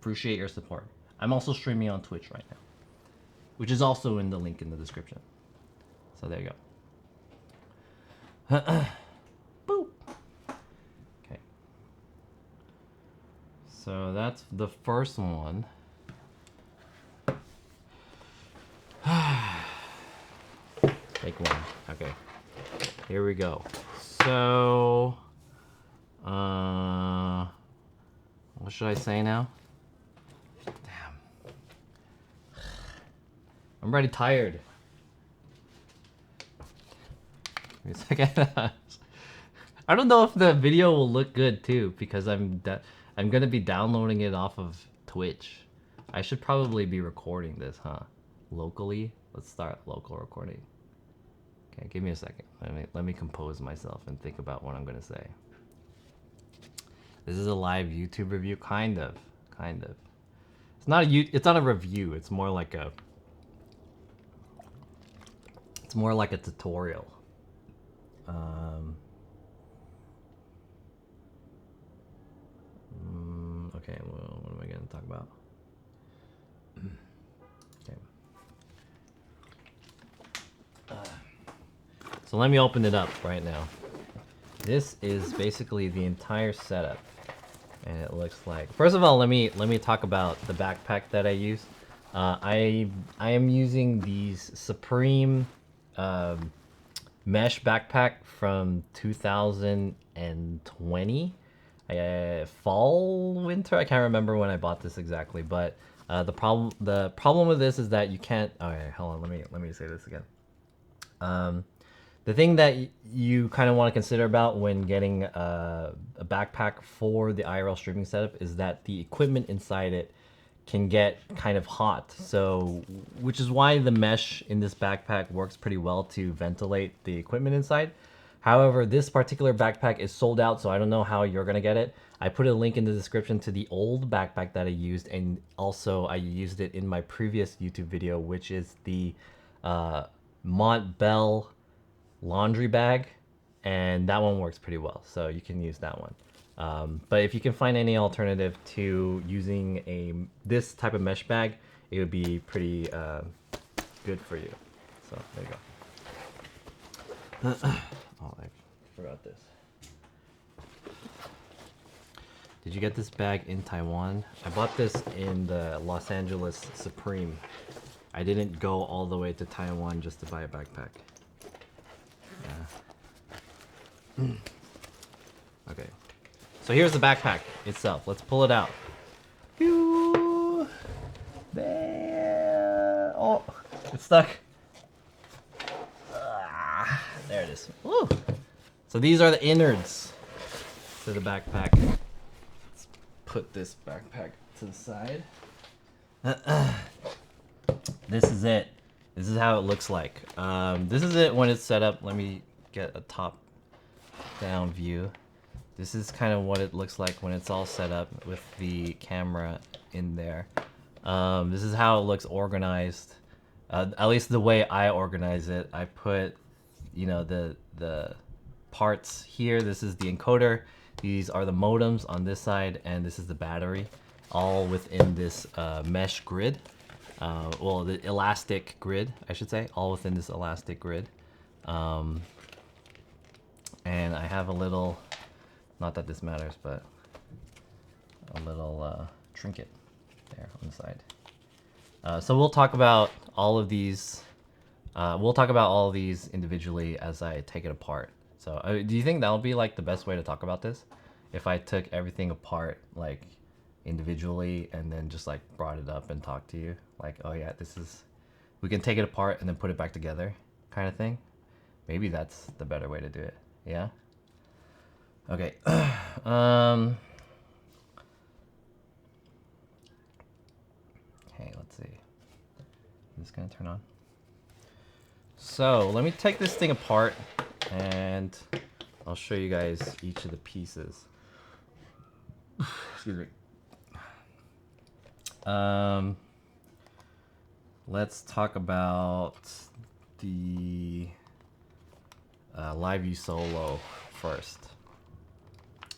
appreciate your support. I'm also streaming on Twitch right now, which is also in the link in the description. So there you go. Boop. Okay. So that's the first one. Take one. Okay. Here we go. So, what should I say now? Damn. I'm already tired. Wait a second. I don't know if the video will look good too, because I'm gonna be downloading it off of Twitch. I should probably be recording this, huh? Locally. Let's start local recording. Okay, give me a second. Let me compose myself and think about what I'm gonna say. This is a live YouTube review, kind of. It's not a review. It's more like a tutorial. Okay, well, what am I gonna talk about? Okay. So let me open it up right now. This is basically the entire setup, and it looks like. First of all, let me talk about the backpack that I use. I am using these Supreme mesh backpack from 2020, fall, winter. I can't remember when I bought this exactly, but the problem with this is that you can't. All right, hold on. Let me say this again. The thing that you kind of want to consider about when getting a backpack for the IRL streaming setup is that the equipment inside it can get kind of hot. So, which is why the mesh in this backpack works pretty well to ventilate the equipment inside. However, this particular backpack is sold out, so I don't know how you're gonna get it. I put a link in the description to the old backpack that I used, and also I used it in my previous YouTube video, which is the Montbell laundry bag, and that one works pretty well, so you can use that one. But if you can find any alternative to using this type of mesh bag, it would be pretty good for you. So there you go. Oh, I forgot this. Did you get this bag in Taiwan? I bought this in the Los Angeles Supreme. I didn't go all the way to Taiwan just to buy a backpack. Okay, so here's the backpack itself. Let's pull it out. There. Oh, it's stuck. There it is. Woo. So these are the innards to the backpack. Let's put this backpack to the side. This is it. This is how it looks like. This is it when it's set up. Let me get a top-down view. This is kind of what it looks like when it's all set up with the camera in there. This is how it looks organized. At least the way I organize it. I put, you know, the parts here. This is the encoder. These are the modems on this side, and this is the battery, all within this mesh grid. Well, the elastic grid, I should say, all within this elastic grid. And I have a little Not that this matters, but a little trinket there on the side. So we'll talk about all of these. We'll talk about all of these individually as I take it apart. So do you think that'll be like the best way to talk about this? If I took everything apart like individually and then just like brought it up and talked to you, like, oh yeah, this is, we can take it apart and then put it back together, kind of thing. Maybe that's the better way to do it. Yeah. Okay. Okay, let's see. Is this gonna turn on? So let me take this thing apart and I'll show you guys each of the pieces. Excuse me. Let's talk about the LiveView Solo first.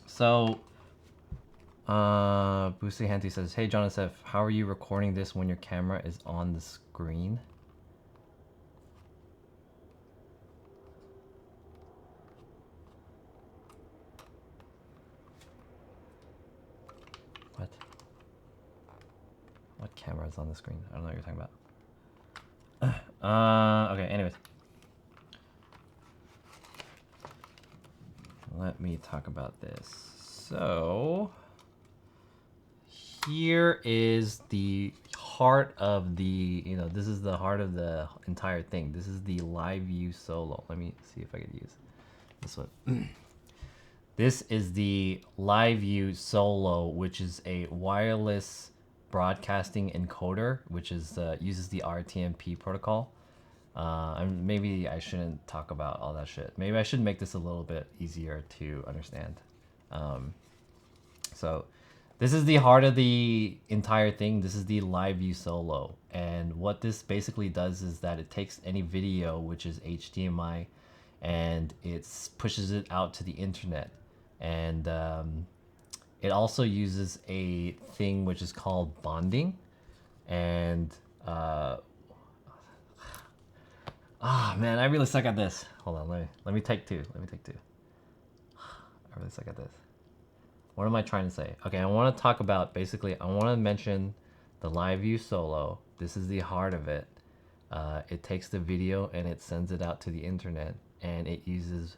So, Boosty Hanty says, "Hey John and Seth, how are you recording this when your camera is on the screen?" What? What camera is on the screen? I don't know what you're talking about. Okay, anyways. Let me talk about this. So, here is the heart of the, this is the heart of the entire thing. This is the LiveView Solo. Let me see if I could use this one. This is the LiveView Solo, which is a wireless broadcasting encoder, which is uses the RTMP protocol. And maybe I shouldn't talk about all that shit. Maybe I should make this a little bit easier to understand. So this is the heart of the entire thing. This is the LiveView Solo. And what this basically does is that it takes any video, which is HDMI, and it pushes it out to the internet. And it also uses a thing which is called bonding. And man, I really suck at this. Hold on, let me take two. I really suck at this. What am I trying to say? Okay, I want to talk about, basically, I want to mention the LiveView Solo. This is the heart of it. It takes the video and it sends it out to the internet, and it uses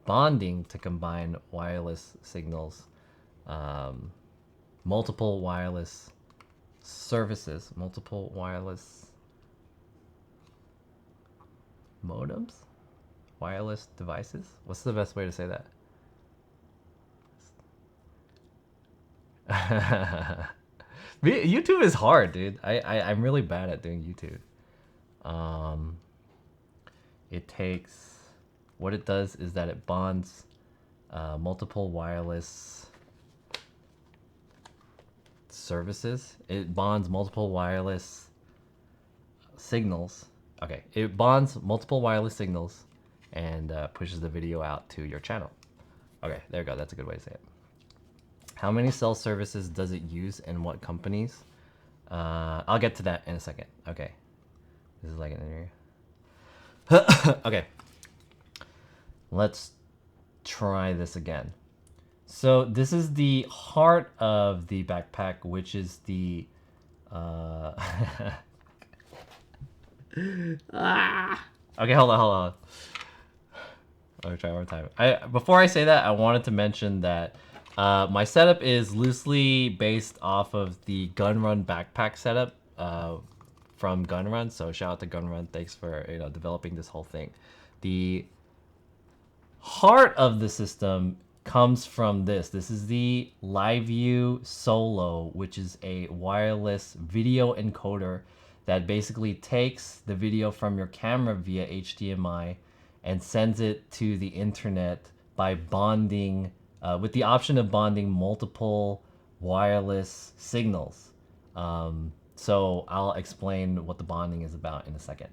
bonding to combine wireless signals, multiple wireless services, multiple wireless modems, wireless devices. What's the best way to say that? YouTube is hard, dude. I'm really bad at doing YouTube. It takes, what it does is that it bonds multiple wireless services. It bonds multiple wireless signals. Okay, it bonds multiple wireless signals and pushes the video out to your channel. Okay, there you go. That's a good way to say it. How many cell services does it use and what companies? I'll get to that in a second. Okay. This is like an interview. Okay. Let's try this again. So this is the heart of the backpack, which is the... Okay, hold on. Let me try one more time. Before I say that, I wanted to mention that my setup is loosely based off of the Gunrun backpack setup from Gunrun. So shout out to Gunrun. Thanks for developing this whole thing. The heart of the system comes from this. This is the LiveView Solo, which is a wireless video encoder that basically takes the video from your camera via HDMI and sends it to the internet by bonding, with the option of bonding multiple wireless signals. So I'll explain what the bonding is about in a second.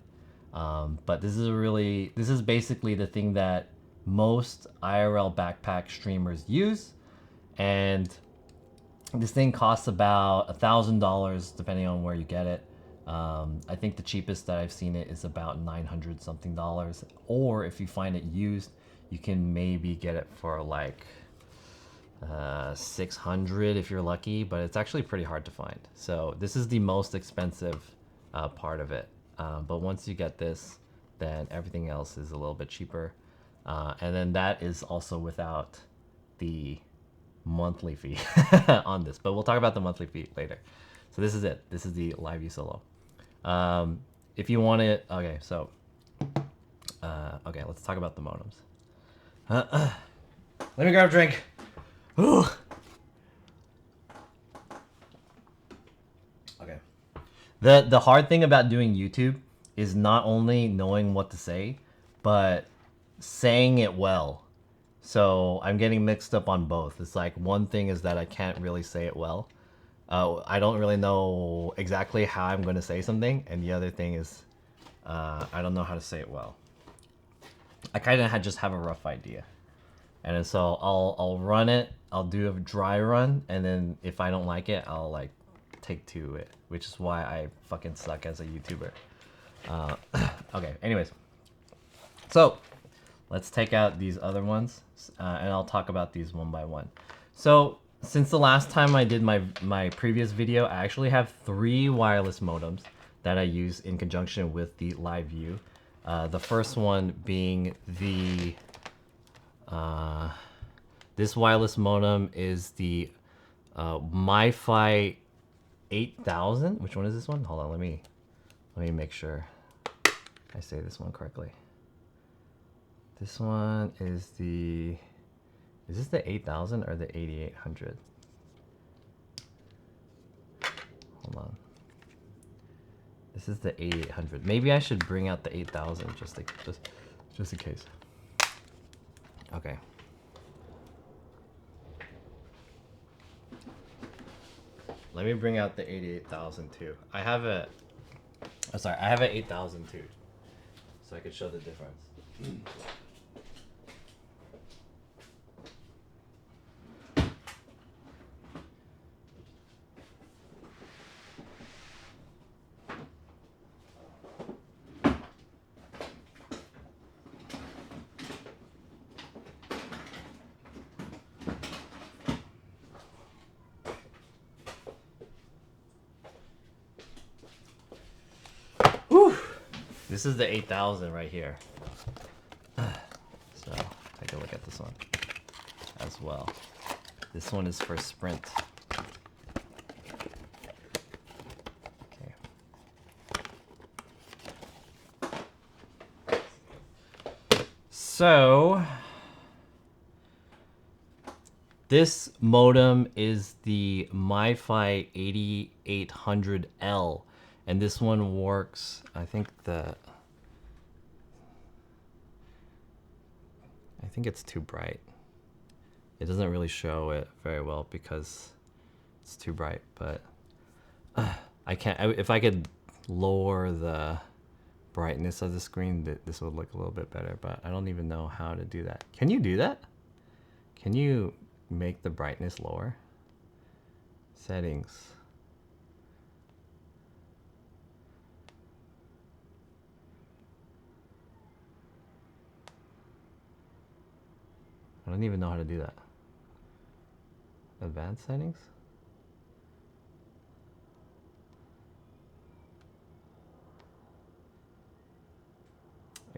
But this is basically the thing that most IRL backpack streamers use. And this thing costs about $1,000 depending on where you get it. I think the cheapest that I've seen it is about $900 something, or if you find it used, you can maybe get it for like 600 if you're lucky, but it's actually pretty hard to find. So this is the most expensive part of it. But once you get this, then everything else is a little bit cheaper. And then that is also without the monthly fee on this. But we'll talk about the monthly fee later. So this is it. This is the Live View Solo. If you want it, okay, so okay, let's talk about the modems. Let me grab a drink. Ooh. Okay. The hard thing about doing YouTube is not only knowing what to say, but saying it well. So I'm getting mixed up on both. It's like one thing is that I can't really say it well. I don't really know exactly how I'm going to say something, and the other thing is I don't know how to say it well. I kind of just have a rough idea, and then so I'll run it. I'll do a dry run, and then if I don't like it, I'll like take to it, which is why I fucking suck as a YouTuber. Okay, anyways, so let's take out these other ones, and I'll talk about these one by one. So since the last time I did my previous video, I actually have 3 wireless modems that I use in conjunction with the Live View. The first one being the this wireless modem is the MiFi 8000. Which one is this one? Hold on, let me make sure I say this one correctly. This one is the, is this the 8000 or the 8800? Hold on. This is the 8800. Maybe I should bring out the 8000 just in case. Okay. Let me bring out the 88,000 too. I have a, oh, sorry, I have an 8000 too, so I could show the difference. Whew. This is the 8000 right here. So take a look at this one as well. This one is for Sprint. Okay. So this modem is the MiFi 8800L, and this one works, I think it's too bright. It doesn't really show it very well because it's too bright, but I can't, if I could lower the brightness of the screen, this would look a little bit better, but I don't even know how to do that. Can you do that? Can you make the brightness lower? Settings. I don't even know how to do that. Advanced settings?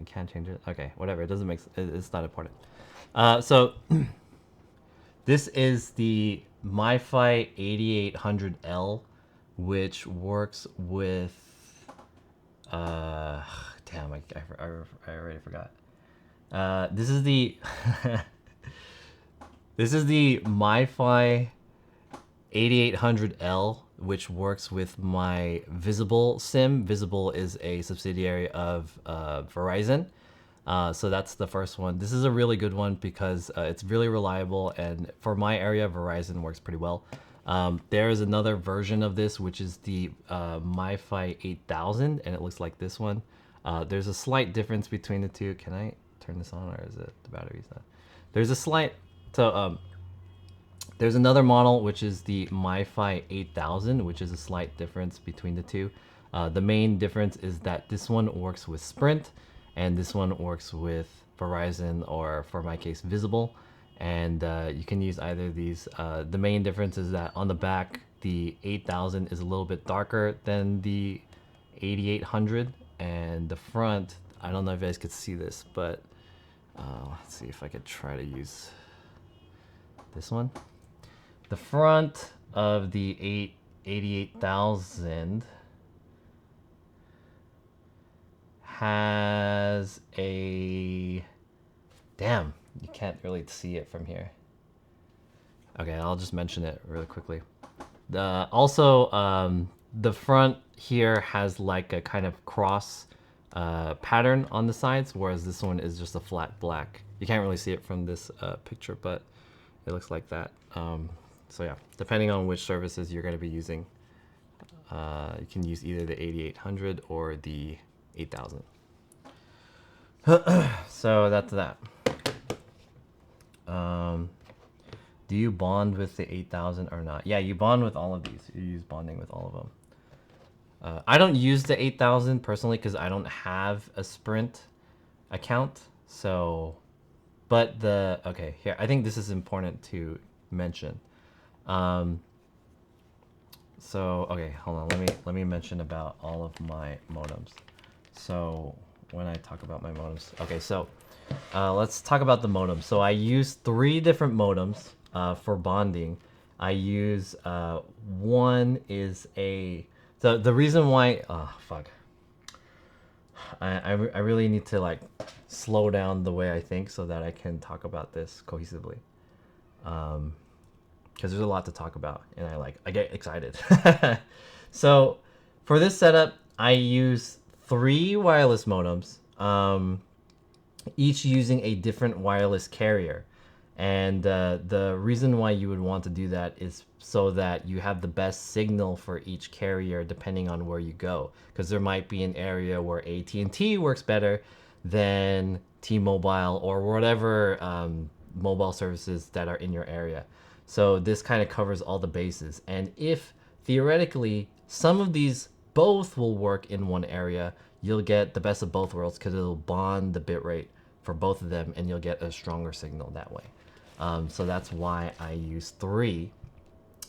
I can't change it. Okay, whatever. It doesn't make. It's not important. So this is the MiFi 8800L, which works with. Damn! I already forgot. This is the. This is the MiFi 8800L, which works with my Visible SIM. Visible is a subsidiary of Verizon. So that's the first one. This is a really good one because it's really reliable, and for my area, Verizon works pretty well. There is another version of this, which is the MiFi 8000, and it looks like this one. There's a slight difference between the two. Can I turn this on, or is it the battery's not? There's a slight, so there's another model, which is the MiFi 8000, which is a slight difference between the two. The main difference is that this one works with Sprint, and this one works with Verizon, or for my case, Visible. and you can use either of these. The main difference is that on the back, the 8000 is a little bit darker than the 8800, and the front, I don't know if you guys could see this, but let's see if I could try to use this one. The front of the 88,000 has a, damn, you can't really see it from here. Okay, I'll just mention it really quickly. Also, the front here has like a kind of cross pattern on the sides, whereas this one is just a flat black. You can't really see it from this picture, but it looks like that. So yeah, depending on which services you're going to be using, you can use either the 8800 or the 8000. So that's that. Do you bond with the 8000 or not? Yeah, you bond with all of these. You use bonding with all of them. I don't use the 8000 personally because I don't have a Sprint account. So, but okay, here, I think this is important to mention. So, okay, hold on. Let me mention about all of my modems. So when I talk about my modems, okay, so let's talk about the modem. So I use 3 different modems for bonding. I use one is the reason why, oh fuck, I really need to like slow down the way I think so that I can talk about this cohesively, because there's a lot to talk about and I get excited. So for this setup, I use 3 wireless modems, each using a different wireless carrier. And the reason why you would want to do that is so that you have the best signal for each carrier depending on where you go. Because there might be an area where AT&T works better than T-Mobile or whatever mobile services that are in your area. So this kind of covers all the bases. And if theoretically some of these both will work in one area, you'll get the best of both worlds because it'll bond the bitrate for both of them and you'll get a stronger signal that way. So that's why I use 3.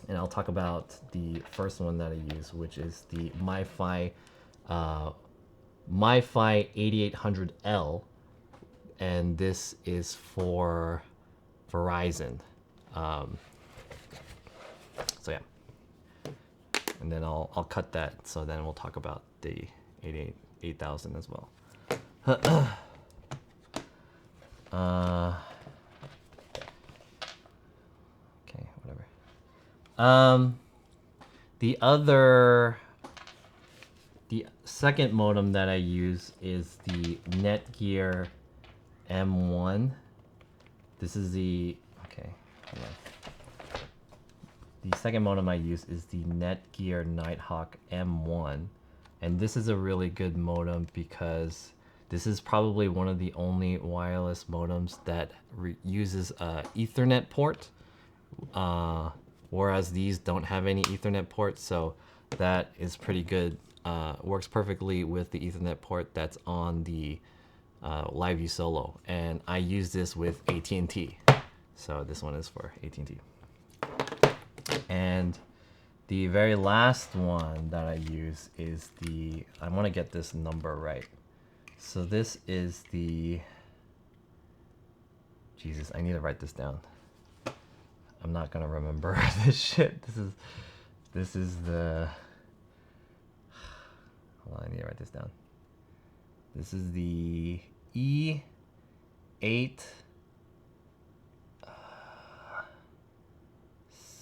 And I'll talk about the first one that I use, which is the MiFi MiFi 8800L, and this is for Verizon. So yeah, and then I'll cut that. So then we'll talk about the 8000 as well. Okay, whatever. The second modem that I use is the Netgear M1. This is the, okay, hold on. The second modem I use is the Netgear Nighthawk M1. And this is a really good modem because this is probably one of the only wireless modems that uses a Ethernet port, whereas these don't have any Ethernet ports, so that is pretty good. Works perfectly with the Ethernet port that's on the LiveView Solo, and I use this with AT&T, so this one is for AT&T. And the very last one that I use is the, I want to get this number right. So this is the, Jesus, I need to write this down. I'm not gonna remember this shit. This is the, hold on, I need to write this down. This is the E8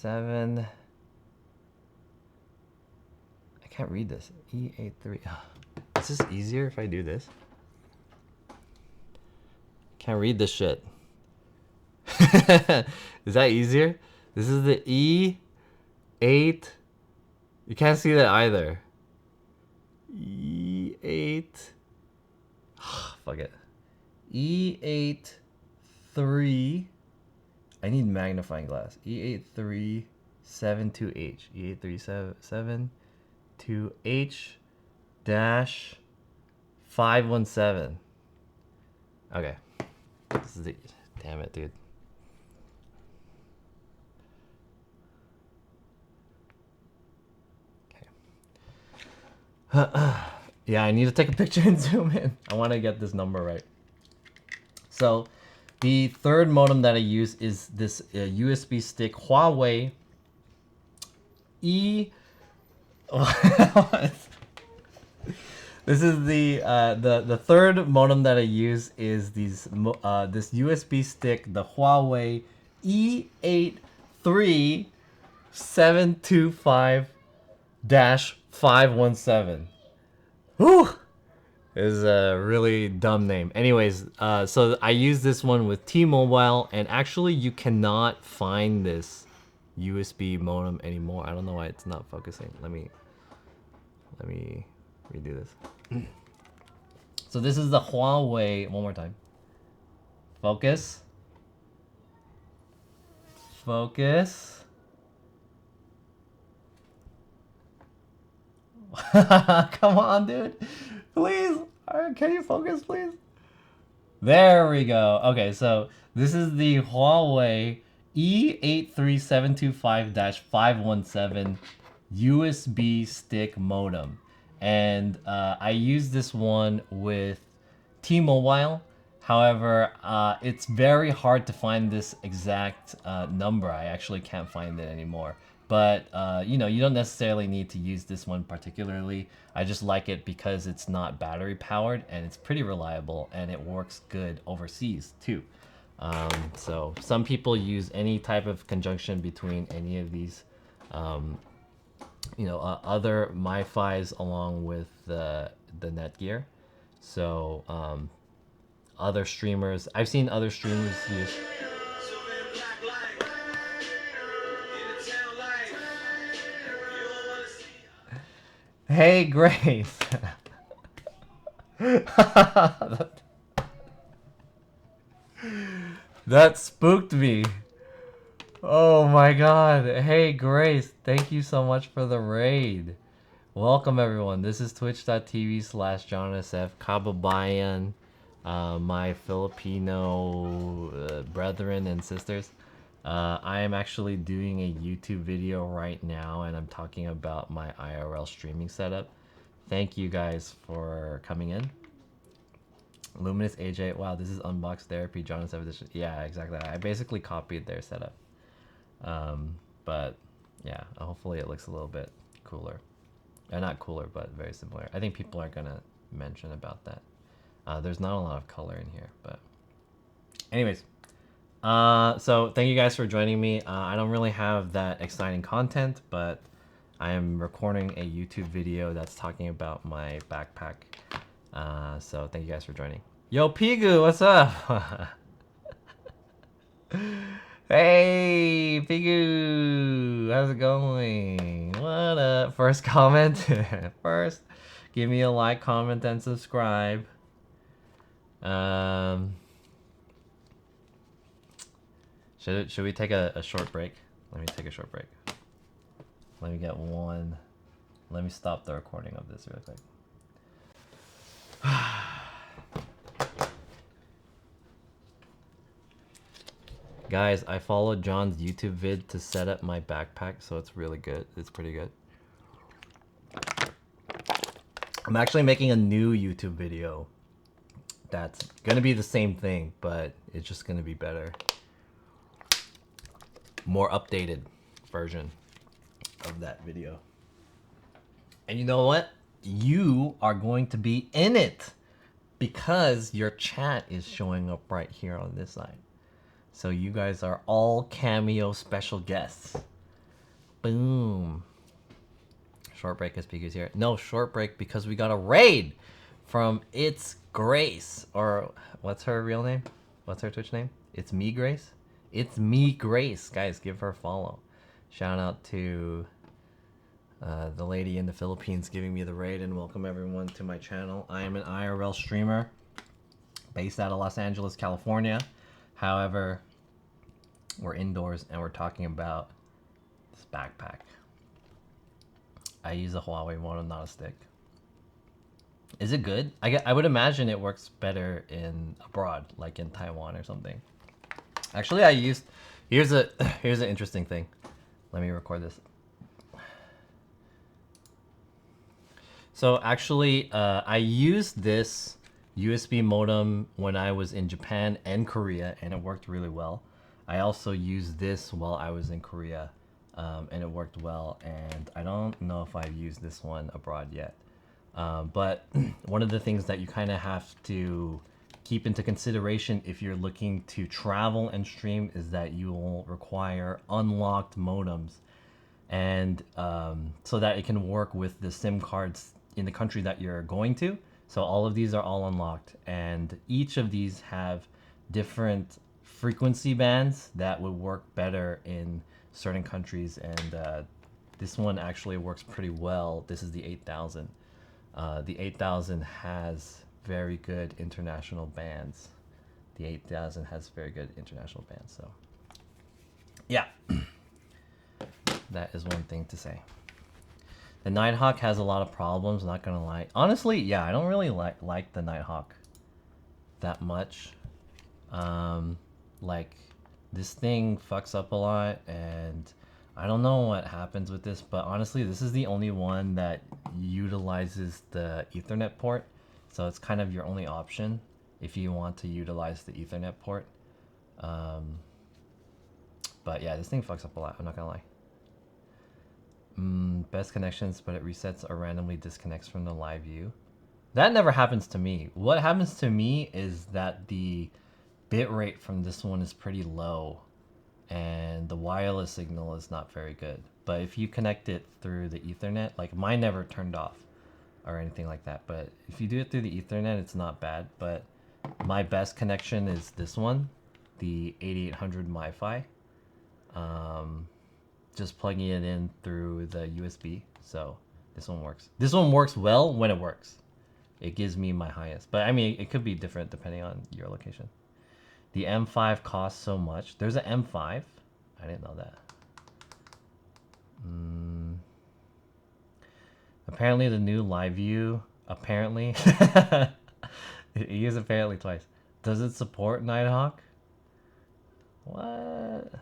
7. I can't read this. E83. Is this easier if I do this? Can't read this shit. Is that easier? This is the E8. You can't see that either. E8. Fuck it. E83. I need magnifying glass. E83728H. E83728H dash 517. Okay. This is the, damn it, dude. Yeah, I need to take a picture and zoom in. I want to get this number right. So, the third modem that I use is this USB stick Huawei E. This is the third modem that I use is this USB stick, the Huawei E83725-517. Whew! Is a really dumb name. Anyways, so I use this one with T-Mobile, and actually you cannot find this USB modem anymore. I don't know why it's not focusing. Let me redo this. So this is the Huawei. One more time. Focus. Focus. Come on, dude. Please. Can you focus, please? There we go. Okay, so this is the Huawei E83725-517 USB stick modem. And I use this one with T-Mobile. However, it's very hard to find this exact number. I actually can't find it anymore. But, you know, you don't necessarily need to use this one particularly. I just like it because it's not battery powered and it's pretty reliable and it works good overseas too. So some people use any type of conjunction between any of these, you know, other MiFis along with the Netgear. So other streamers, I've seen other streamers use. Hey, Grace. That spooked me. Oh my god. Hey, Grace. Thank you so much for the raid. Welcome, everyone. This is twitch.tv/JohnSF Kababayan, my Filipino brethren and sisters. I am actually doing a YouTube video right now, and I'm talking about my IRL streaming setup. Thank you guys for coming in. Luminous AJ, wow, this is Unbox Therapy, Jonathan edition. Yeah, exactly. I basically copied their setup. But yeah, hopefully it looks a little bit cooler. Not cooler, but very similar. I think people are gonna mention about that. There's not a lot of color in here, but anyways. So thank you guys for joining me. I don't really have that exciting content, but I am recording a YouTube video that's talking about my backpack. So thank you guys for joining. Yo, Pigu, what's up? Hey, Pigu, how's it going? What up? First comment. First, give me a like, comment, and subscribe. Should we take a short break? Let me take a short break. Let me get one. Let me stop the recording of this real quick. Guys, I followed John's YouTube vid to set up my backpack, so it's really good. It's pretty good. I'm actually making a new YouTube video that's gonna be the same thing, but it's just gonna be better. More updated version of that video. And you know what? You are going to be in it because your chat is showing up right here on this side. So you guys are all cameo special guests. Boom. Short break as Pika's here. No, short break because we got a raid from It's Grace. Or what's her real name? What's her Twitch name? It's Me Grace? It's Me Grace. Guys, give her a follow. Shout out to the lady in the Philippines giving me the raid, and welcome everyone to my channel. I am an IRL streamer based out of Los Angeles, California. However, we're indoors and we're talking about this backpack. I use a Huawei modem, not a stick. Is it good? I would imagine it works better in abroad, like in Taiwan or something. Actually, I used... Here's an interesting thing. Let me record this. So actually, I used this USB modem when I was in Japan and Korea, and it worked really well. I also used this while I was in Korea, and it worked well. And I don't know if I've used this one abroad yet. But one of the things that you kind of have to keep into consideration if you're looking to travel and stream is that you will require unlocked modems, and so that it can work with the SIM cards in the country that you're going to. So all of these are all unlocked, and each of these have different frequency bands that would work better in certain countries. And this one actually works pretty well. This is the 8000. The 8000 has very good international bands. The 8000 has very good international bands. So yeah, that is one thing to say. The Nighthawk has a lot of problems, not gonna lie. Honestly, yeah, I don't really like the Nighthawk that much. Like, this thing fucks up a lot, and I don't know what happens with this, but honestly, this is the only one that utilizes the Ethernet port. So it's kind of your only option if you want to utilize the Ethernet port. But yeah, this thing fucks up a lot, I'm not gonna lie. Best connections, but it resets or randomly disconnects from the live view. That never happens to me. What happens to me is that the bitrate from this one is pretty low, and the wireless signal is not very good. But if you connect it through the Ethernet, like mine never turned off or anything like that, but if you do it through the Ethernet, it's not bad. But my best connection is this one, the 8800 MiFi. Just plugging it in through the USB. So this one works. This one works well when it works. It gives me my highest. But I mean, it could be different depending on your location. The M5 costs so much. There's an M5. I didn't know that. Apparently the new live view, apparently. It used apparently twice. Does it support Nighthawk? What?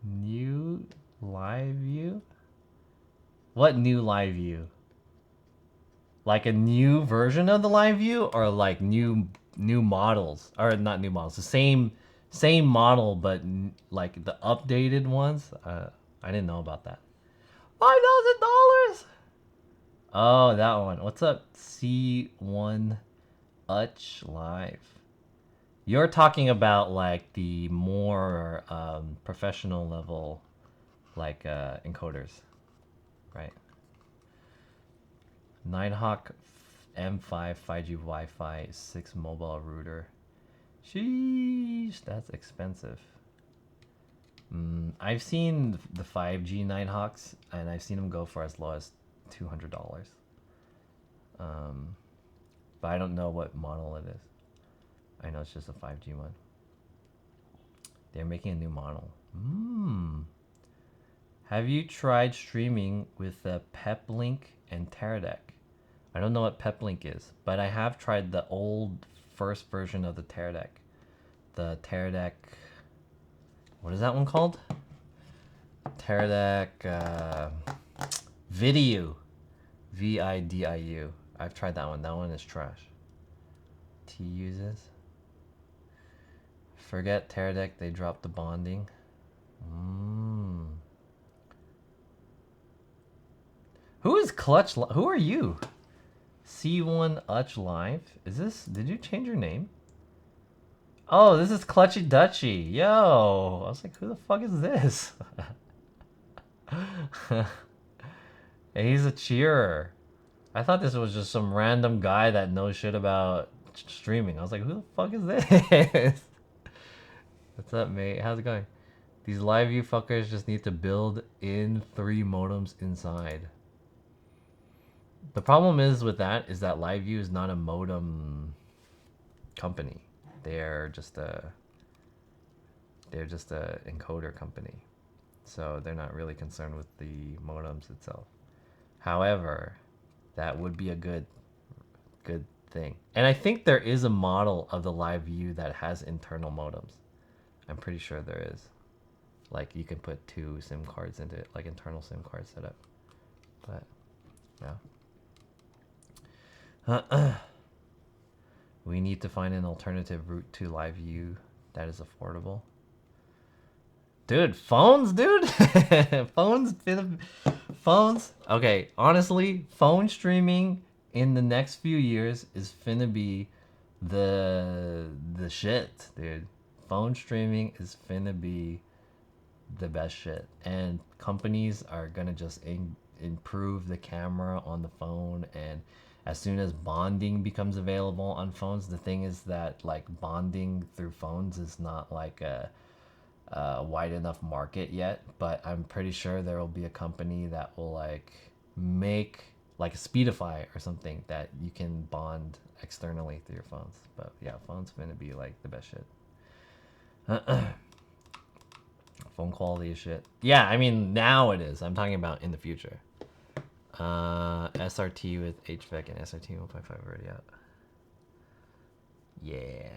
New live view? What new live view? Like a new version of the live view, or like new models, or not new models, the same model but like the updated ones? I didn't know about that. $5,000. Oh, that one. What's up, C1 Uch Live? You're talking about like the more professional level, like encoders, right? Nighthawk M5 5G Wi-Fi 6 mobile router. Sheesh, that's expensive. I've seen the 5G Nighthawks, and I've seen them go for as low as $200. But I don't know what model it is. I know it's just a 5G one. They're making a new model. Have you tried streaming with the Peplink and Teradek? I don't know what Peplink is, but I have tried the old first version of the Teradek. The Teradek... What is that one called? Teradek... Vidiu. Vidiu. I've tried that one. That one is trash. T uses. Forget Teradek, they dropped the bonding. Who is Clutch? Who are you? C1 Uch Live? Is this? Did you change your name? Oh, this is Clutchy Dutchy. Yo, I was like, who the fuck is this? Hey, he's a cheerer. I thought this was just some random guy that knows shit about streaming. I was like, who the fuck is this? What's up, mate? How's it going? These live view fuckers just need to build in 3 modems inside. The problem is with that is that LiveView is not a modem company. They're just a encoder company. So they're not really concerned with the modems itself. However, that would be a good thing. And I think there is a model of the LiveView that has internal modems. I'm pretty sure there is. Like you can put 2 SIM cards into it, like internal SIM card setup. But yeah. We need to find an alternative route to live view that is affordable. Dude, phones, dude. Phones. Okay, honestly, phone streaming in the next few years is finna be the shit, dude. Phone streaming is finna be the best shit, and companies are gonna just improve the camera on the phone. And as soon as bonding becomes available on phones, the thing is that like bonding through phones is not like a wide enough market yet, but I'm pretty sure there will be a company that will like make like a Speedify or something that you can bond externally through your phones. But yeah, phones gonna be like the best shit. Phone quality is shit. Yeah, I mean now it is. I'm talking about in the future. SRT with HVAC and SRT 1.5 already out. Yeah.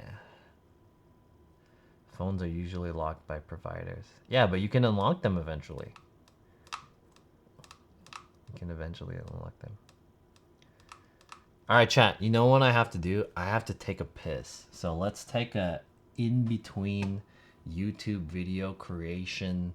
Phones are usually locked by providers. Yeah, but you can unlock them eventually. You can eventually unlock them. All right, chat. You know what I have to do? I have to take a piss. So let's take a in-between YouTube video creation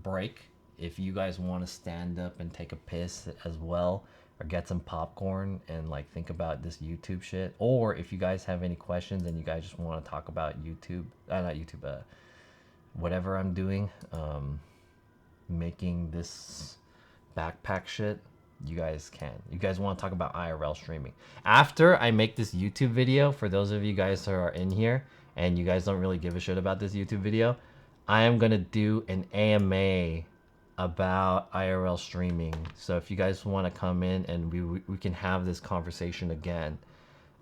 break. If you guys want to stand up and take a piss as well, or get some popcorn and like think about this YouTube shit, or if you guys have any questions and you guys just want to talk about YouTube, not YouTube, whatever I'm doing, making this backpack shit, you guys can. You guys want to talk about IRL streaming after I make this YouTube video? For those of you guys who are in here and you guys don't really give a shit about this YouTube video, I am gonna do an AMA about IRL streaming. So if you guys want to come in and we can have this conversation again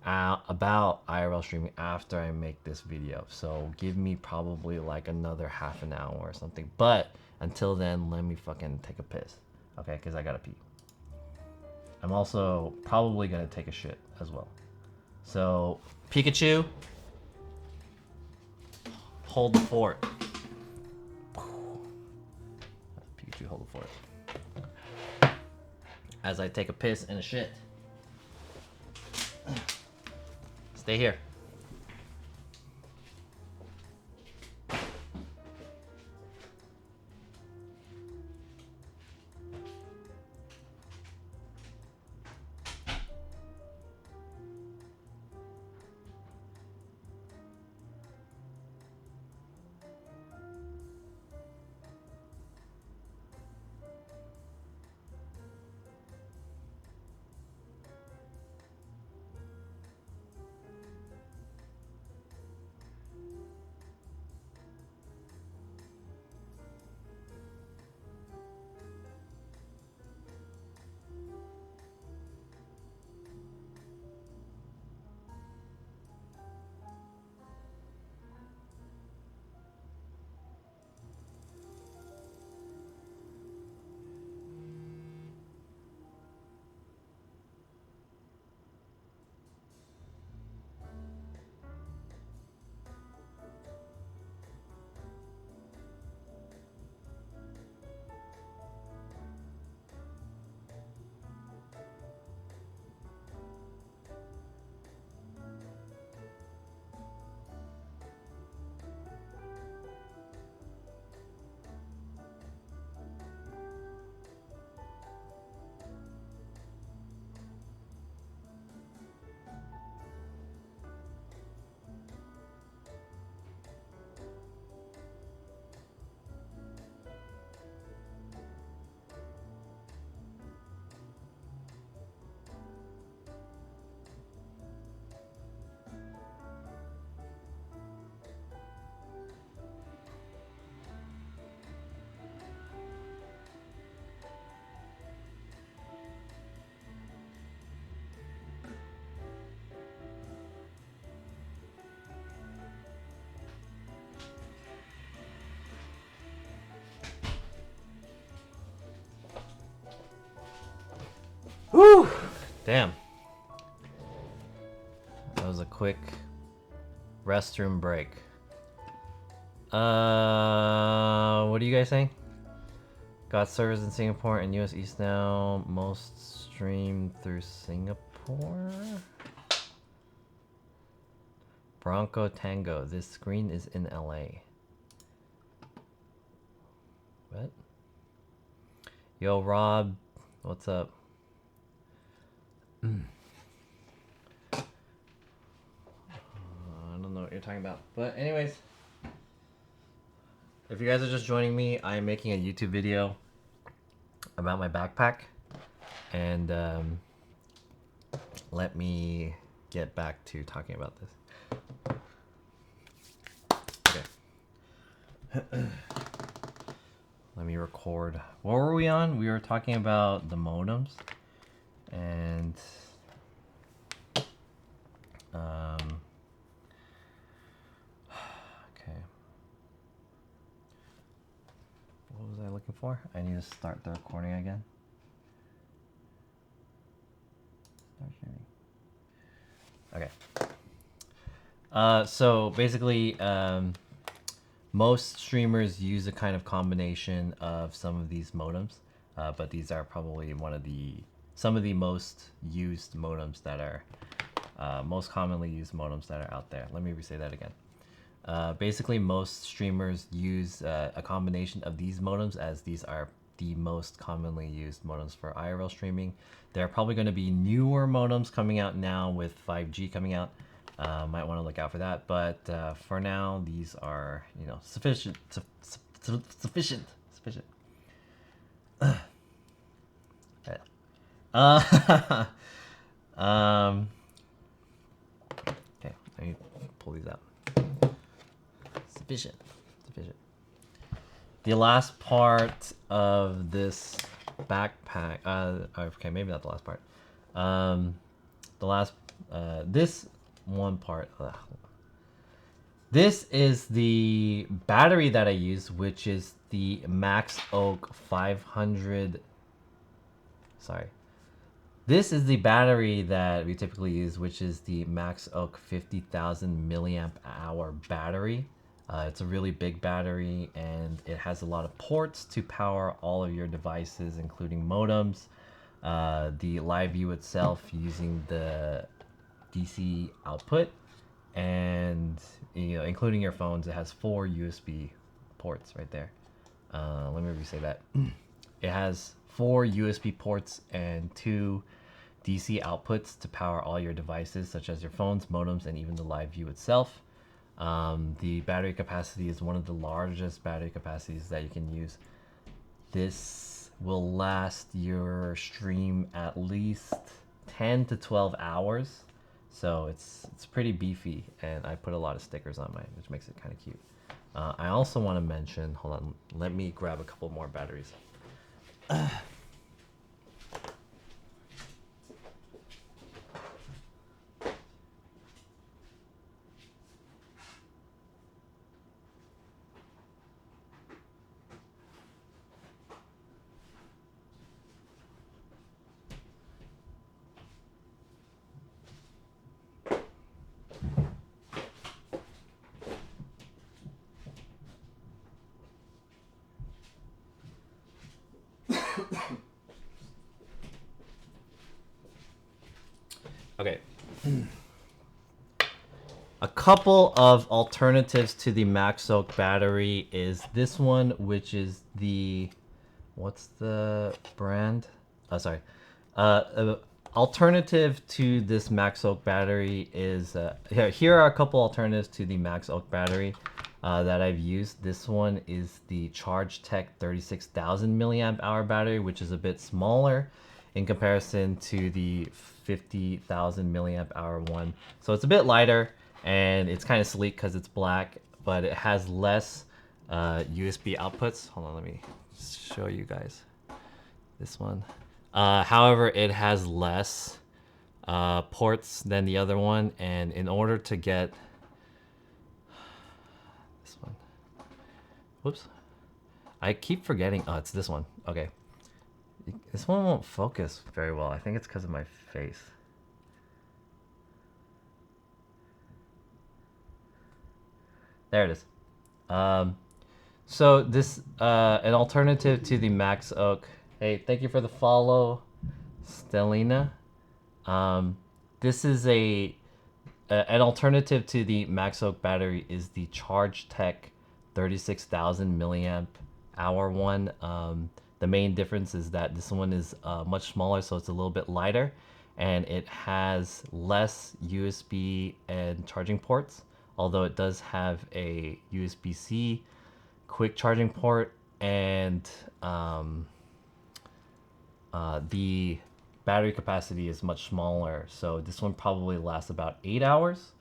about IRL streaming after I make this video. So give me probably like another half an hour or something. But until then, let me fucking take a piss. Okay, because I gotta pee. I'm also probably gonna take a shit as well. So Pikachu, hold the fort. Pikachu, hold the fort. As I take a piss and a shit. Stay here. Whew! Damn. That was a quick restroom break. What are you guys saying? Got servers in Singapore and US East now. Most stream through Singapore. Bronco Tango. This screen is in LA. What? Yo, Rob. What's up? I don't know what you're talking about. But anyways, if you guys are just joining me, I am making a YouTube video about my backpack. And let me get back to talking about this. Okay. Let me record. What were we on? We were talking about the modems. And okay. What was I looking for? I need to start the recording again. Start sharing. Okay. So basically, most streamers use a kind of combination of some of these modems, but these are probably some of the most used modems that are most commonly used modems that are out there. Let me re-say that again. Basically, most streamers use a combination of these modems, as these are the most commonly used modems for IRL streaming. There are probably going to be newer modems coming out now with 5G coming out. Might want to look out for that, but for now, these are, you know, sufficient. Sufficient. Okay, let me pull these out. Sufficient. The last part of this backpack. Okay, maybe not the last part. This one part. This is the battery that I use, which is the Max Oak 500. Sorry. This is the battery that we typically use, which is the Max Oak 50,000 milliamp hour battery. It's a really big battery, and it has a lot of ports to power all of your devices, including modems, the live view itself using the DC output, and, you know, including your phones. It has 4 USB ports right there. Let me re-say that. It has 4 USB ports and 2 DC outputs to power all your devices, such as your phones, modems, and even the live view itself. The battery capacity is one of the largest battery capacities that you can use. This will last your stream at least 10 to 12 hours. So it's pretty beefy, and I put a lot of stickers on mine, which makes it kind of cute. I also want to mention, hold on, let me grab a couple more batteries. Okay. A couple of alternatives to the Max Oak battery is this one, which is the, what's the brand? Oh, sorry. Alternative to this Max Oak battery is, here are a couple alternatives to the Max Oak battery that I've used. This one is the ChargeTech 36,000 milliamp hour battery, which is a bit smaller in comparison to the 50,000 milliamp hour one. So it's a bit lighter, and it's kind of sleek because it's black, but it has less USB outputs. Hold on, let me show you guys this one. However, it has less ports than the other one, and in order to get this one, whoops, I keep forgetting. Oh, it's this one. Okay. This one won't focus very well. I think it's because of my face. There it is. So this, an alternative to the Max Oak. Hey, thank you for the follow, Stellina. This is an alternative to the MaxOak battery is the ChargeTech 36,000 milliamp hour one. The main difference is that this one is much smaller, so it's a little bit lighter, and it has less USB and charging ports, although it does have a USB-C quick charging port, and the battery capacity is much smaller. So this one probably lasts about 8 hours.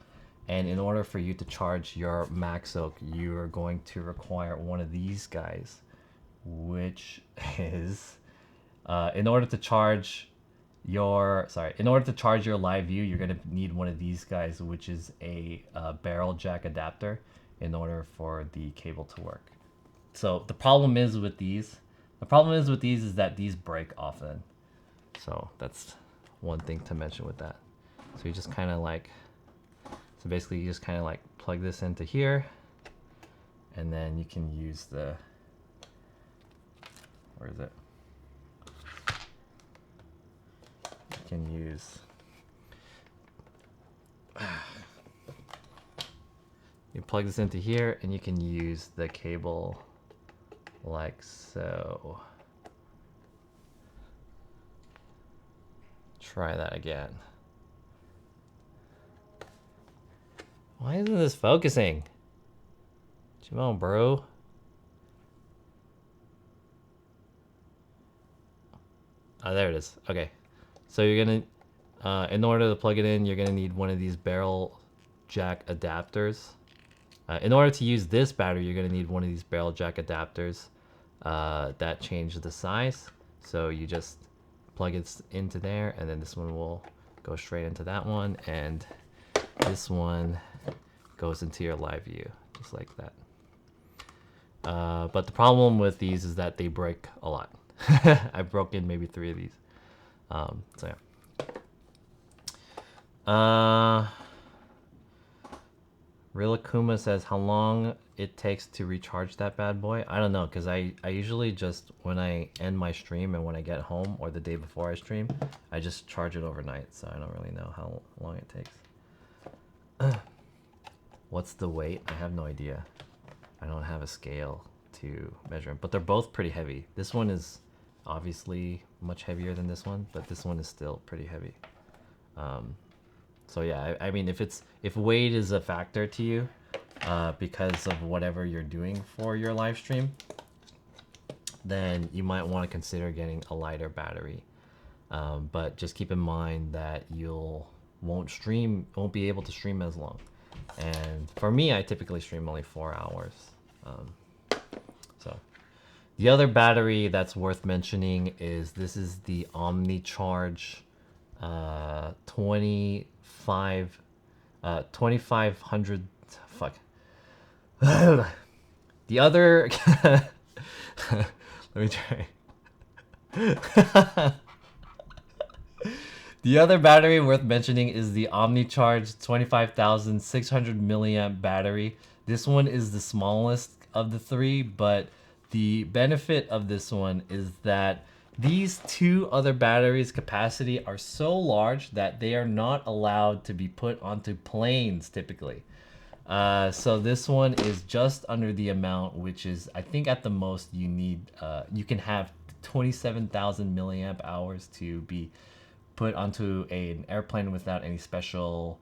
And in order for you to charge your MaxOak, you are going to require one of these guys, which is in order to charge your live view, you're going to need one of these guys, which is a barrel jack adapter, in order for the cable to work. So the problem is with these is that these break often. So that's one thing to mention with that. So you just kind of like, so basically you just kind of like plug this into here, and then you can use the, where is it? You can use, you plug this into here, and you can use the cable like so. Try that again. Why isn't this focusing? Come on, bro. Oh, there it is. Okay. So you're gonna, in order to plug it in, you're gonna need one of these barrel jack adapters. In order to use this battery, you're gonna need one of these barrel jack adapters that change the size. So you just plug it into there, and then this one will go straight into that one, and this one goes into your live view, just like that. But the problem with these is that they break a lot. I've broken maybe 3 of these. So yeah. Rilakuma says, how long it takes to recharge that bad boy? I don't know, because I usually just, when I end my stream and when I get home, or the day before I stream, I just charge it overnight, so I don't really know how long it takes. What's the weight? I have no idea. I don't have a scale to measure them, but they're both pretty heavy. This one is obviously much heavier than this one, but this one is still pretty heavy. So yeah, I mean, if weight is a factor to you, because of whatever you're doing for your live stream, then you might want to consider getting a lighter battery. But just keep in mind that won't be able to stream as long. And for me, I typically stream only 4 hours. So the other battery that's worth mentioning is this is the OmniCharge 2500. Fuck. The other let me try. The other battery worth mentioning is the OmniCharge 25,600 milliamp battery. This one is the smallest of the 3, but the benefit of this one is that these 2 other batteries' capacity are so large that they are not allowed to be put onto planes typically. So this one is just under the amount, which is, I think at the most you need, you can have 27,000 milliamp hours to be put onto an airplane without any special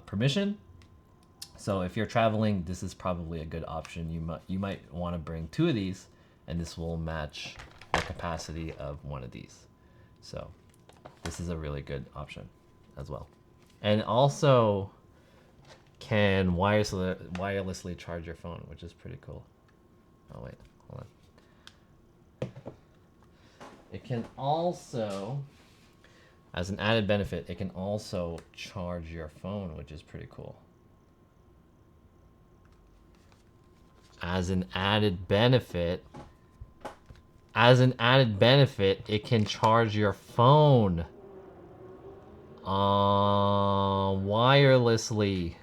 permission. So if you're traveling, this is probably a good option. You might want to bring 2 of these, and this will match the capacity of one of these. So this is a really good option as well. And also can wirelessly charge your phone, which is pretty cool. Oh wait, hold on. It can also, as an added benefit, it can also charge your phone, which is pretty cool. As an added benefit, it can charge your phone wirelessly,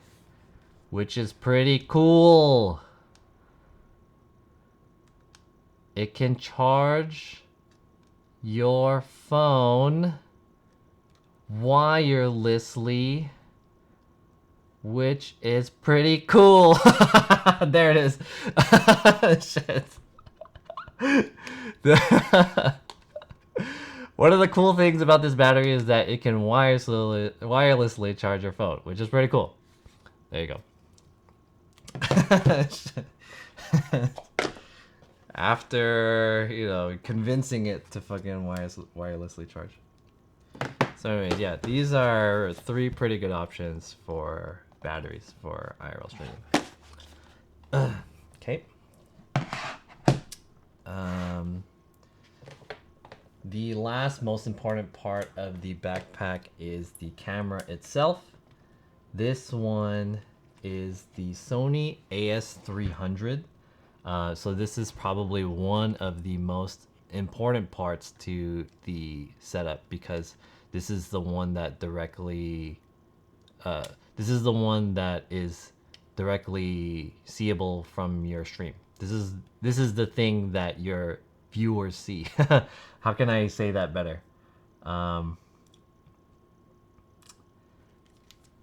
which is pretty cool. It can charge your phone wirelessly, which is pretty cool. There it is. Shit. One of the cool things about this battery is that it can wirelessly charge your phone, which is pretty cool. There you go. After, you know, convincing it to fucking wirelessly charge. So anyways, yeah, these are 3 pretty good options for batteries for IRL streaming. Okay. The last most important part of the backpack is the camera itself. This one is the Sony AS300. So this is probably one of the most important parts to the setup because this is the one that directly is directly seeable from your stream. This is the thing that your viewers see. How can I say that better?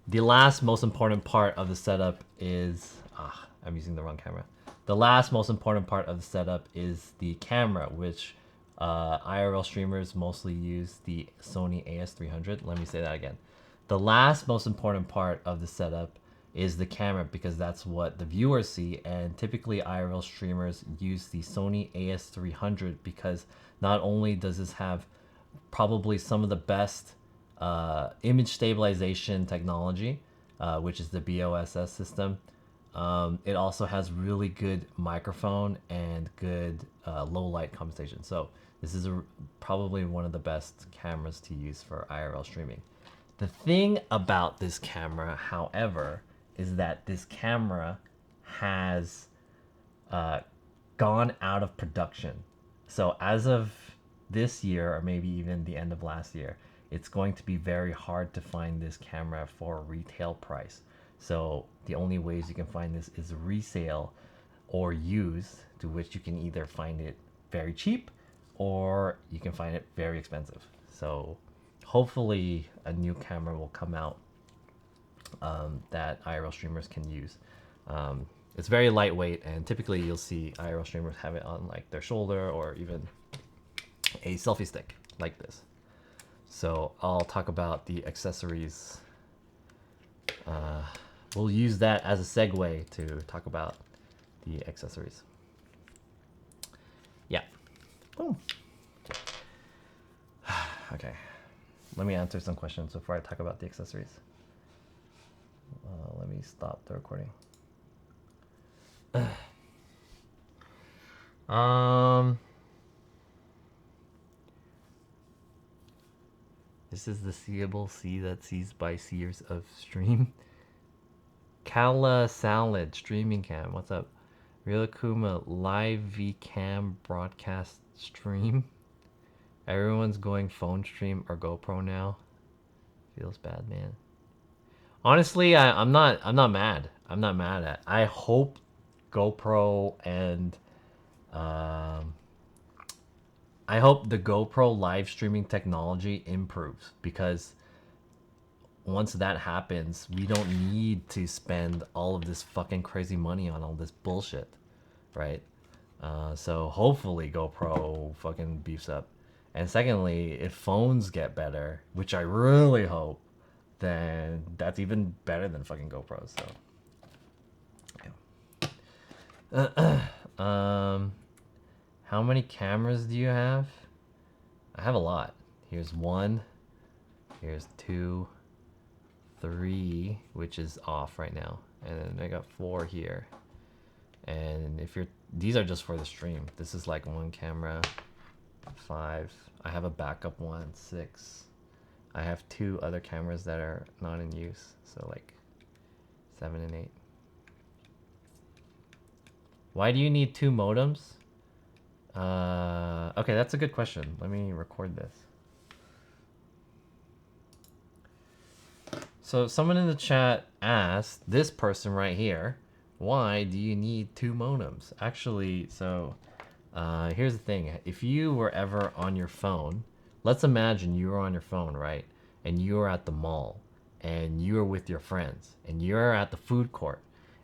The last most important part of the setup is I'm using the wrong camera. The last most important part of the setup is the camera, which IRL streamers mostly use the Sony AS300. Let me say that again. The last most important part of the setup is the camera because that's what the viewers see, and typically IRL streamers use the Sony AS300 because not only does this have probably some of the best image stabilization technology, which is the BOSS system, it also has really good microphone and good low light compensation. So this is probably one of the best cameras to use for IRL streaming. The thing about this camera, however, is that this camera has gone out of production. So as of this year, or maybe even the end of last year, it's going to be very hard to find this camera for retail price. So the only ways you can find this is resale or used, to which you can either find it very cheap or you can find it very expensive. So hopefully a new camera will come out that IRL streamers can use. It's very lightweight, and typically you'll see IRL streamers have it on like their shoulder or even a selfie stick like this. So I'll talk about the accessories. We'll use that as a segue to talk about the accessories. Yeah. Boom. Okay. Let me answer some questions before I talk about the accessories. Let me stop the recording. This is the seeable C that sees by seers of stream. Kala Salad streaming cam. What's up? Real Akuma live VCam broadcast stream. Everyone's going phone stream or GoPro now. Feels bad, man. Honestly, I'm not mad. I'm not mad at. I hope GoPro and I hope the GoPro live streaming technology improves, because once that happens, we don't need to spend all of this fucking crazy money on all this bullshit, right? So hopefully GoPro fucking beefs up. And secondly, if phones get better, which I really hope, then that's even better than fucking GoPros. So yeah. How many cameras do you have? I have a lot. Here's 1, here's 2, 3, which is off right now, and then I got 4 here. And if you're, these are just for the stream. This is like 1 camera, 5. I have a backup one, 6. I have 2 other cameras that are not in use, so like 7 and 8. Why do you need 2 modems? Okay, that's a good question. Let me record this. So someone in the chat asked, this person right here, why do you need 2 modems? Actually, so Here's the thing. If you were ever on your phone, let's imagine you were on your phone, right? And you were at the mall and you were with your friends and you're at the food court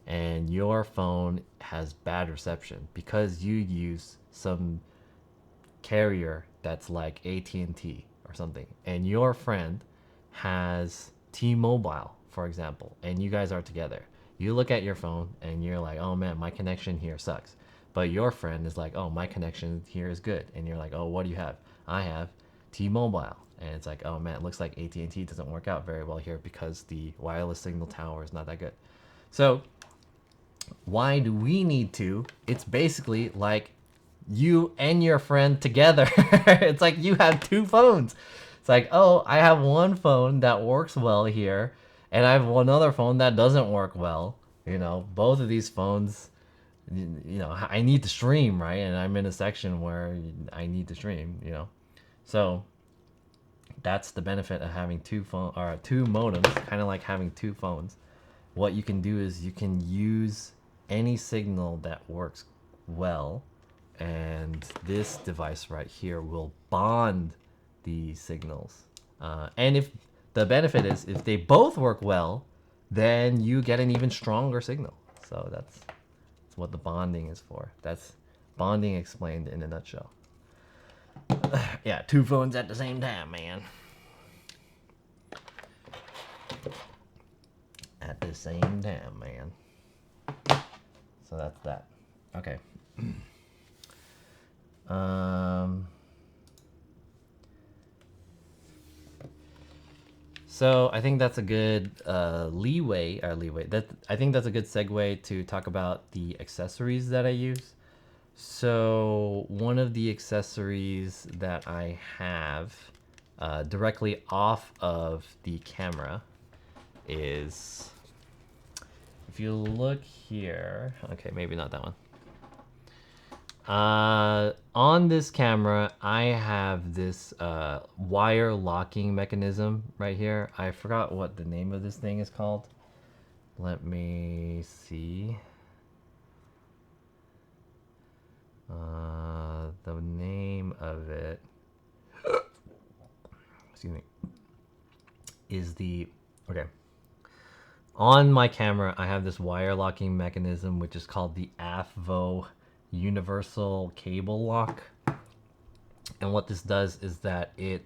and your phone has bad reception because you use some carrier that's like AT&T or something, and your friend has T-Mobile, for example, and you guys are together. You look at your phone and you're like, "Oh man, my connection here sucks." But your friend is like, "Oh, my connection here is good." And you're like, "Oh, what do you have?" "I have T-Mobile." And it's like, "Oh man, it looks like AT&T doesn't work out very well here because the wireless signal tower is not that good." So, why do we need to? It's basically like you and your friend together. It's like you have two phones. It's like, oh, I have one phone that works well here, and I have one other phone that doesn't work well. Both of these phones, I need to stream, right? And I'm in a section where I need to stream. So that's the benefit of having two modems, kind of like having two phones. What you can do is you can use any signal that works well, and this device right here will bond the signals. And if the benefit is if they both work well, then you get an even stronger signal. So that's what the bonding is for. That's bonding explained in a nutshell. Yeah, two phones at the same time, man. At the same time, man. So that's that. Okay. So I think that's a good leeway. I think that's a good segue to talk about the accessories that I use. So one of the accessories that I have directly off of the camera is, if you look here, okay, maybe not that one. On this camera, I have this wire locking mechanism right here. I forgot what the name of this thing is called. Let me see. The name of it, excuse me, is okay. On my camera, I have this wire locking mechanism, which is called the AFVO Universal Cable Lock. And what this does is that it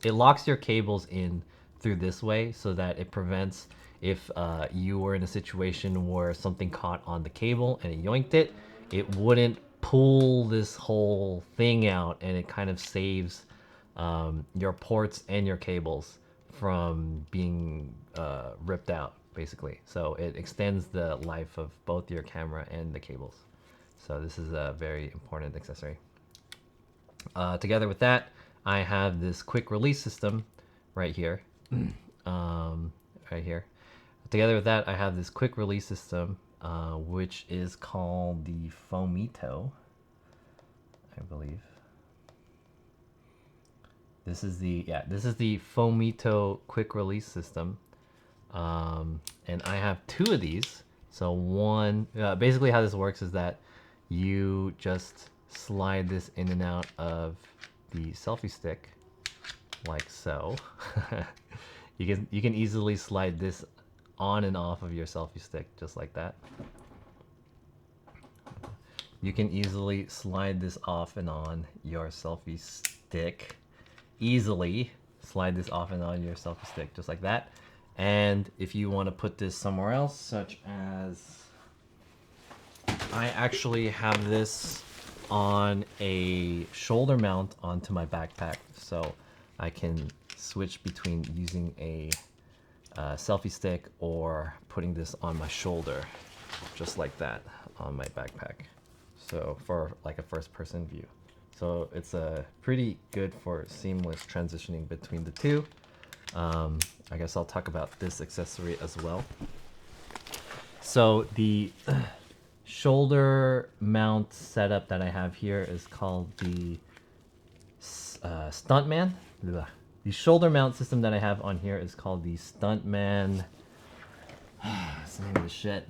locks your cables in through this way so that it prevents if you were in a situation where something caught on the cable and it yoinked it, it wouldn't pull this whole thing out, and it kind of saves your ports and your cables from being ripped out, basically. So it extends the life of both your camera and the cables. So this is a very important accessory. Together with that, I have this quick release system right here. Right here. Together with that, I have this quick release system, which is called the Fomito, I believe. This is the Fomito quick release system, and I have two of these. So one, basically how this works is that you just slide this in and out of the selfie stick, like so. You can easily slide this on and off of your selfie stick, just like that. You can easily slide this off and on your selfie stick. Easily slide this off and on your selfie stick, just like that. And if you want to put this somewhere else, such as, I actually have this on a shoulder mount onto my backpack, so I can switch between using a selfie stick or putting this on my shoulder, just like that, on my backpack. So for like a first person view. So it's pretty good for seamless transitioning between the two. I guess I'll talk about this accessory as well. So the shoulder mount setup that I have here is called the Stuntman. The shoulder mount system that I have on here is called the Stuntman. What's the name of the shit?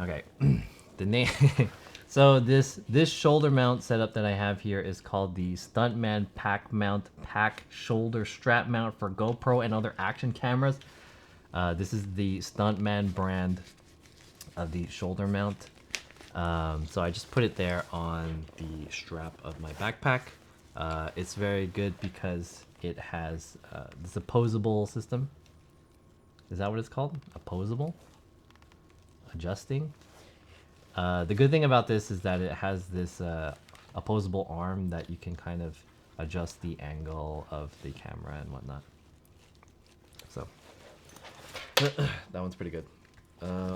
Okay, the name. So this shoulder mount setup that I have here is called the Stuntman Pack Mount Pack Shoulder Strap Mount for GoPro and other action cameras. This is the Stuntman brand of the shoulder mount. So I just put it there on the strap of my backpack. It's very good because it has this opposable system. Is that what it's called? Opposable? Adjusting? The good thing about this is that it has this opposable arm that you can kind of adjust the angle of the camera and whatnot. So that one's pretty good.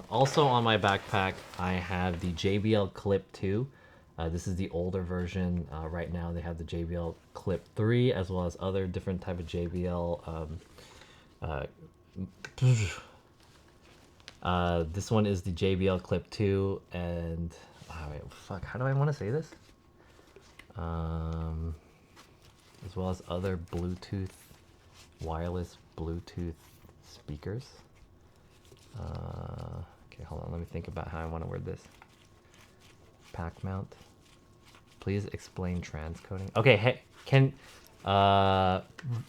Also on my backpack, I have the JBL Clip 2. This is the older version. Right now they have the JBL Clip 3 as well as other different type of JBL. This one is the JBL Clip 2 and wait, fuck, how do I want to say this? As well as other Bluetooth, wireless Bluetooth speakers. Okay, hold on. Let me think about how I want to word this. Pack mount. Please explain transcoding. Okay, hey, can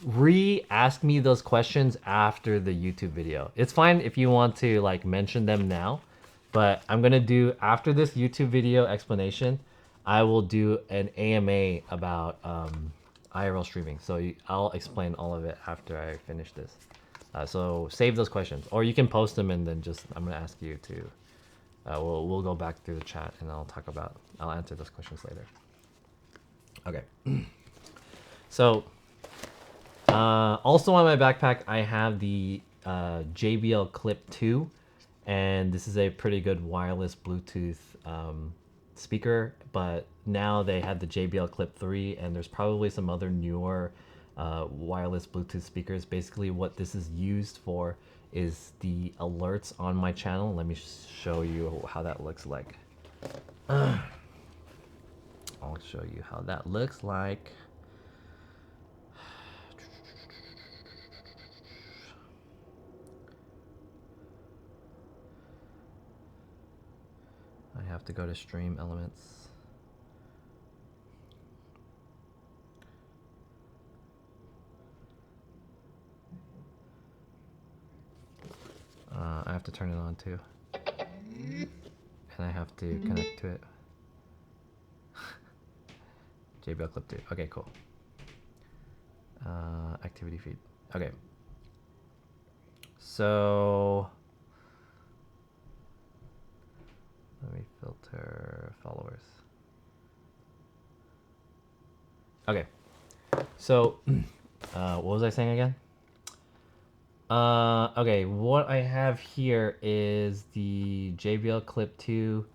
re-ask me those questions after the YouTube video. It's fine if you want to like mention them now, but I'm gonna do after this YouTube video explanation. I will do an AMA about IRL streaming. So I'll explain all of it after I finish this. So save those questions, or you can post them and then just I'm gonna ask you to. We'll go back through the chat and I'll answer those questions later. Okay. So also on my backpack I have the JBL Clip 2, and this is a pretty good wireless Bluetooth speaker, but now they have the JBL Clip 3 and there's probably some other newer wireless Bluetooth speakers. Basically what this is used for is the alerts on my channel. Let me show you how that looks like. I'll show you how that looks like. I have to go to Stream Elements. I have to turn it on too. And I have to connect to it. JBL Clip 2. Okay, cool. Activity feed. Okay. So let me filter followers. Okay. So what was I saying again? Okay, what I have here is the JBL Clip 2.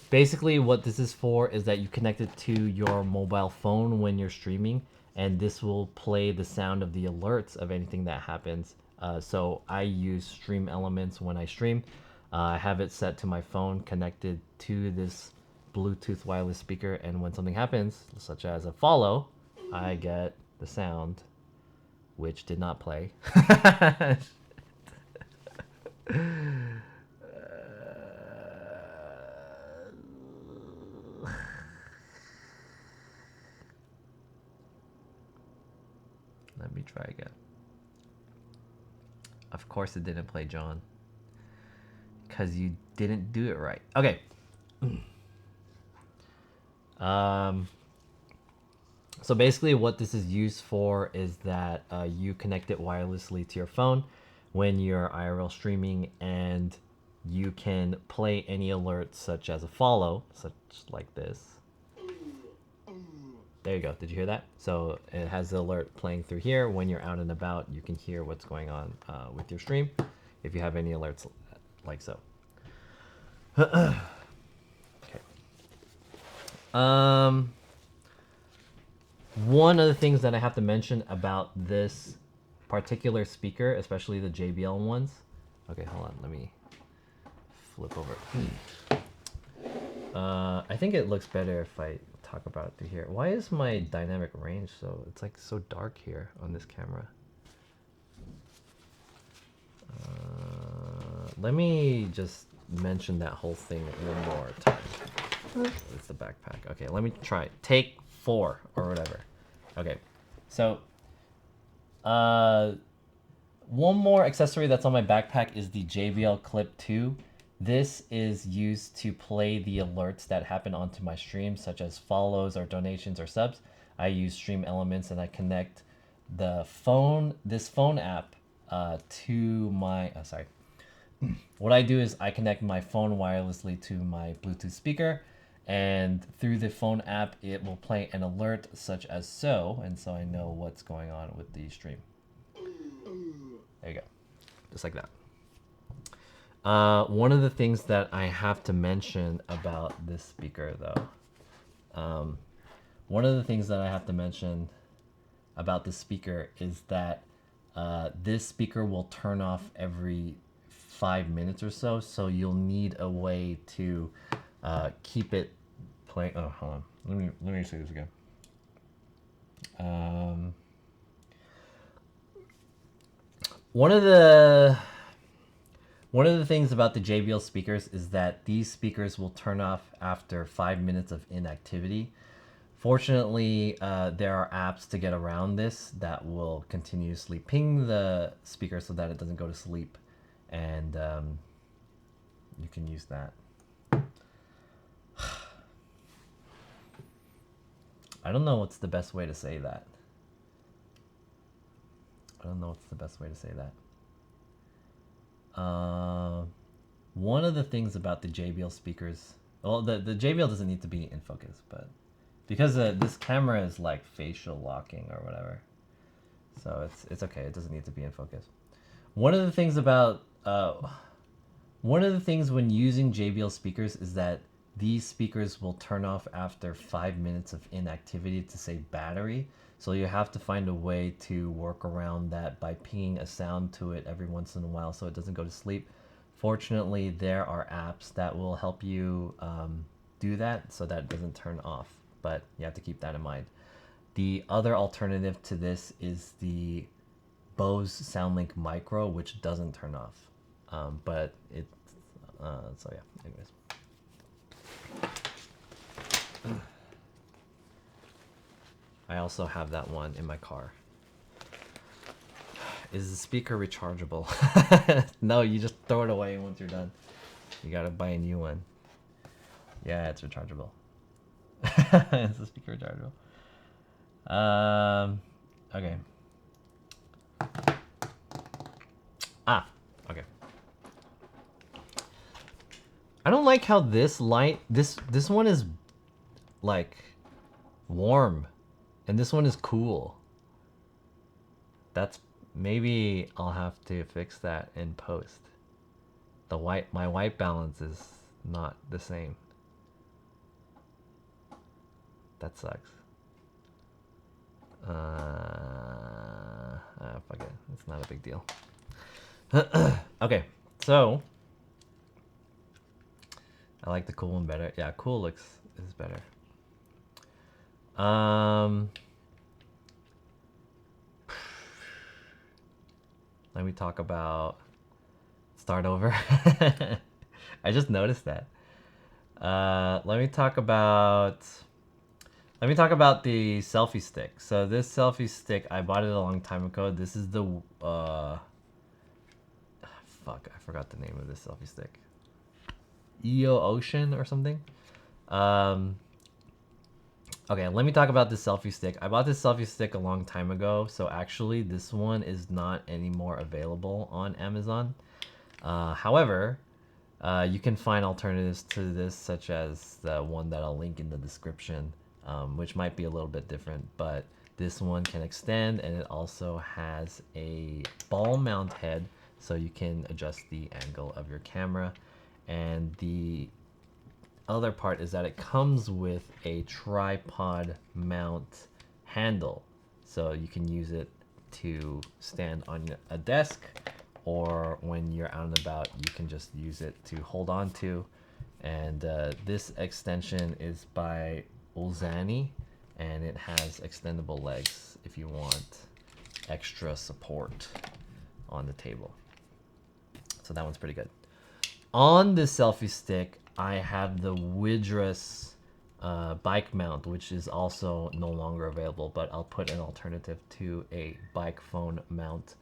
Basically what this is for is that you connect it to your mobile phone when you're streaming, and this will play the sound of the alerts of anything that happens. So I use Stream Elements when I stream. I have it set to my phone connected to this Bluetooth wireless speaker, and when something happens, such as a follow, I get the sound, which did not play. Let me try again. Of course it didn't play, John. Because you didn't do it right. Okay. So basically what this is used for is that you connect it wirelessly to your phone when you're IRL streaming, and you can play any alerts such as a follow, such like this. There you go. Did you hear that? So it has the alert playing through here. When you're out and about, you can hear what's going on with your stream if you have any alerts like so. Okay. One of the things that I have to mention about this particular speaker, especially the JBL ones. Okay, hold on. Let me flip over. I think it looks better if I talk about it through here. Why is my dynamic range it's like so dark here on this camera? Let me just mention that whole thing one more time. It's the backpack. Okay, let me try it. Take 4 or whatever. Okay, so one more accessory that's on my backpack is the JBL Clip 2. This is used to play the alerts that happen onto my stream, such as follows or donations or subs. I use Stream Elements and I connect the this phone app to my, what I do is I connect my phone wirelessly to my Bluetooth speaker, and through the phone app, it will play an alert such as so, and so I know what's going on with the stream. There you go. Just like that. One of the things that I have to mention about this speaker, though, one of the things that I have to mention about this speaker is that this speaker will turn off every 5 minutes or so, so you'll need a way to keep it playing. Oh, hold on. Let me say this again. One of the things about the JBL speakers is that these speakers will turn off after 5 minutes of inactivity. Fortunately, there are apps to get around this that will continuously ping the speaker so that it doesn't go to sleep, and you can use that. I don't know what's the best way to say that. One of the things about the JBL speakers, well, the JBL doesn't need to be in focus, but because this camera is like facial locking or whatever, so it's okay. It doesn't need to be in focus. One of the things when using JBL speakers is that these speakers will turn off after 5 minutes of inactivity to save battery. So you have to find a way to work around that by pinging a sound to it every once in a while so it doesn't go to sleep. Fortunately, there are apps that will help you do that so that it doesn't turn off, but you have to keep that in mind. The other alternative to this is the Bose SoundLink Micro, which doesn't turn off, but it, so yeah, anyways. I also have that one in my car. Is the speaker rechargeable? No, you just throw it away once you're done. You gotta buy a new one. Yeah, it's rechargeable. Is the speaker rechargeable? Okay. Okay. I don't like how this light, this one is like warm, and this one is cool. That's, maybe I'll have to fix that in post. My white balance is not the same. That sucks. Fuck it. It's not a big deal. Okay, so I like the cool one better. Yeah, cool is better. Let me talk about start over. I just noticed that. Let me talk about the selfie stick. So this selfie stick, I bought it a long time ago. This is the fuck, I forgot the name of this selfie stick. EO Ocean or something. Okay, let me talk about this selfie stick. I bought this selfie stick a long time ago, so actually this one is not anymore available on Amazon. However, you can find alternatives to this, such as the one that I'll link in the description, which might be a little bit different, but this one can extend, and it also has a ball mount head, so you can adjust the angle of your camera. And the other part is that it comes with a tripod mount handle, so you can use it to stand on a desk, or when you're out and about you can just use it to hold on to. And this extension is by Olzani, and it has extendable legs if you want extra support on the table. So that one's pretty good. On this selfie stick, I have the Widrus bike mount, which is also no longer available, but I'll put an alternative to a bike phone mount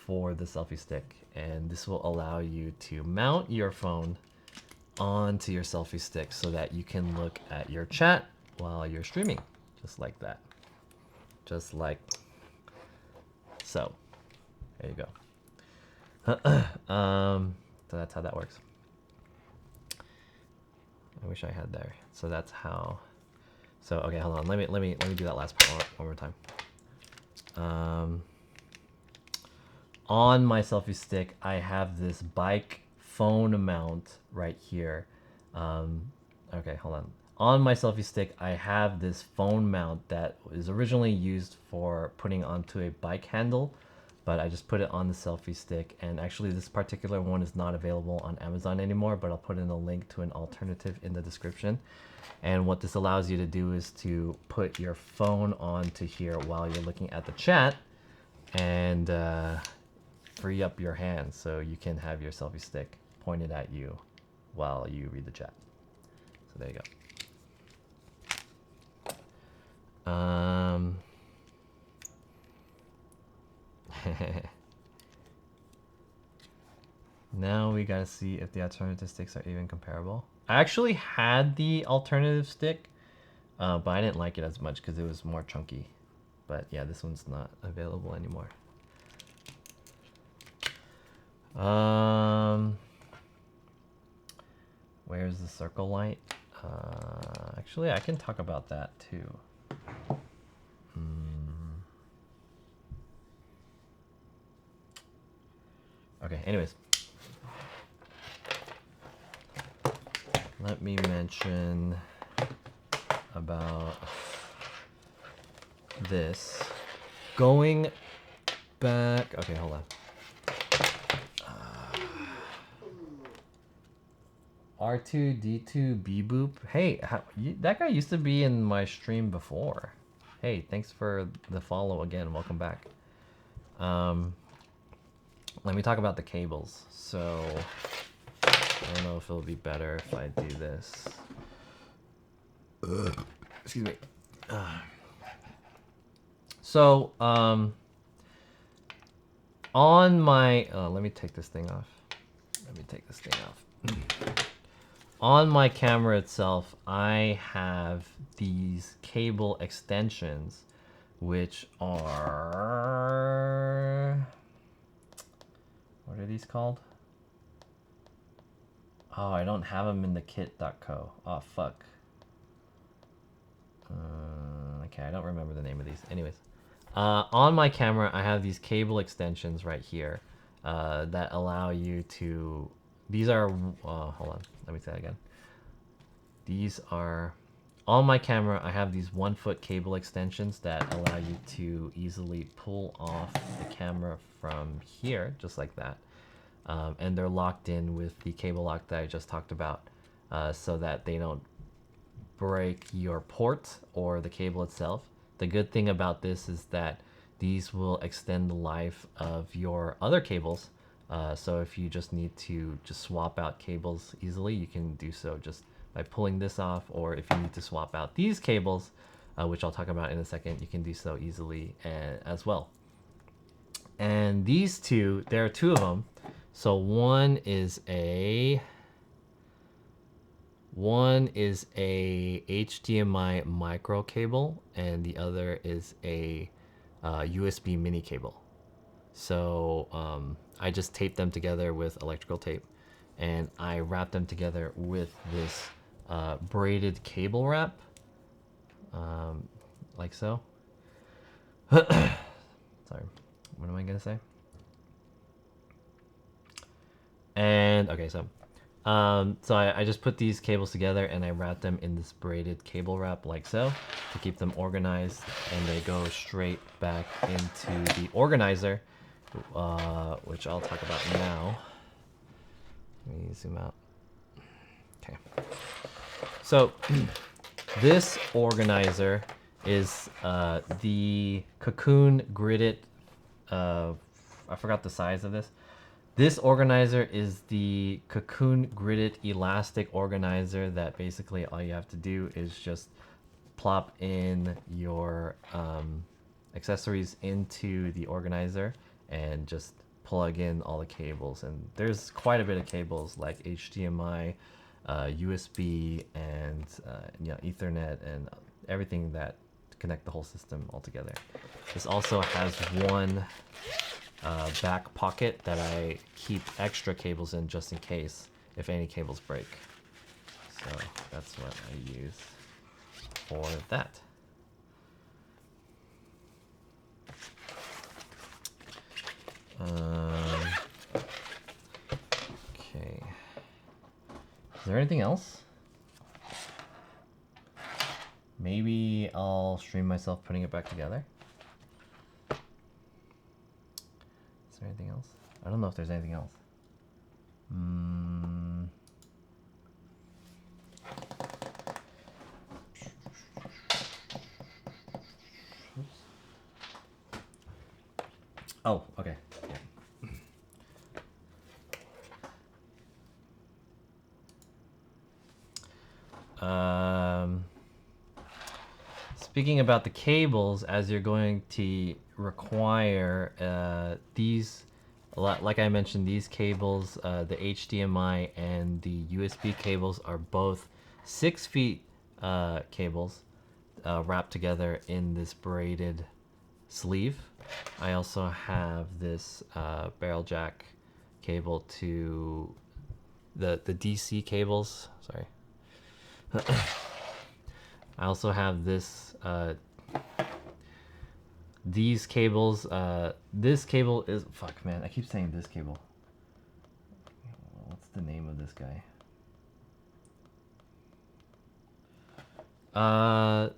for the selfie stick. And this will allow you to mount your phone onto your selfie stick so that you can look at your chat while you're streaming, just like that. Just like so. There you go. So that's how that works. I wish I had there. So that's how. So okay, hold on. Let me do that last part one more time. On my selfie stick, I have this bike phone mount right here. Okay, hold on. On my selfie stick, I have this phone mount that is originally used for putting onto a bike handle, but I just put it on the selfie stick. And actually this particular one is not available on Amazon anymore, but I'll put in a link to an alternative in the description. And what this allows you to do is to put your phone onto here while you're looking at the chat and free up your hands so you can have your selfie stick pointed at you while you read the chat. So there you go. Now we gotta see if the alternative sticks are even comparable. I actually had the alternative stick, but I didn't like it as much because it was more chunky. But yeah, this one's not available anymore. Where's the circle light? Actually, I can talk about that too. Okay, anyways. Let me mention about this. Going back, okay, hold on. R2D2 B Boop. Hey, that guy used to be in my stream before. Hey, thanks for the follow again. Welcome back. Let me talk about the cables. So I don't know if it'll be better if I do this. Excuse me. So on my let me take this thing off. On my camera itself, I have these cable extensions, which are, what are these called? Oh, I don't have them in the kit.co. Oh, fuck. Okay, I don't remember the name of these. Anyways, on my camera, I have these cable extensions right here that allow you to... These are... hold on. Let me say that again. These are... On my camera, I have these 1-foot cable extensions that allow you to easily pull off the camera from here, just like that. And they're locked in with the cable lock that I just talked about, so that they don't break your port or the cable itself. The good thing about this is that these will extend the life of your other cables. So if you just need to just swap out cables easily, you can do so just by pulling this off. Or if you need to swap out these cables, which I'll talk about in a second, you can do so easily as well. And these two, there are two of them. So one is a HDMI micro cable, and the other is a USB mini cable. So I just taped them together with electrical tape, and I wrapped them together with this braided cable wrap, like so. Sorry, what am I gonna say? And okay, so I just put these cables together and I wrap them in this braided cable wrap like so to keep them organized, and they go straight back into the organizer, which I'll talk about now. Let me zoom out. Okay. So this organizer is the Cocoon gridded, I forgot the size of this. This organizer is the Cocoon Gridded Elastic Organizer that basically all you have to do is just plop in your accessories into the organizer and just plug in all the cables. And there's quite a bit of cables like HDMI, USB, and Ethernet, and everything that connect the whole system all together. This also has one back pocket that I keep extra cables in just in case if any cables break. So that's what I use for that. Okay. Is there anything else? Maybe I'll stream myself putting it back together. Is there anything else? I don't know if there's anything else. Oh, okay. Yeah. Speaking about the cables, as you're going to require these, like I mentioned, these cables, the HDMI and the USB cables are both 6 feet cables wrapped together in this braided sleeve. I also have this barrel jack cable to the DC cables. Sorry. I also have this these cables. This cable is fuck man. I keep saying this cable. What's the name of this guy?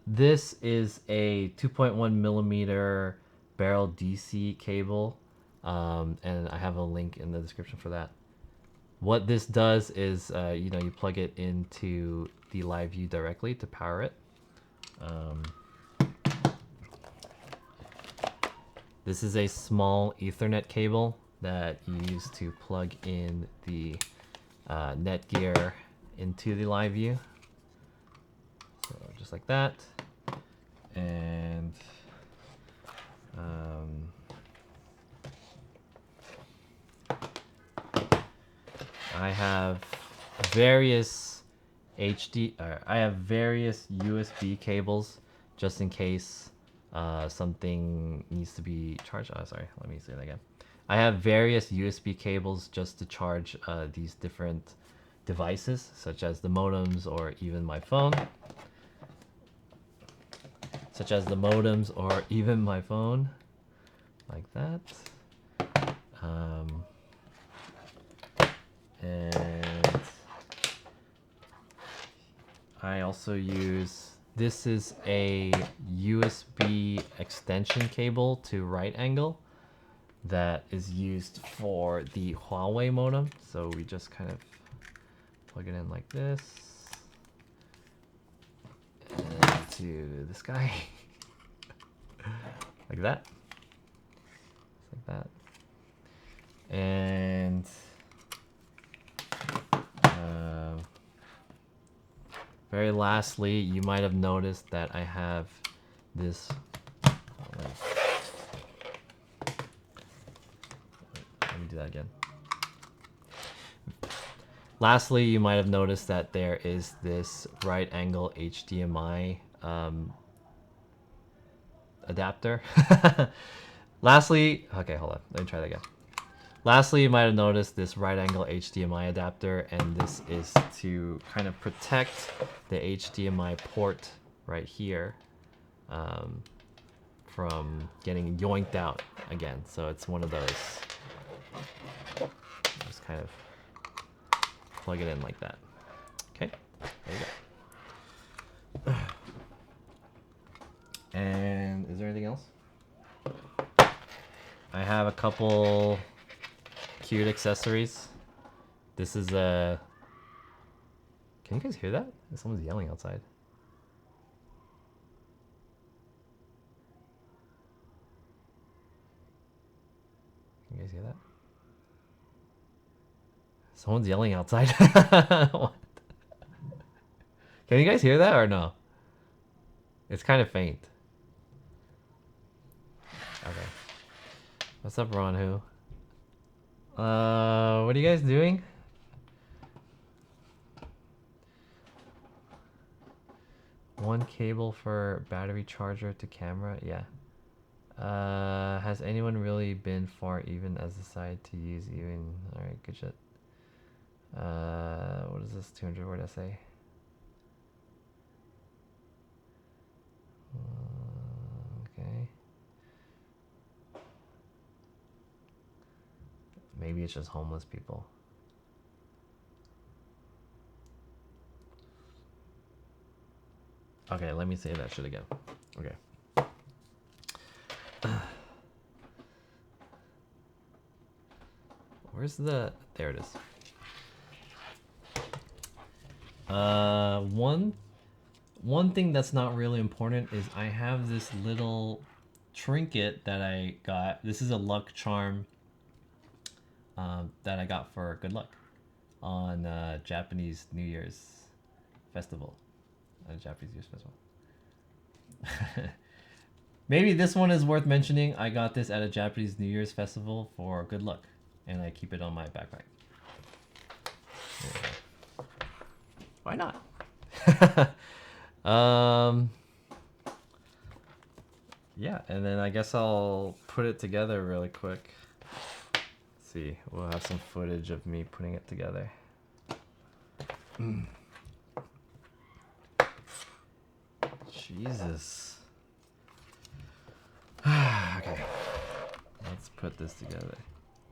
This is a 2.1 millimeter barrel DC cable, and I have a link in the description for that. What this does is, you plug it into the live view directly to power it. This is a small Ethernet cable that you use to plug in the Netgear into the live view. So just like that. And I have various USB cables just in case something needs to be charged. Oh, sorry, let me say that again. I have various USB cables just to charge these different devices, such as the modems or even my phone. Like that. And I also use, this is a USB extension cable to right angle that is used for the Huawei modem. So we just kind of plug it in like this. And to this guy. Like that. Just like that. And very lastly, you might have noticed that I have this. Let me do that again. Lastly, you might have noticed that there is this right angle HDMI adapter. Lastly, okay, hold on. Let me try that again. Lastly, you might have noticed this right angle HDMI adapter, and this is to kind of protect the HDMI port right here from getting yoinked out again. So it's one of those. Just kind of plug it in like that. Okay, there you go. And is there anything else? I have a couple cute accessories. This is a... Can you guys hear that? Someone's yelling outside. Can you guys hear that? Someone's yelling outside. What? Can you guys hear that or no? It's kind of faint. Okay. What's up, Ron? Who? What are you guys doing? One cable for battery charger to camera. Yeah. Has anyone really been far even as a side to use even? Alright, good shit. What is this 200 word essay? Okay. Maybe it's just homeless people. Okay, let me say that shit again. Okay. Where's the... There it is. One thing that's not really important is I have this little trinket that I got. This is a luck charm that I got for good luck on Japanese New Year's festival. Japanese New Year's festival. Maybe this one is worth mentioning. I got this at a Japanese New Year's festival for good luck, and I keep it on my backpack. Why not? Yeah, and then I guess I'll put it together really quick. Let's see, we'll have some footage of me putting it together. Jesus. Okay, let's put this together.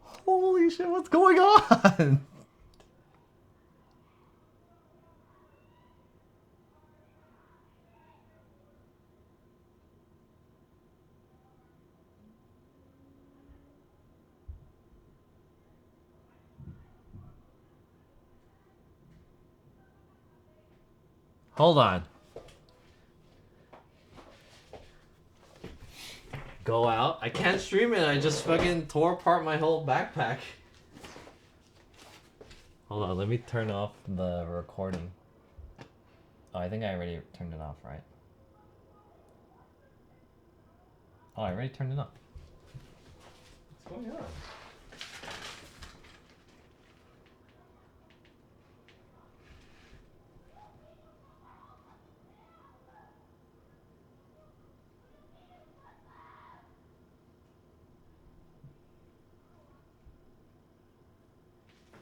Holy shit, what's going on? Hold on. Go out? I can't stream it. I just fucking tore apart my whole backpack. Hold on, let me turn off the recording. Oh, I think I already turned it off, right? Oh, I already turned it off. What's going on?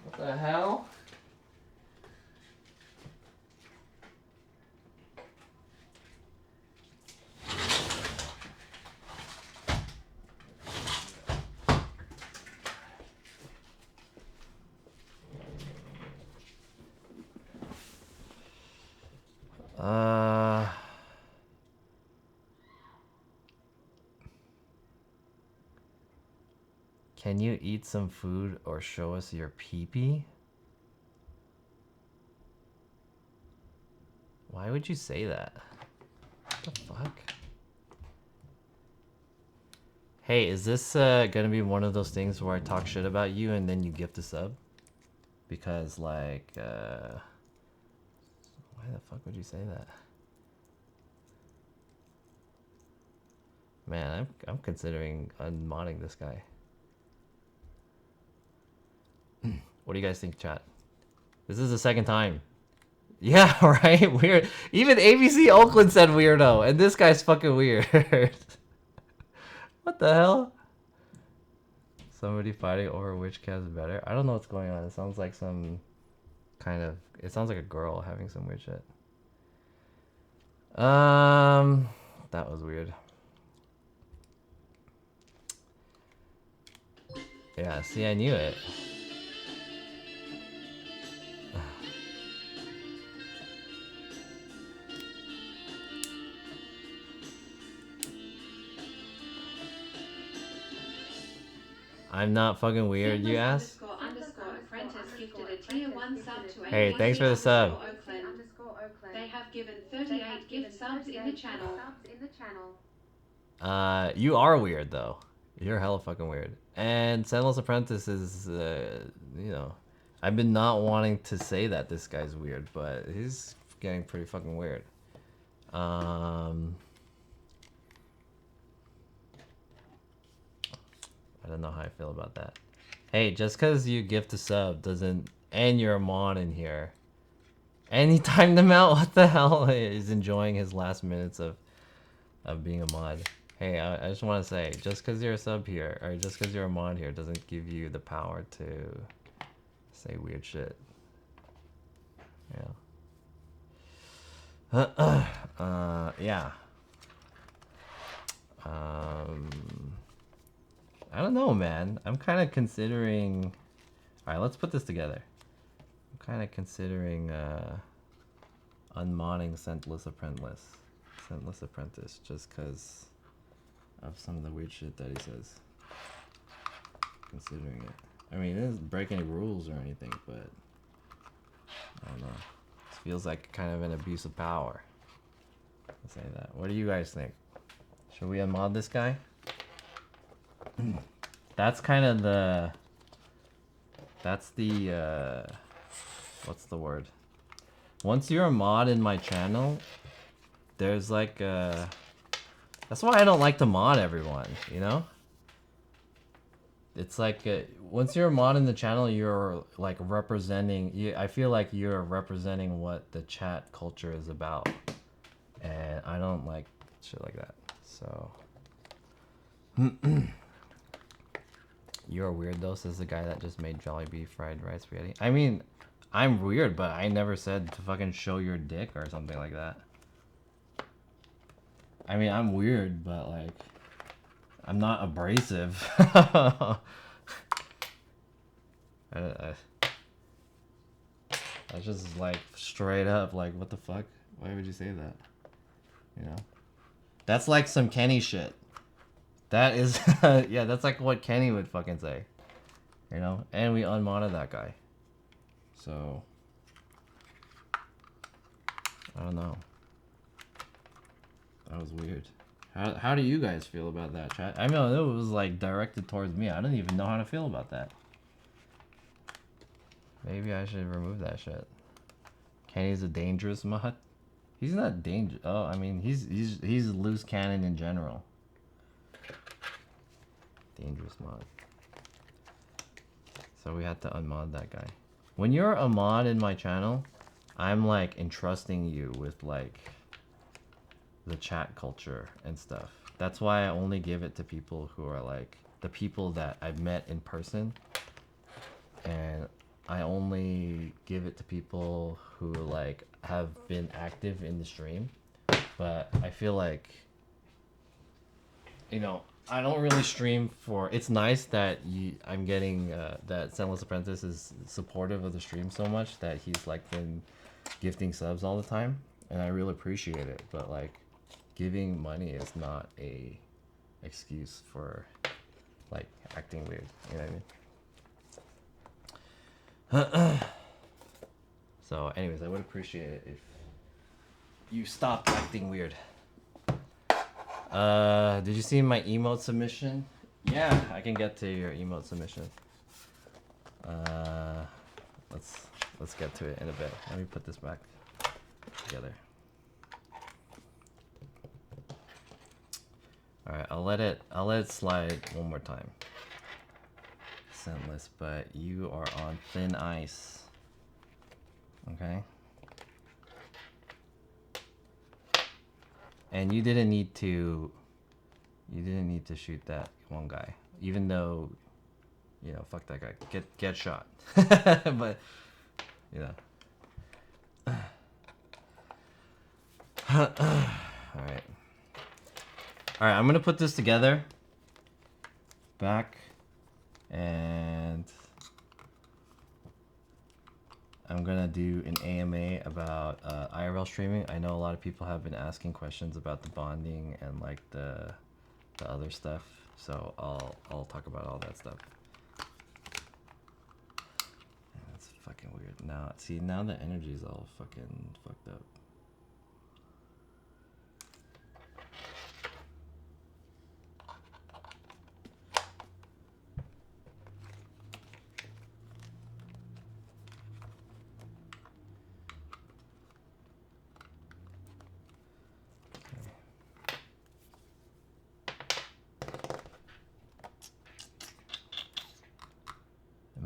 What the hell? Can you eat some food or show us your pee-pee? Why would you say that? What the fuck? Hey, is this gonna be one of those things where I talk shit about you and then you gift a sub? Because like, why the fuck would you say that? Man, I'm considering unmodding this guy. What do you guys think, chat? This is the second time. Yeah, right? Weird. Even ABC Oakland said weirdo, and this guy's fucking weird. What the hell? Somebody fighting over which cat's better? I don't know what's going on. It sounds like some kind of... It sounds like a girl having some weird shit. That was weird. Yeah, see, I knew it. I'm not fucking weird, you ass? Hey, thanks for the sub. They have given 38 gift subs in the channel. You are weird though. You're hella fucking weird. And Sentinel's Apprentice is, you know, I've been not wanting to say that this guy's weird, but he's getting pretty fucking weird. I don't know how I feel about that. Hey, just because you gift a sub doesn't, and you're a mod in here, and he timed him out. What the hell? He's enjoying his last minutes of being a mod. Hey, I just want to say, just because you're a sub here, or just because you're a mod here, doesn't give you the power to say weird shit. Yeah. Yeah. I don't know, man. I'm kind of considering. All right, let's put this together. I'm kind of considering unmodding Scentless Apprentice, just because of some of the weird shit that he says. Considering it. I mean, it doesn't break any rules or anything, but I don't know. This feels like kind of an abuse of power. I'll say that. What do you guys think? Should we unmod this guy? That's kind of the... That's the... what's the word? Once you're a mod in my channel, there's like that's why I don't like to mod everyone, you know? It's like once you're a mod in the channel, you're like representing. I feel like you're representing what the chat culture is about, and I don't like shit like that. So you're weird though, says the guy that just made Jollibee fried rice spaghetti. I mean, I'm weird, but I never said to fucking show your dick or something like that. I mean, I'm weird, but like, I'm not abrasive. I just like straight up like, what the fuck? Why would you say that? You know? That's like some Kenny shit. That is, yeah, that's like what Kenny would fucking say. You know? And we unmodded that guy. So, I don't know. That was weird. How do you guys feel about that, chat? I mean, it was like directed towards me. I don't even know how to feel about that. Maybe I should remove that shit. Kenny's a dangerous mod. He's not dangerous. Oh, I mean, he's loose cannon in general. Dangerous mod. So we had to unmod that guy. When you're a mod in my channel, I'm like entrusting you with like the chat culture and stuff. That's why I only give it to people who are like the people that I've met in person, and I only give it to people who like have been active in the stream. But I feel like, you know, I don't really stream for. It's nice that I'm getting that Scentless Apprentice is supportive of the stream so much that he's like been gifting subs all the time, and I really appreciate it. But like, giving money is not a excuse for like acting weird. You know what I mean? So, anyways, I would appreciate it if you stopped acting weird. Did you see my emote submission? Yeah, I can get to your emote submission. Let's get to it in a bit. Let me put this back together. All right, I'll let it slide one more time. Scentless, but you are on thin ice. Okay. And you didn't need to shoot that one guy, even though, you know, fuck that guy. Get shot. But, you know. All right. All right, I'm gonna put this together. Back, and I'm gonna do an AMA about IRL streaming. I know a lot of people have been asking questions about the bonding and like the other stuff, so I'll talk about all that stuff. That's fucking weird. Now, see, now the energy's all fucking fucked up.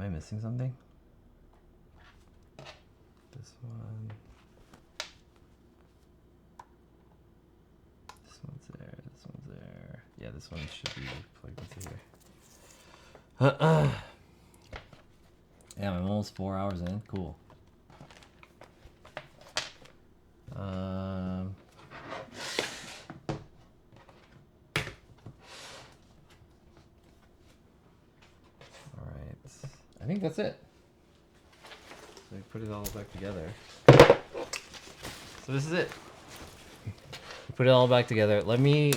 I missing something? This one. This one's there. This one's there. Yeah, this one should be plugged into here. Yeah, I'm almost 4 hours in. Cool. All right. I think that's it. So we put it all back together. So this is it. We put it all back together. Let me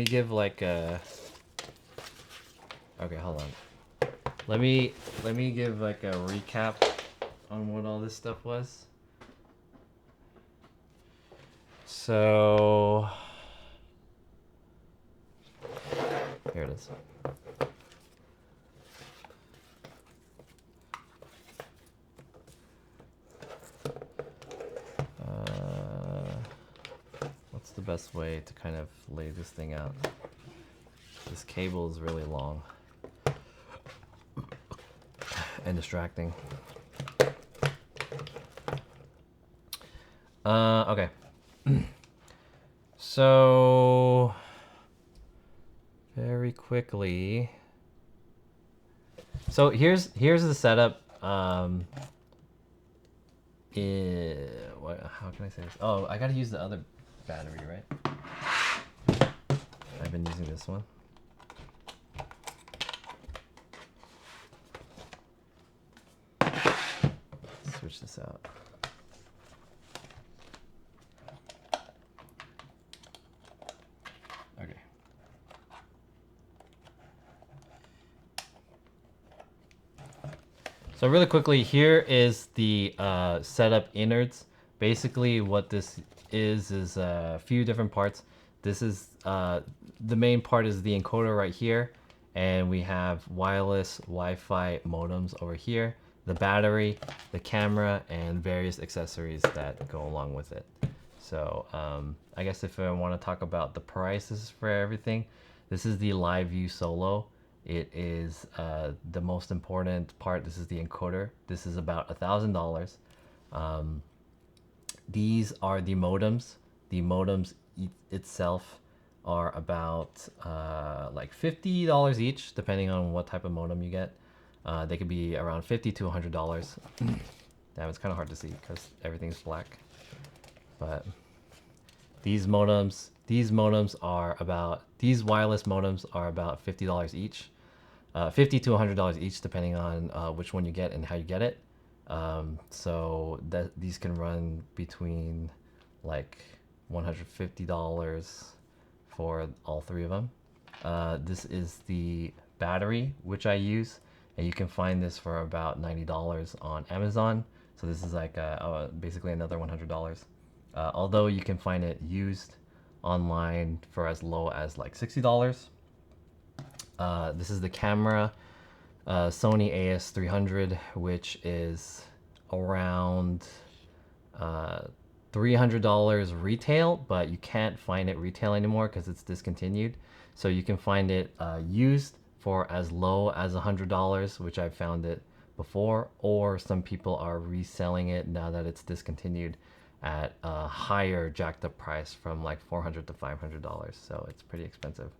give like a. Okay, hold on. Let me give like a recap on what all this stuff was. So here it is. What's the best way to kind of lay this thing out? This cable is really long and distracting. Okay. So very quickly. So here's the setup. How can I say this? Oh, I gotta use the other battery, right? I've been using this one. Switch this out. Okay. So really quickly, here is the setup innards. Basically what this is a few different parts. This is the main part is the encoder right here, and we have wireless Wi-Fi modems over here, the battery, the camera, and various accessories that go along with it. So I guess if I want to talk about the prices for everything, this is the LiveView Solo. It is the most important part. This is the encoder. This is about $1,000. These are the modems. The modems itself are about like $50 each, depending on what type of modem you get. They could be around $50 to $100. Damn, it's kind of hard to see because everything's black. But these wireless modems are about $50 each. $50 to $100 each, depending on which one you get and how you get it. So that these can run between like $150 for all three of them. This is the battery which I use, and you can find this for about $90 on Amazon. So this is like basically another $100. Although you can find it used online for as low as like $60. This is the camera, Sony AS300, which is around $300 retail, but you can't find it retail anymore because it's discontinued. So you can find it used for as low as $100, which I've found it before, or some people are reselling it now that it's discontinued at a higher jacked up price from like $400 to $500. So it's pretty expensive.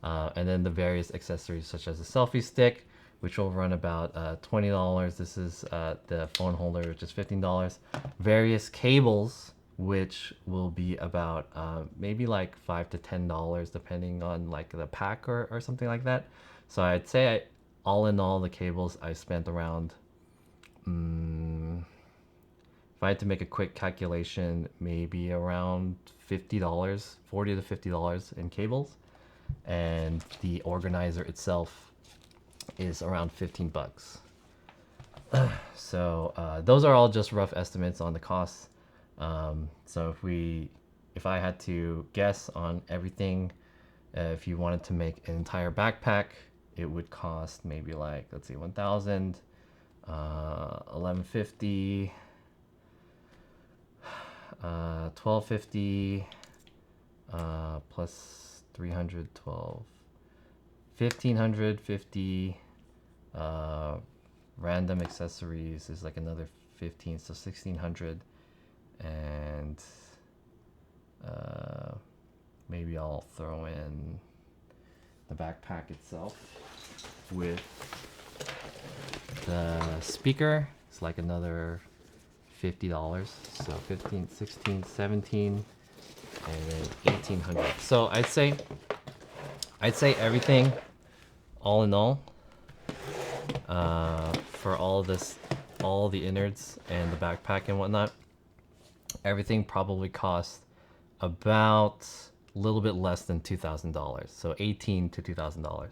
And then the various accessories such as a selfie stick, which will run about $20. This is the phone holder, which is $15. Various cables, which will be about maybe like $5 to $10, depending on like the pack or something like that. So I'd say all in all, the cables I spent around, if I had to make a quick calculation, maybe around $50, $40 to $50 in cables. And the organizer itself is around 15 bucks. So those are all just rough estimates on the costs. So if I had to guess on everything, if you wanted to make an entire backpack, it would cost maybe like, let's see, 1,000, 1150, 1250, plus 312, 1550, Random accessories is like another 15, so 1600. And maybe I'll throw in the backpack itself with the speaker. It's like another $50. So 15, 16, 17, and then 1800. So I'd say everything, all in all, for all this, all the innards and the backpack and whatnot, everything probably cost about a little bit less than $2,000. So $18 to $2,000.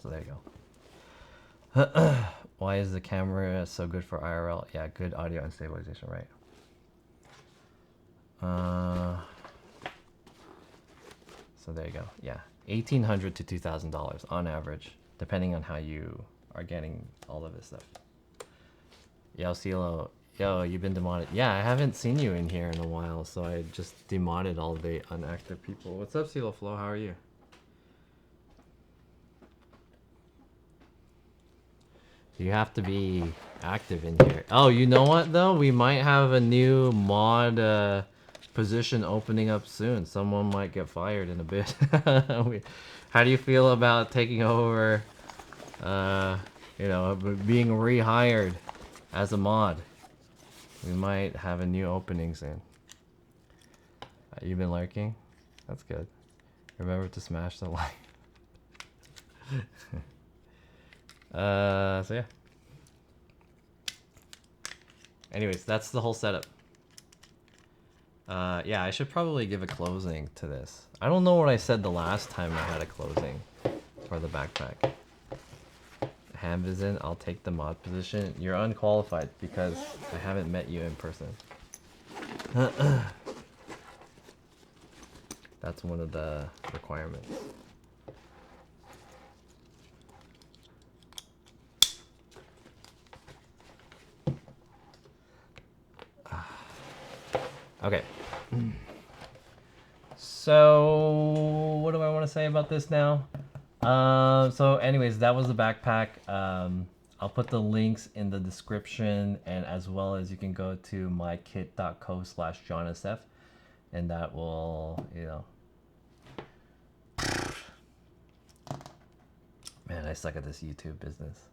So there you go. Why is the camera so good for IRL? Yeah, good audio and stabilization, right? So there you go. Yeah, $1,800 to $2,000 on average, depending on how you are getting all of this stuff. Yo, CeeLo. Yo, you've been demodded. Yeah, I haven't seen you in here in a while, so I just demodded all the unactive people. What's up, CeeLo Flow? How are you? You have to be active in here. Oh, you know what though? We might have a new mod position opening up soon. Someone might get fired in a bit. How do you feel about taking over, you know, being rehired as a mod? We might have a new opening soon. You've been lurking? That's good. Remember to smash the like. So yeah. Anyways, that's the whole setup. Yeah, I should probably give a closing to this. I don't know what I said the last time I had a closing for the backpack. Hamvizen, I'll take the mod position. You're unqualified because I haven't met you in person. That's one of the requirements. Okay. So what do I want to say about this now? So anyways, that was the backpack. I'll put the links in the description, and as well as you can go to mykit.co/JohnSF, and that will, you know, man, I suck at this YouTube business.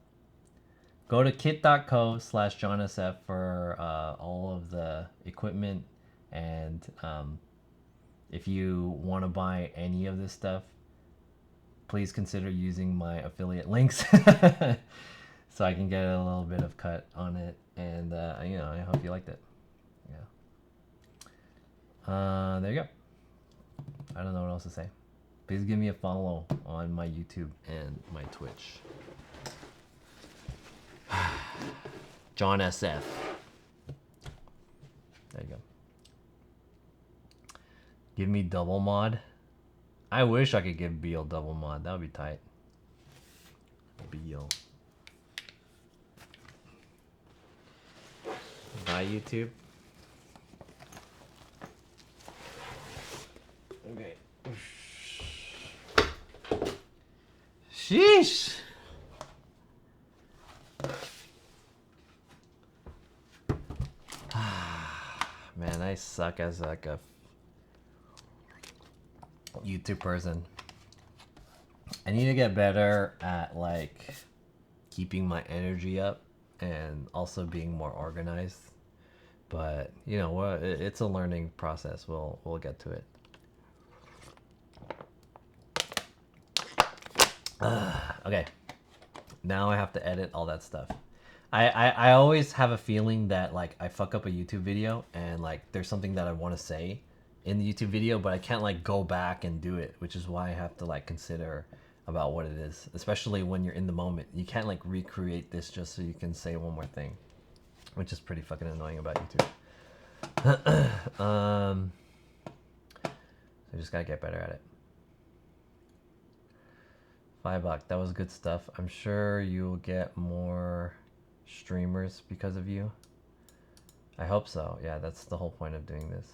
Go to kit.co/JohnSF for all of the equipment, and if you want to buy any of this stuff, please consider using my affiliate links so I can get a little bit of cut on it. And you know, I hope you liked it. Yeah. There you go. I don't know what else to say. Please give me a follow on my YouTube and my Twitch. John SF. There you go. Give me double mod. I wish I could give Beal double mod. That would be tight. Beal. Bye, YouTube. Okay. Sheesh. Man, I suck as like a YouTube person. I need to get better at like keeping my energy up and also being more organized. But you know, it's a learning process. We'll get to it. Okay. Now I have to edit all that stuff. I always have a feeling that like I fuck up a YouTube video and like there's something that I want to say in the YouTube video, but I can't like go back and do it, which is why I have to like consider about what it is, especially when you're in the moment. You can't like recreate this just so you can say one more thing, which is pretty fucking annoying about YouTube. So I just gotta get better at it. $5, that was good stuff. I'm sure you'll get more streamers because of you. I hope so. Yeah, that's the whole point of doing this.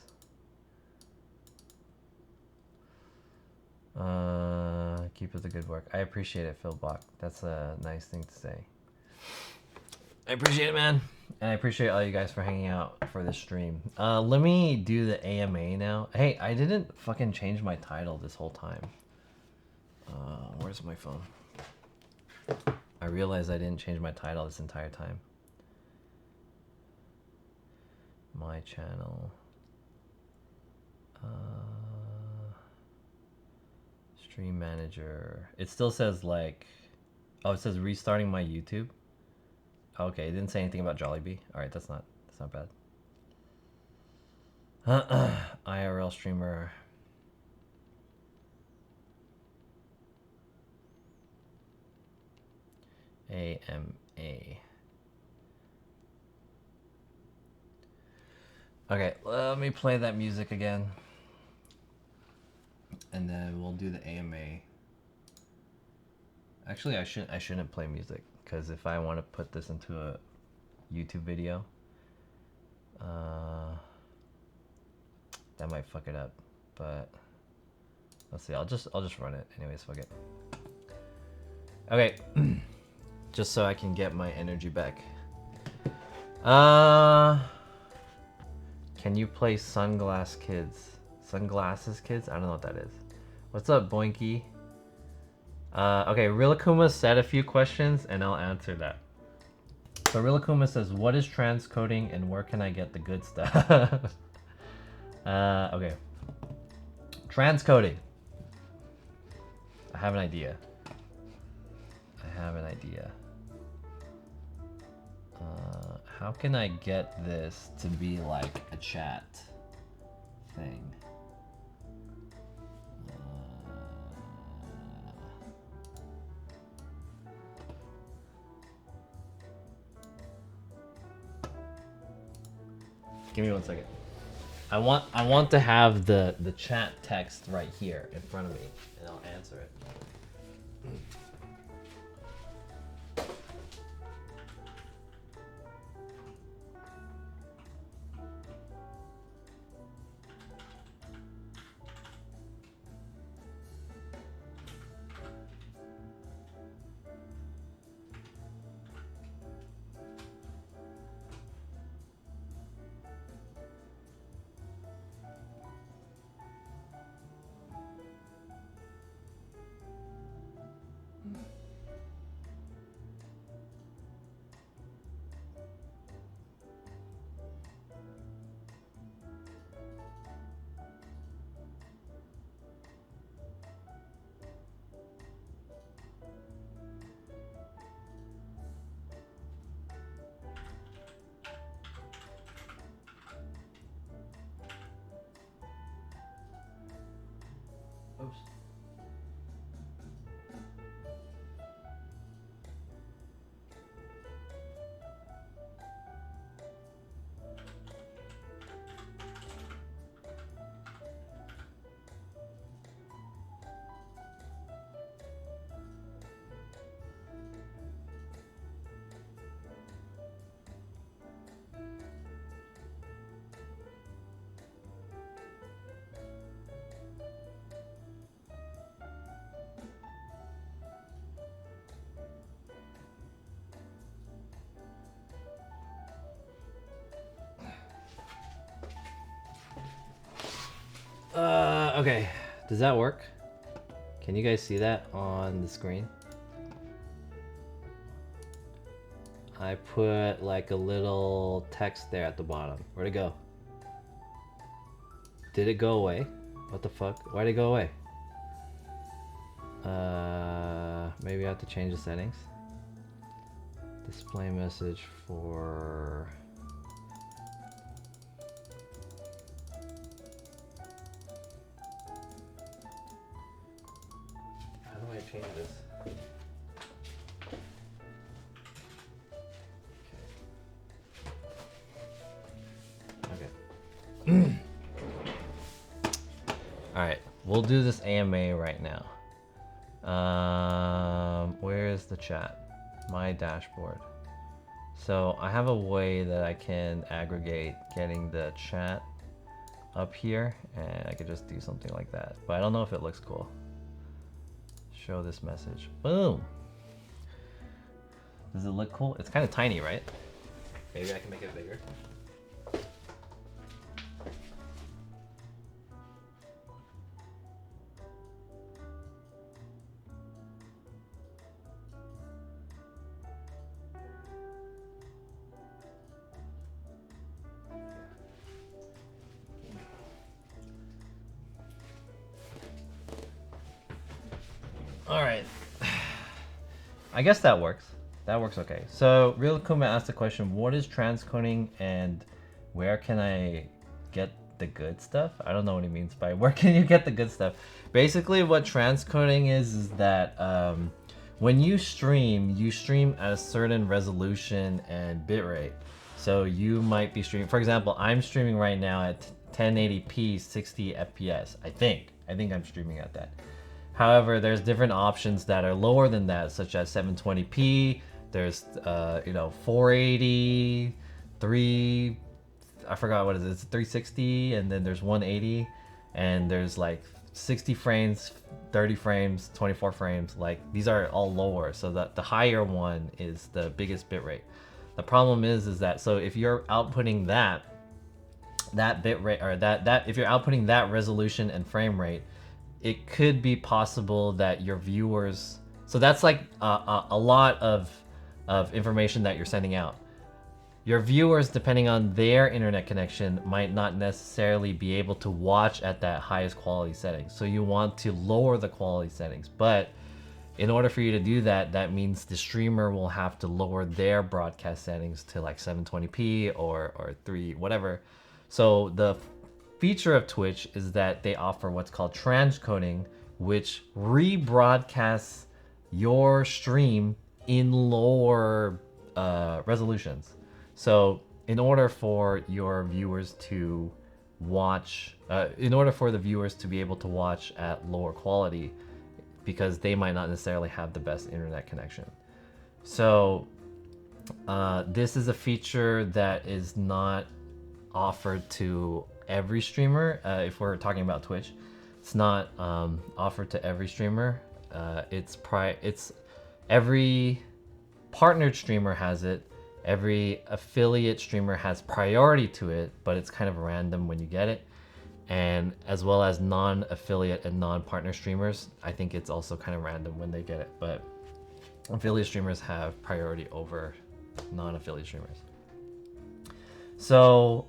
Keep up the good work. I appreciate it, Phil Bach. That's a nice thing to say. I appreciate it, man. And I appreciate all you guys for hanging out for this stream. Let me do the AMA now. Hey, I didn't fucking change my title this whole time. Where's my phone? I realized I didn't change my title this entire time. My channel. Stream manager. It still says like, oh, it says restarting my YouTube. Okay, it didn't say anything about Jollibee. All right, that's not bad. IRL streamer. AMA. Okay, let me play that music again. And then we'll do the AMA. Actually, I shouldn't play music, because if I want to put this into a YouTube video, that might fuck it up. But let's see. I'll just run it anyways. Fuck it. Okay. Just so I can get my energy back. Can you play Sunglasses Kids? Sunglasses Kids? I don't know what that is. What's up, Boinky? Okay, Rilakuma said a few questions and I'll answer that. So Rilakuma says, what is transcoding and where can I get the good stuff? Okay. Transcoding. I have an idea. How can I get this to be like a chat thing? Give me 1 second. I want to have the chat text right here in front of me, and I'll answer it. Oops. Okay. Does that work? Can you guys see that on the screen? I put like a little text there at the bottom. Where'd it go? Did it go away? What the fuck? Why'd it go away? Maybe I have to change the settings. Display message for... How do I change this? Okay. Alright, we'll do this AMA right now. Where is the chat? My dashboard. So I have a way that I can aggregate getting the chat up here, and I could just do something like that. But I don't know if it looks cool. Show this message. Boom! Does it look cool? It's kind of tiny, right? Maybe I can make it bigger. All right. I guess that works. That works okay. So Real Kuma asked the question, what is transcoding and where can I get the good stuff? I don't know what he means by where can you get the good stuff. Basically what transcoding is that when you stream at a certain resolution and bitrate. So you might be streaming, for example, I'm streaming right now at 1080p 60 FPS. I think I'm streaming at that. However, there's different options that are lower than that, such as 720p. There's 480, I forgot what it is. It's 360, and then there's 180, and there's like 60 frames, 30 frames, 24 frames. Like these are all lower, so that the higher one is the biggest bitrate. The problem is that so if you're outputting that bitrate or that if you're outputting that resolution and frame rate, it could be possible that your viewers, so that's like a lot of information that you're sending out. Your viewers, depending on their internet connection, might not necessarily be able to watch at that highest quality settings. So you want to lower the quality settings. But in order for you to do that, that means the streamer will have to lower their broadcast settings to like 720p or 3, whatever. So the feature of Twitch is that they offer what's called transcoding, which rebroadcasts your stream in lower resolutions. So in order for your viewers to watch, in order for the viewers to be able to watch at lower quality, because they might not necessarily have the best internet connection. So this is a feature that is not offered to every streamer. If we're talking about Twitch, it's not offered to every streamer. It's every partnered streamer has it. Every affiliate streamer has priority to it, but it's kind of random when you get it. And as well as non-affiliate and non-partner streamers, I think it's also kind of random when they get it. But affiliate streamers have priority over non-affiliate streamers. So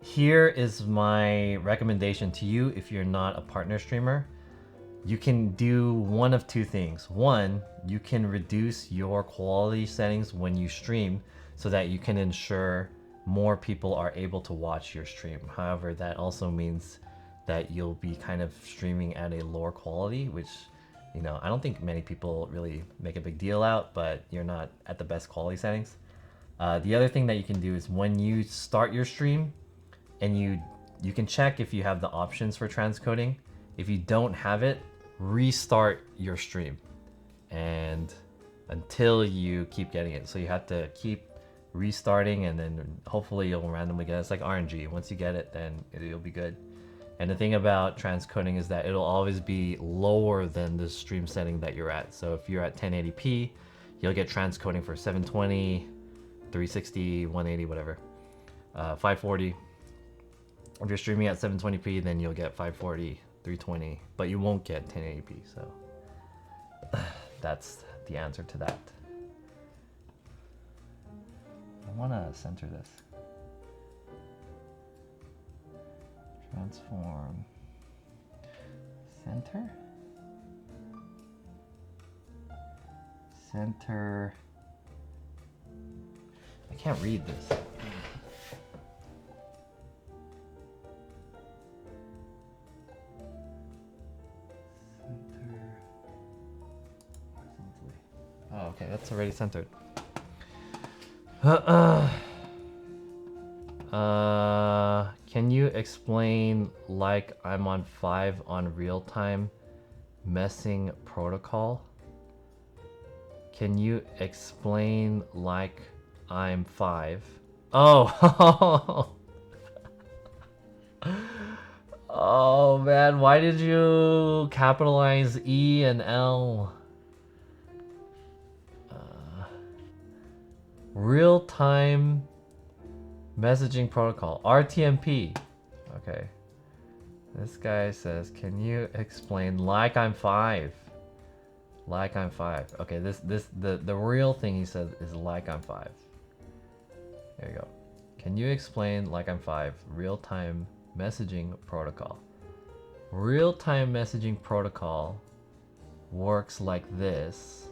here is my recommendation to you if you're not a partner streamer. You can do one of two things. One, you can reduce your quality settings when you stream so that you can ensure more people are able to watch your stream. However, that also means that you'll be kind of streaming at a lower quality, which, you know, I don't think many people really make a big deal out, but you're not at the best quality settings. The other thing that you can do is when you start your stream, and you can check if you have the options for transcoding. If you don't have it, restart your stream and until you keep getting it. So you have to keep restarting, and then hopefully you'll randomly get it. It's like RNG. Once you get it, then it'll be good. And the thing about transcoding is that it'll always be lower than the stream setting that you're at. So if you're at 1080p, you'll get transcoding for 720, 360, 180, whatever, 540. If you're streaming at 720p, then you'll get 540, 320, but you won't get 1080p. So that's the answer to that. I want to center this. Transform. Center. Center. I can't read this. Oh, okay, that's already centered. Can you explain like I'm on 5 on real-time messing protocol? Can you explain like I'm 5? Oh, oh man, why did you capitalize E and L? real-time messaging protocol, RTMP. Okay. This guy says, can you explain like I'm 5? Like I'm 5. Okay, the real thing he says is like I'm 5. There you go. Can you explain like I'm 5 real-time messaging protocol? Real-time messaging protocol works like this.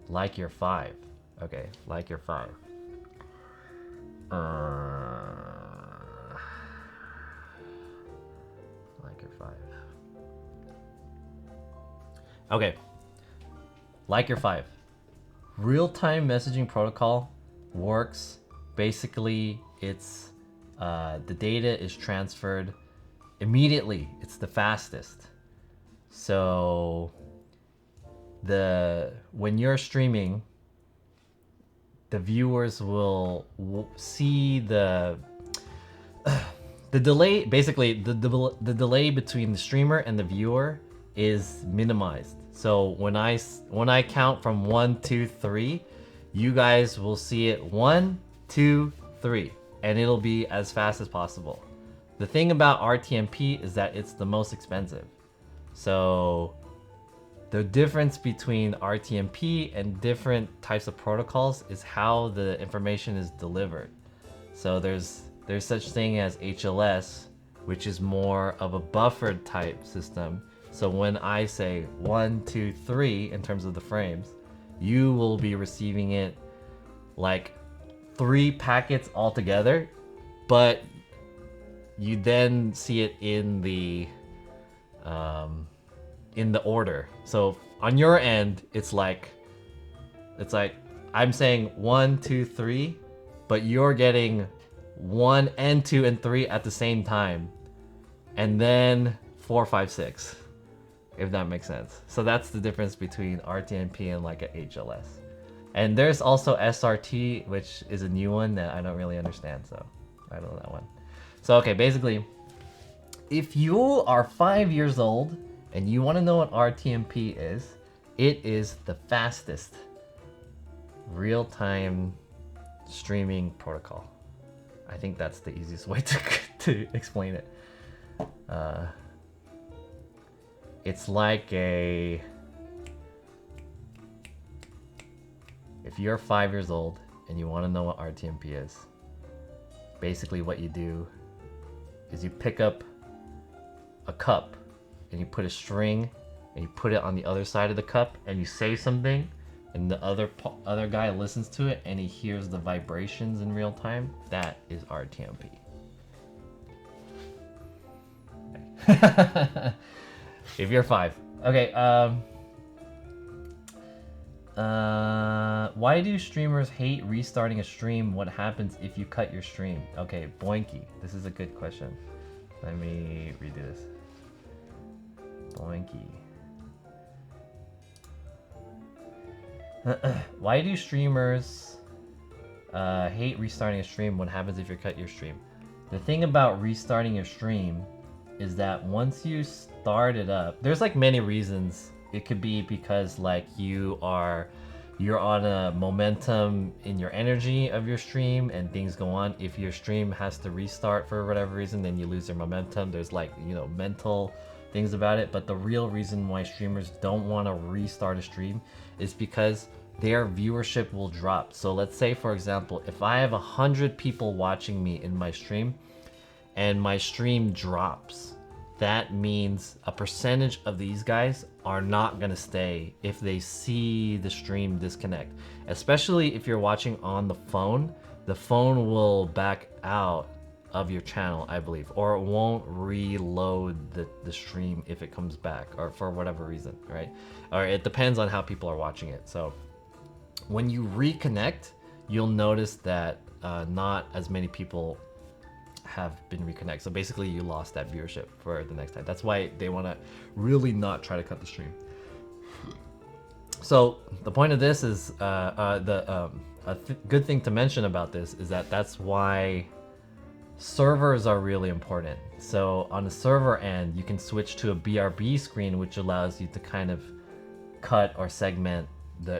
Like you're 5. Okay, like you're 5. Like you're 5. Okay. Like you're 5. Real-time messaging protocol works. Basically, it's the data is transferred immediately. It's the fastest. So when you're streaming, the viewers will see the delay. Basically, the delay between the streamer and the viewer is minimized. So when I count from 1, 2, 3, you guys will see it 1, 2, 3, and it'll be as fast as possible. The thing about RTMP is that it's the most expensive. So the difference between RTMP and different types of protocols is how the information is delivered. So there's such thing as HLS, which is more of a buffered type system. So when I say 1, 2, 3 in terms of the frames, you will be receiving it like 3 packets altogether, but you then see it in the order. So on your end, it's like I'm saying 1, 2, 3, but you're getting 1 and 2 and 3 at the same time, and then 4, 5, 6, if that makes sense. So that's the difference between RTMP and like a HLS. And there's also SRT, which is a new one that I don't really understand, so I don't know that one. So okay, basically, if you are 5 years old and you want to know what RTMP is, it is the fastest real-time streaming protocol. I think that's the easiest way to explain it. It's like if you're 5 years old and you want to know what RTMP is, basically what you do is you pick up a cup and you put a string and you put it on the other side of the cup and you say something, and the other guy listens to it and he hears the vibrations in real time. That is RTMP. If you're 5. Okay, why do streamers hate restarting a stream? What happens if you cut your stream? Okay, Boinky, this is a good question. Let me redo this. Boinky. Why do streamers hate restarting a stream? What happens if you cut your stream? The thing about restarting your stream is that once you start it up, there's like many reasons. It could be because like you're on a momentum in your energy of your stream and things go on. If your stream has to restart for whatever reason, then you lose your momentum. There's like, mental things about it. But the real reason why streamers don't want to restart a stream is because their viewership will drop. So let's say, for example, if I have 100 people watching me in my stream and my stream drops, that means a percentage of these guys are not gonna stay if they see the stream disconnect. Especially if you're watching on the phone will back out of your channel, I believe, or it won't reload the stream if it comes back, or for whatever reason, right? Or it depends on how people are watching it. So when you reconnect, you'll notice that not as many people have been reconnected. So basically you lost that viewership for the next time. That's why they want to really not try to cut the stream. So the point of this is good thing to mention about this is that that's why servers are really important. So on the server end, you can switch to a BRB screen, which allows you to kind of cut or segment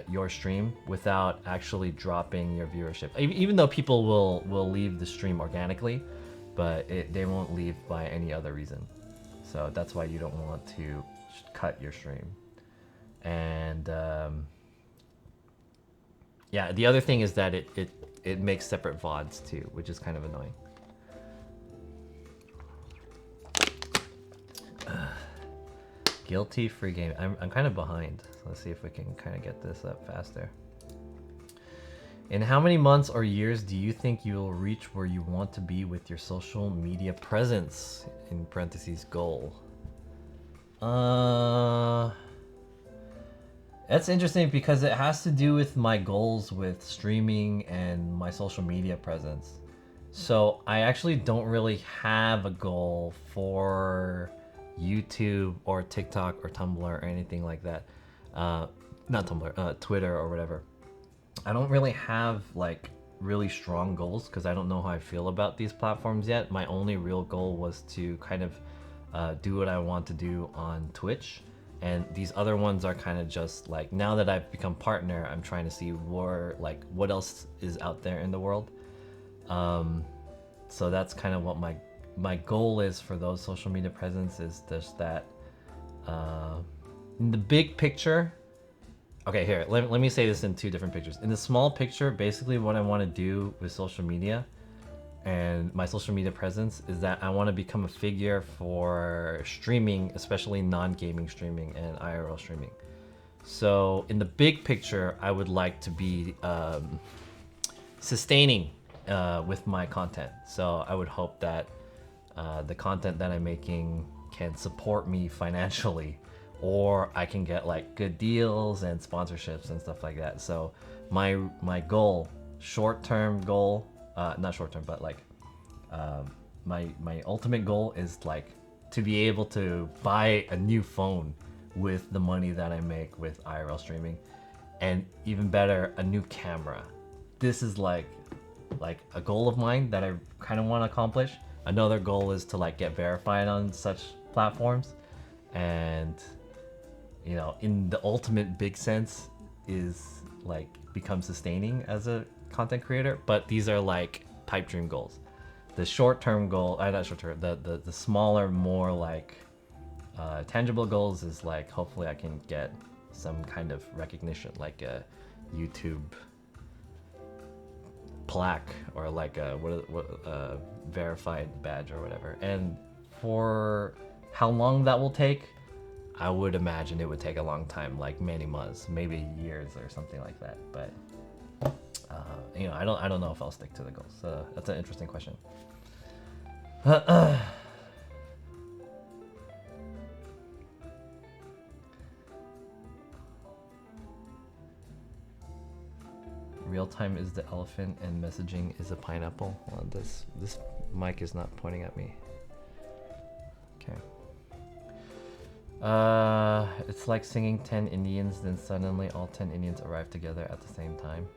your stream without actually dropping your viewership. Even though people will leave the stream organically, but they won't leave by any other reason. So that's why you don't want to cut your stream. And yeah, the other thing is that it makes separate VODs too, which is kind of annoying. Guilty free game. I'm kind of behind. So let's see if we can kind of get this up faster. In how many months or years do you think you'll reach where you want to be with your social media presence? In parentheses, goal. That's interesting because it has to do with my goals with streaming and my social media presence. So I actually don't really have a goal for YouTube or TikTok or Tumblr or anything like that. Not Tumblr, Twitter or whatever. I don't really have like really strong goals because I don't know how I feel about these platforms yet. My only real goal was to kind of do what I want to do on Twitch, and these other ones are kind of just like, now that I've become partner, I'm trying to see what else is out there in the world. So that's kind of what my goal is for those social media presence, is just that in the big picture. Okay, here, let me say this in two different pictures. In the small picture, basically what I want to do with social media and my social media presence is that I want to become a figure for streaming, especially non-gaming streaming and IRL streaming. So in the big picture, I would like to be sustaining with my content. So I would hope that the content that I'm making can support me financially, or I can get like good deals and sponsorships and stuff like that. So my goal, short-term goal, not short-term, but like my ultimate goal is like to be able to buy a new phone with the money that I make with IRL streaming, and even better, a new camera. This is like a goal of mine that I kind of want to accomplish. Another goal is to like get verified on such platforms, and you know, in the ultimate big sense, is like become sustaining as a content creator. But these are like pipe dream goals. The short-term goal, not short-term, the smaller, more like tangible goals is like, hopefully I can get some kind of recognition, like a YouTube plaque or like a verified badge or whatever. And for how long that will take, I would imagine it would take a long time, like many months, maybe years or something like that. But you know, I don't know if I'll stick to the goals. So that's an interesting question. Real time is the elephant and messaging is a pineapple. Well, this mic is not pointing at me. Okay. It's like singing 10 Indians, then suddenly all 10 Indians arrive together at the same time.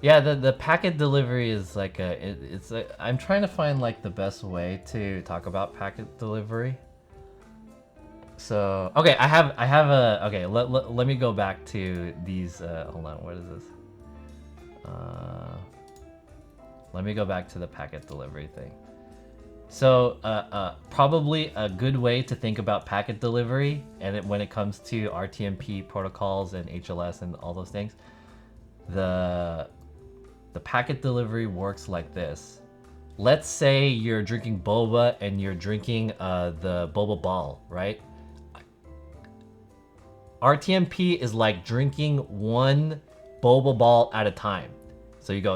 Yeah, the packet delivery is like I'm trying to find like the best way to talk about packet delivery. So, okay, I have a, okay, let me go back to these, hold on, what is this? Let me go back to the packet delivery thing. So probably a good way to think about packet delivery, and when it comes to RTMP protocols and HLS and all those things, the packet delivery works like this. Let's say you're drinking boba and you're drinking the boba ball, right? RTMP is like drinking one boba ball at a time. So you go,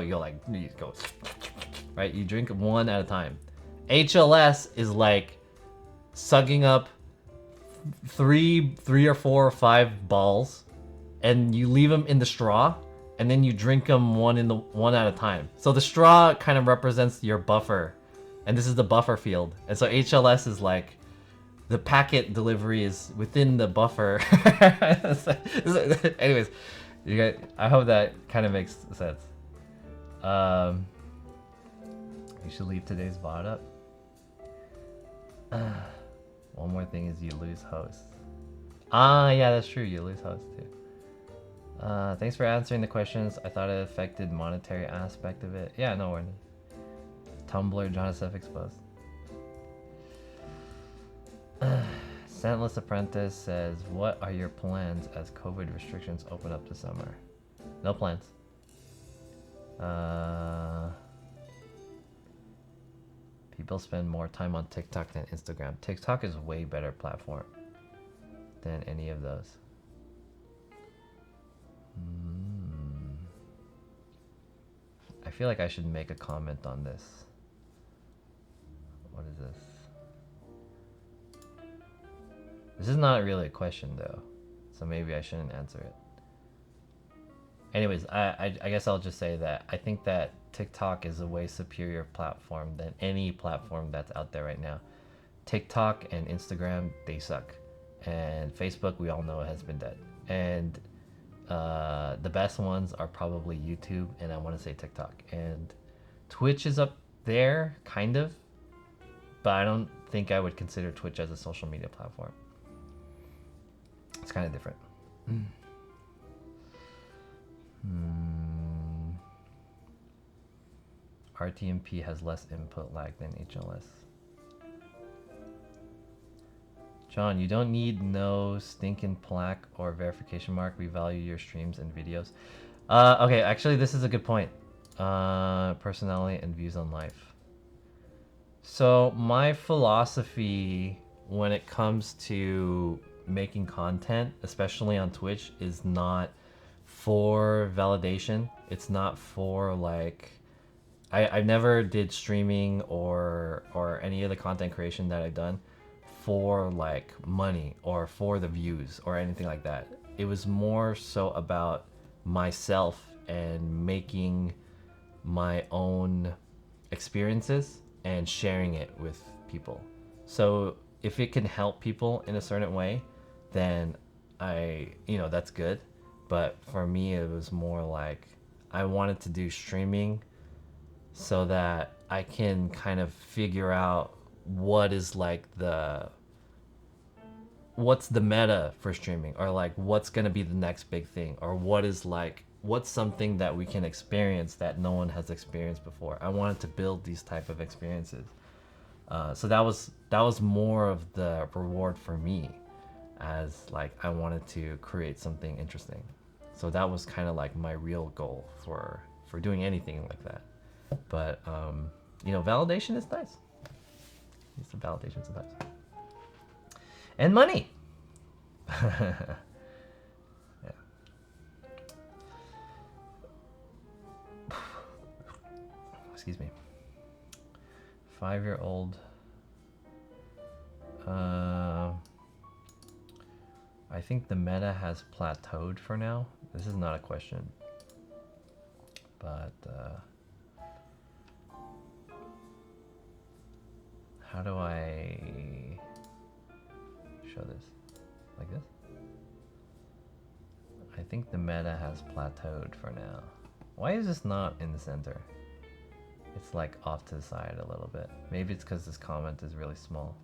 right? You drink one at a time. HLS is like sucking up three or four or five balls, and you leave them in the straw, and then you drink them one at a time. So the straw kind of represents your buffer, and this is the buffer field. And so HLS is like the packet delivery is within the buffer. Anyways, you guys, I hope that kind of makes sense. You should leave today's VOD up. One more thing is you lose hosts. Ah, yeah, that's true. You lose hosts too. Thanks for answering the questions. I thought it affected monetary aspect of it. Yeah, no worries. Tumblr, John SF exposed. Scentless Apprentice says, what are your plans as COVID restrictions open up this summer? No plans. People spend more time on TikTok than Instagram. TikTok is a way better platform than any of those. I feel like I should make a comment on this. What is this? This is not really a question though, so maybe I shouldn't answer it. Anyways, I guess I'll just say that I think that TikTok is a way superior platform than any platform that's out there right now. TikTok and Instagram, they suck. And Facebook, we all know, has been dead. And the best ones are probably YouTube, and I want to say TikTok. And Twitch is up there, kind of. But I don't think I would consider Twitch as a social media platform. It's kind of different. RTMP has less input lag than HLS. John, you don't need no stinking plaque or verification mark. We value your streams and videos. Okay, actually, this is a good point. Personality and views on life. So my philosophy when it comes to making content, especially on Twitch, is not for validation. It's not for like, I never did streaming or any of the content creation that I've done for like money or for the views or anything like that. It was more so about myself and making my own experiences and sharing it with people. So if it can help people in a certain way, then that's good. But for me, it was more like I wanted to do streaming so that I can kind of figure out what is like what's the meta for streaming, or like what's gonna be the next big thing, or what's something that we can experience that no one has experienced before. I wanted to build these type of experiences. So that was more of the reward for me, as like I wanted to create something interesting. So that was kind of like my real goal for doing anything like that. But validation is nice. Some validation sometimes. And money. Yeah. Excuse me. 5-year-old. I think the meta has plateaued for now. This is not a question, but how do I show this? Like this? I think the meta has plateaued for now. Why is this not in the center? It's like off to the side a little bit. Maybe it's because this comment is really small.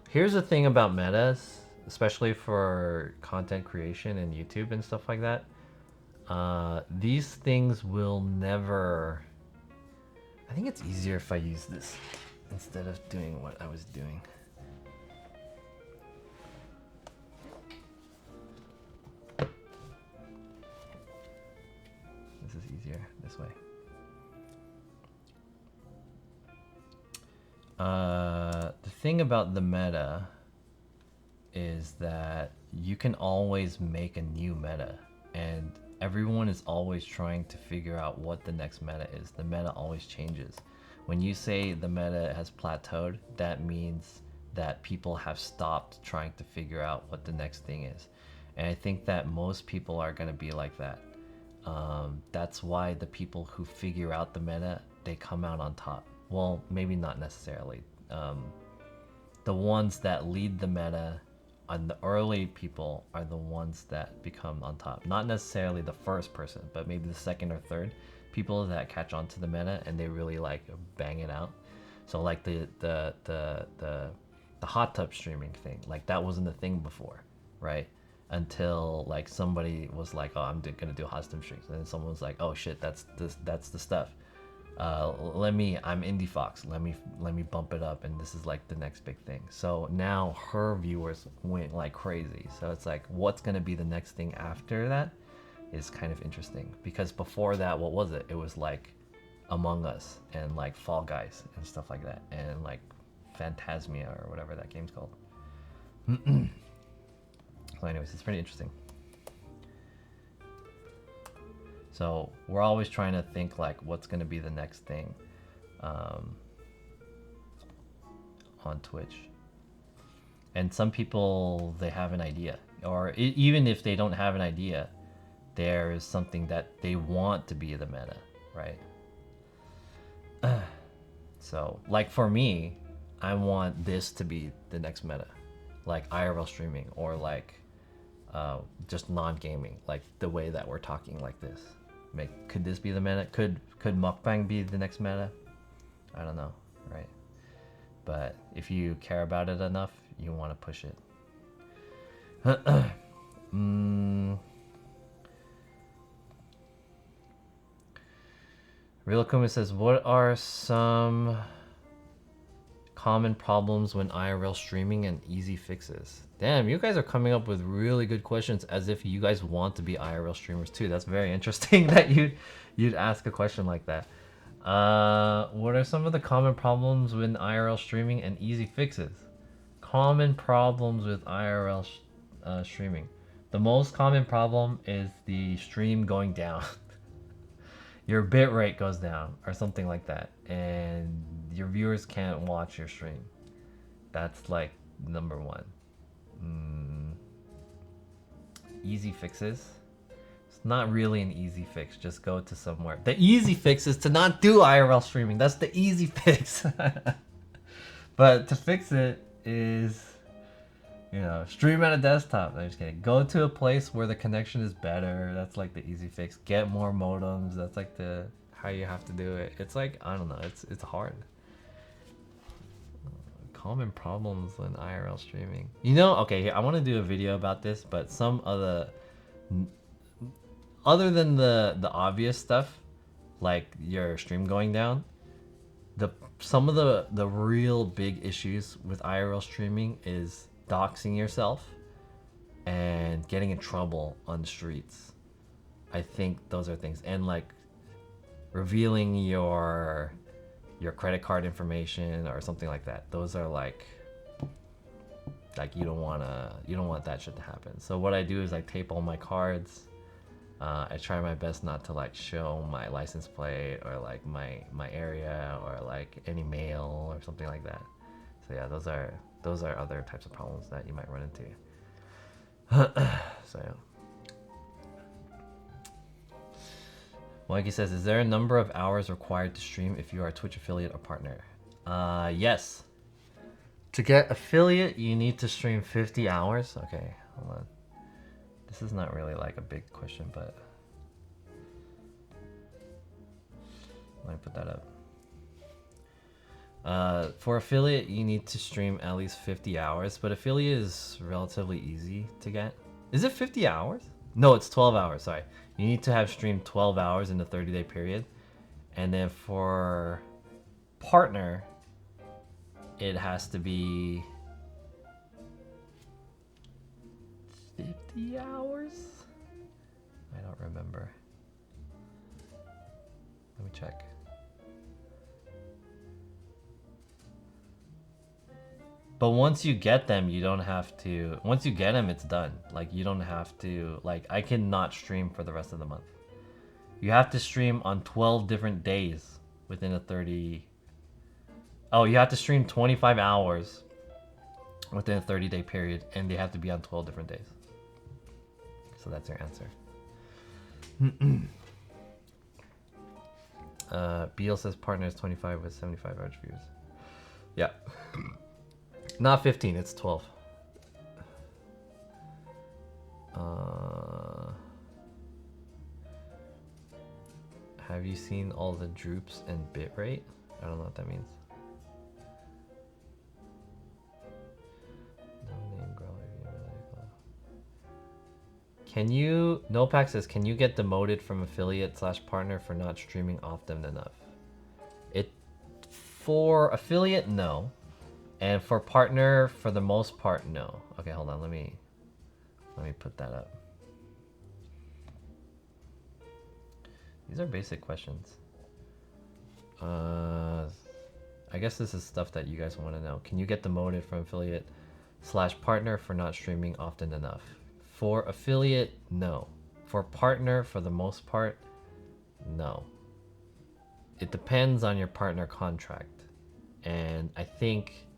Here's the thing about metas, especially for content creation and YouTube and stuff like that. These things will never... I think it's easier if I use this instead of doing what I was doing. This is easier this way. The thing about the meta is that you can always make a new meta, and everyone is always trying to figure out what the next meta is. The meta always changes. When you say the meta has plateaued, that means that people have stopped trying to figure out what the next thing is. And I think that most people are going to be like that. That's why the people who figure out the meta, they come out on top. Well, maybe not necessarily. The ones that lead the meta and the early people are the ones that become on top. Not necessarily the first person, but maybe the second or third people that catch on to the meta and they really like bang it out. So like the hot tub streaming thing, like that wasn't a thing before, right? Until like somebody was like, oh, gonna do hot tub streams, and then someone was like, oh shit, that's the stuff. I'm Indie Fox. Let me bump it up, and this is like the next big thing. So now her viewers went like crazy. So it's like, what's gonna be the next thing after that is kind of interesting, because before that, what was it? It was like Among Us and like Fall Guys and stuff like that, and like Phantasmia or whatever that game's called. So anyways, it's pretty interesting. So we're always trying to think like what's going to be the next thing on Twitch. And some people, they have an idea, or even if they don't have an idea, there's something that they want to be the meta, right? So like for me, I want this to be the next meta, like IRL streaming, or like just non-gaming, like the way that we're talking like this. Could this be the meta? Could mukbang be the next meta? I don't know, right? But if you care about it enough, you want to push it. Real Kuma says, what are some common problems when IRL streaming and easy fixes? Damn, you guys are coming up with really good questions, as if you guys want to be IRL streamers too. That's very interesting that you'd ask a question like that. What are some of the common problems with IRL streaming and easy fixes? Common problems with IRL streaming. The most common problem is the stream going down. Your bitrate goes down or something like that, and your viewers can't watch your stream. That's like number one. Easy fixes. It's not really an easy fix. Just go to somewhere. The easy fix is to not do IRL streaming. That's the easy fix. But to fix it is, stream at a desktop. I'm just kidding. Go to a place where the connection is better. That's like the easy fix. Get more modems. That's like how you have to do it. It's like, I don't know. It's hard. Common problems in IRL streaming. Okay, I want to do a video about this, but some of the, other than the obvious stuff, like your stream going down, some of the real big issues with IRL streaming is doxing yourself and getting in trouble on the streets. I think those are things, and like revealing your credit card information or something like that. Those are like you don't want that shit to happen. So what I do is I tape all my cards. I try my best not to like show my license plate or like my area or like any mail or something like that. So yeah, those are other types of problems that you might run into. So yeah. Mikey says, is there a number of hours required to stream if you are a Twitch affiliate or partner? Yes. To get affiliate, you need to stream 50 hours. Okay, hold on. This is not really like a big question, but let me put that up. For affiliate, you need to stream at least 50 hours, but affiliate is relatively easy to get. Is it 50 hours? No, it's 12 hours, sorry. You need to have streamed 12 hours in the 30-day period. And then for partner, it has to be 50 hours? I don't remember. Let me check. But once you get them, you don't have to... Once you get them, it's done. Like, you don't have to... Like, I cannot stream for the rest of the month. You have to stream on 12 different days within a 30... Oh, you have to stream 25 hours within a 30-day period, and they have to be on 12 different days. So that's your answer. Beal says partner is 25 with 75 average views. Yeah. Not 15, it's 12. Have you seen all the droops and bitrate? I don't know what that means. Can you, Nopac says, can you get demoted from affiliate / partner for not streaming often enough? For affiliate, no. And for partner, for the most part, no. Okay, hold on, let me put that up. These are basic questions. I guess this is stuff that you guys want to know. Can you get demoted from affiliate / partner for not streaming often enough? For affiliate, no. For partner, for the most part, no. It depends on your partner contract. And I think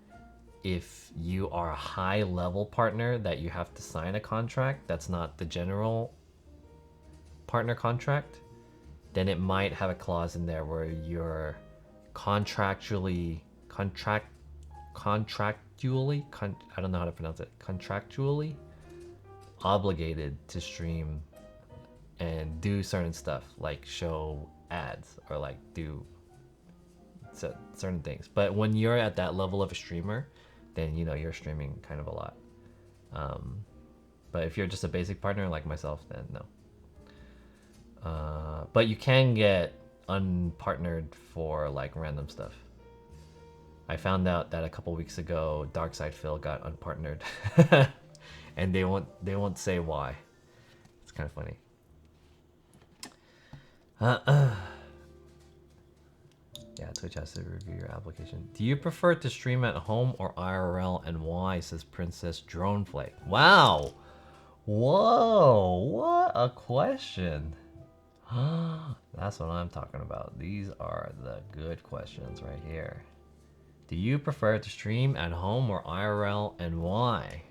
if you are a high level partner that you have to sign a contract that's not the general partner contract, then it might have a clause in there where you're contractually I don't know how to pronounce it, contractually obligated to stream and do certain stuff like show ads or like do certain things. But when you're at that level of a streamer, then you know you're streaming kind of a lot. But if you're just a basic partner like myself, then no. But you can get unpartnered for like random stuff. I found out that a couple weeks ago Darkside Phil got unpartnered and they won't say why. It's kind of funny. Yeah, Twitch has to review your application. Do you prefer to stream at home or IRL, and why? Says Princess Droneflake. Wow. Whoa, what a question. That's what I'm talking about. These are the good questions right here. Do you prefer to stream at home or IRL, and why?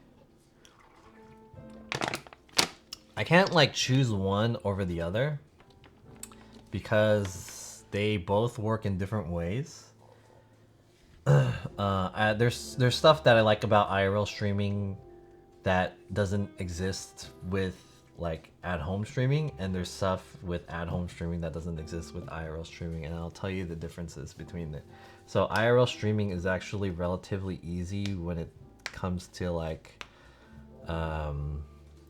I can't like choose one over the other because they both work in different ways. There's stuff that I like about IRL streaming that doesn't exist with like at-home streaming, and there's stuff with at-home streaming that doesn't exist with IRL streaming, and I'll tell you the differences between it. So IRL streaming is actually relatively easy when it comes to like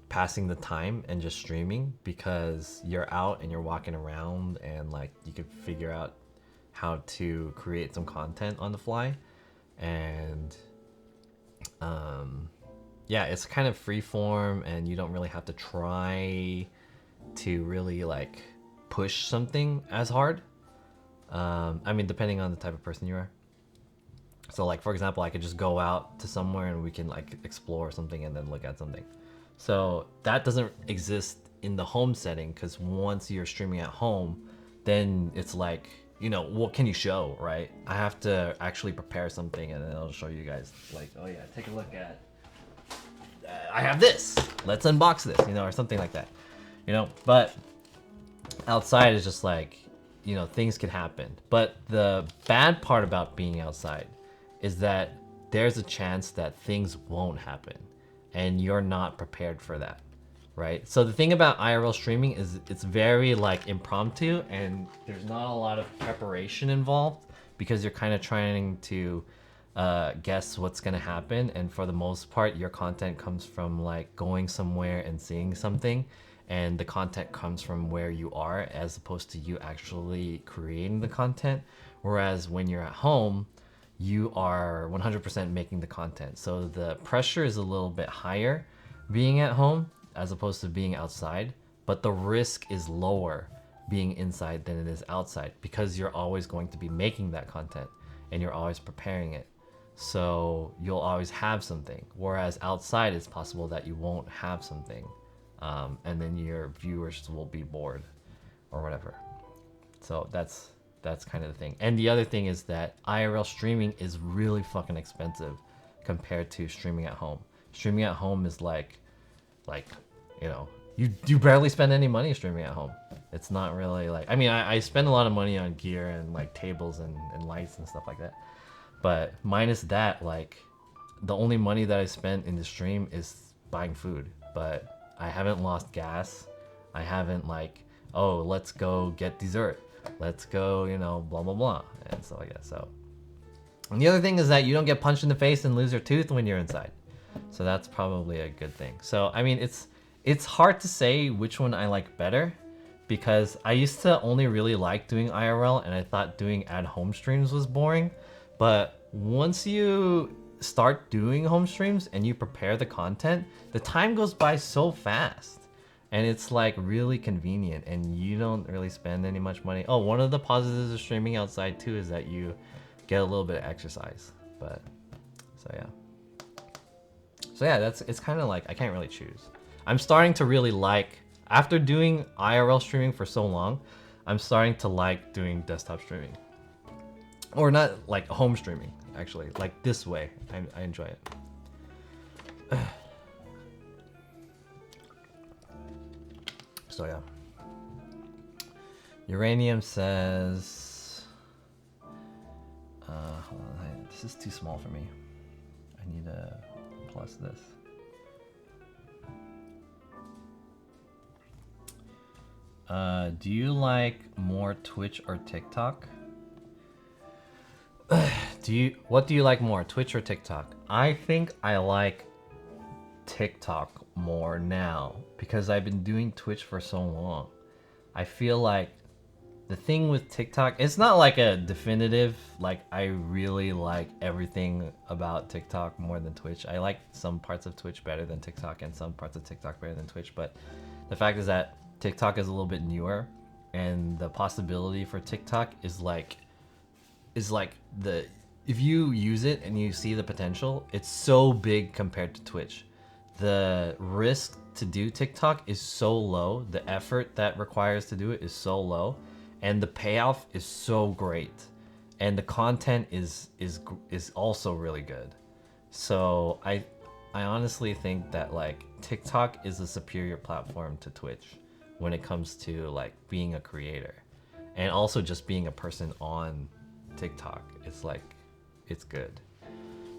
passing the time and just streaming, because you're out and you're walking around and like you can figure out how to create some content on the fly. And yeah, it's kind of free form and you don't really have to try to really like push something as hard. I mean, depending on the type of person you are. So like, for example, I could just go out to somewhere and we can like explore something and then look at something. So that doesn't exist in the home setting, because once you're streaming at home, then it's like, you know, what can you show, right? I have to actually prepare something and then I'll show you guys like, oh yeah, take a look at, I have this, let's unbox this, you know, or something like that, you know. But outside is just like, you know, things could happen. But the bad part about being outside is that there's a chance that things won't happen and you're not prepared for that, right? So the thing about IRL streaming is it's very like impromptu and there's not a lot of preparation involved, because you're kind of trying to guess what's gonna happen. And for the most part, your content comes from like going somewhere and seeing something, and the content comes from where you are as opposed to you actually creating the content. Whereas when you're at home, you are 100% making the content. So the pressure is a little bit higher being at home as opposed to being outside, but the risk is lower being inside than it is outside, because you're always going to be making that content and you're always preparing it. So you'll always have something. Whereas outside, it's possible that you won't have something. And then your viewers will be bored or whatever. So that's kind of the thing. And the other thing is that IRL streaming is really fucking expensive compared to streaming at home. Streaming at home is like, you know, you barely spend any money streaming at home. It's not really like, I mean, I spend a lot of money on gear and like tables and lights and stuff like that. But minus that, like the only money that I spent in the stream is buying food. But I haven't lost gas. I haven't like, oh, let's go get dessert. Let's go, you know, blah, blah, blah. And stuff like that. So, and the other thing is that you don't get punched in the face and lose your tooth when you're inside. So that's probably a good thing. So, I mean, it's It's hard to say which one I like better because I used to only really like doing IRL and I thought doing at home streams was boring. But once you start doing home streams and you prepare the content, the time goes by so fast. And it's like really convenient and you don't really spend any much money. Oh, one of the positives of streaming outside too is that you get a little bit of exercise. But so yeah. So yeah, it's kind of like I can't really choose. I'm starting to really like, after doing IRL streaming for so long, I'm starting to like doing desktop streaming. Or not like home streaming, actually. Like this way, I enjoy it. So yeah. Uranium says, hold on, this is too small for me. I need to plus this. Do you like more Twitch or TikTok? What do you like more, Twitch or TikTok? I think I like TikTok more now because I've been doing Twitch for so long. I feel like the thing with TikTok, it's not like a definitive, like I really like everything about TikTok more than Twitch. I like some parts of Twitch better than TikTok and some parts of TikTok better than Twitch, but the fact is that TikTok is a little bit newer and the possibility for TikTok is like the, if you use it and you see the potential, it's so big compared to Twitch. The risk to do TikTok is so low, the effort that requires to do it is so low, and the payoff is so great, and the content is also really good. So I honestly think that like TikTok is a superior platform to Twitch when it comes to like being a creator and also just being a person on TikTok. It's like, it's good.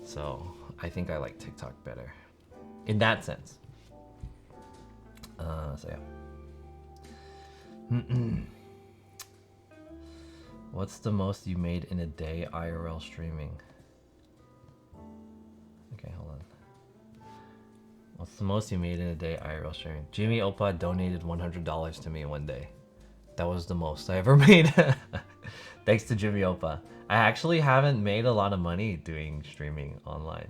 So I think I like TikTok better in that sense. So yeah. What's the most you made in a day IRL streaming? Okay, hold on. What's the most you made in a day IRL streaming? Jimmy Opa donated $100 to me one day. That was the most I ever made. Thanks to Jimmy Opa. I actually haven't made a lot of money doing streaming online.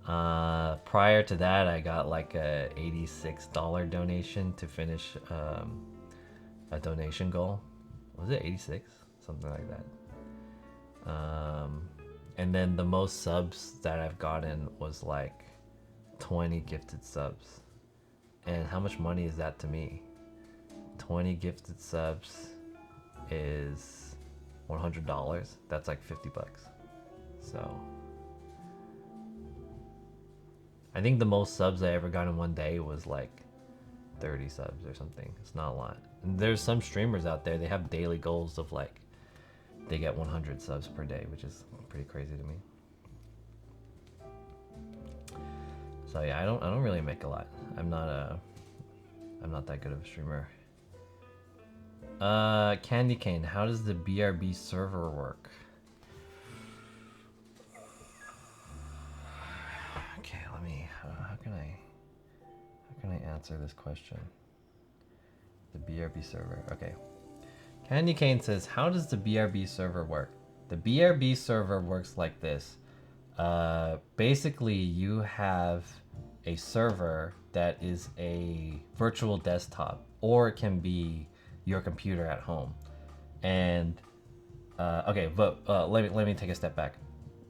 Prior to that, I got like a $86 donation to finish a donation goal. Was it 86? Something like that. And then the most subs that I've gotten was like 20 gifted subs. And how much money is that to me? 20 gifted subs is $100. That's like 50 bucks. So I think the most subs I ever got in one day was like 30 subs or something. It's not a lot. And there's some streamers out there, they have daily goals of like, they get 100 subs per day, which is pretty crazy to me. So yeah, I don't really make a lot. I'm not that good of a streamer. Candy Cane, how does the BRB server work? Okay, let me, how can I answer this question? The BRB server, okay. Candy Cane says, how does the BRB server work? The BRB server works like this. Basically, you have a server that is a virtual desktop, or it can be your computer at home. And okay, but let me take a step back.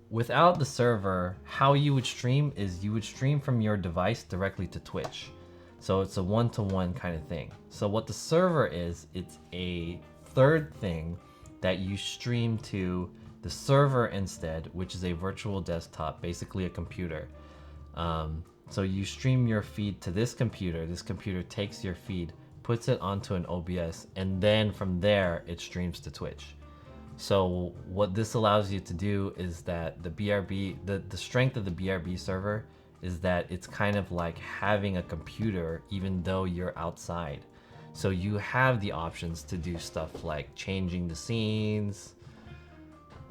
Without the server, how you would stream is you would stream from your device directly to Twitch. So it's a one-to-one kind of thing. So what the server is, it's a third thing that you stream to the server instead, which is a virtual desktop, basically a computer. So you stream your feed to this computer takes your feed, puts it onto an OBS, and then from there it streams to Twitch. So what this allows you to do is that the BRB, the strength of the BRB server is that it's kind of like having a computer even though you're outside. So you have the options to do stuff like changing the scenes.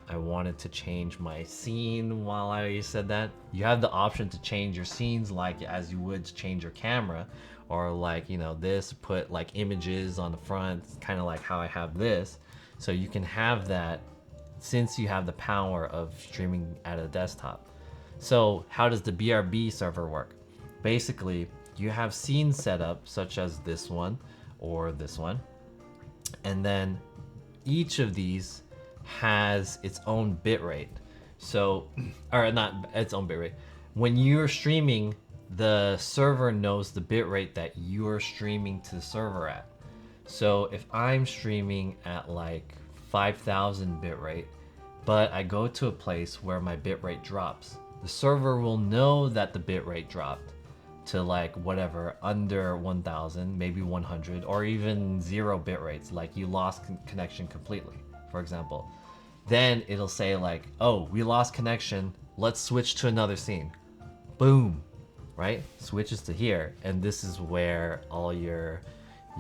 I wanted to change my scene while I said that. You have the option to change your scenes like as you would change your camera, or like, you know, this, put like images on the front, kind of like how I have this. So you can have that since you have the power of streaming at a desktop. So how does the BRB server work? Basically, you have scenes set up such as this one or this one, and then each of these has its own bitrate. So, or not its own bitrate. When you're streaming, the server knows the bitrate that you're streaming to the server at. So if I'm streaming at like 5,000 bitrate, but I go to a place where my bitrate drops, the server will know that the bitrate dropped to like whatever, under 1,000, maybe 100, or even 0 bit rates, like you lost connection completely, for example. Then it'll say like, oh, we lost connection, let's switch to another scene. Boom, right? Switches to here, and this is where all your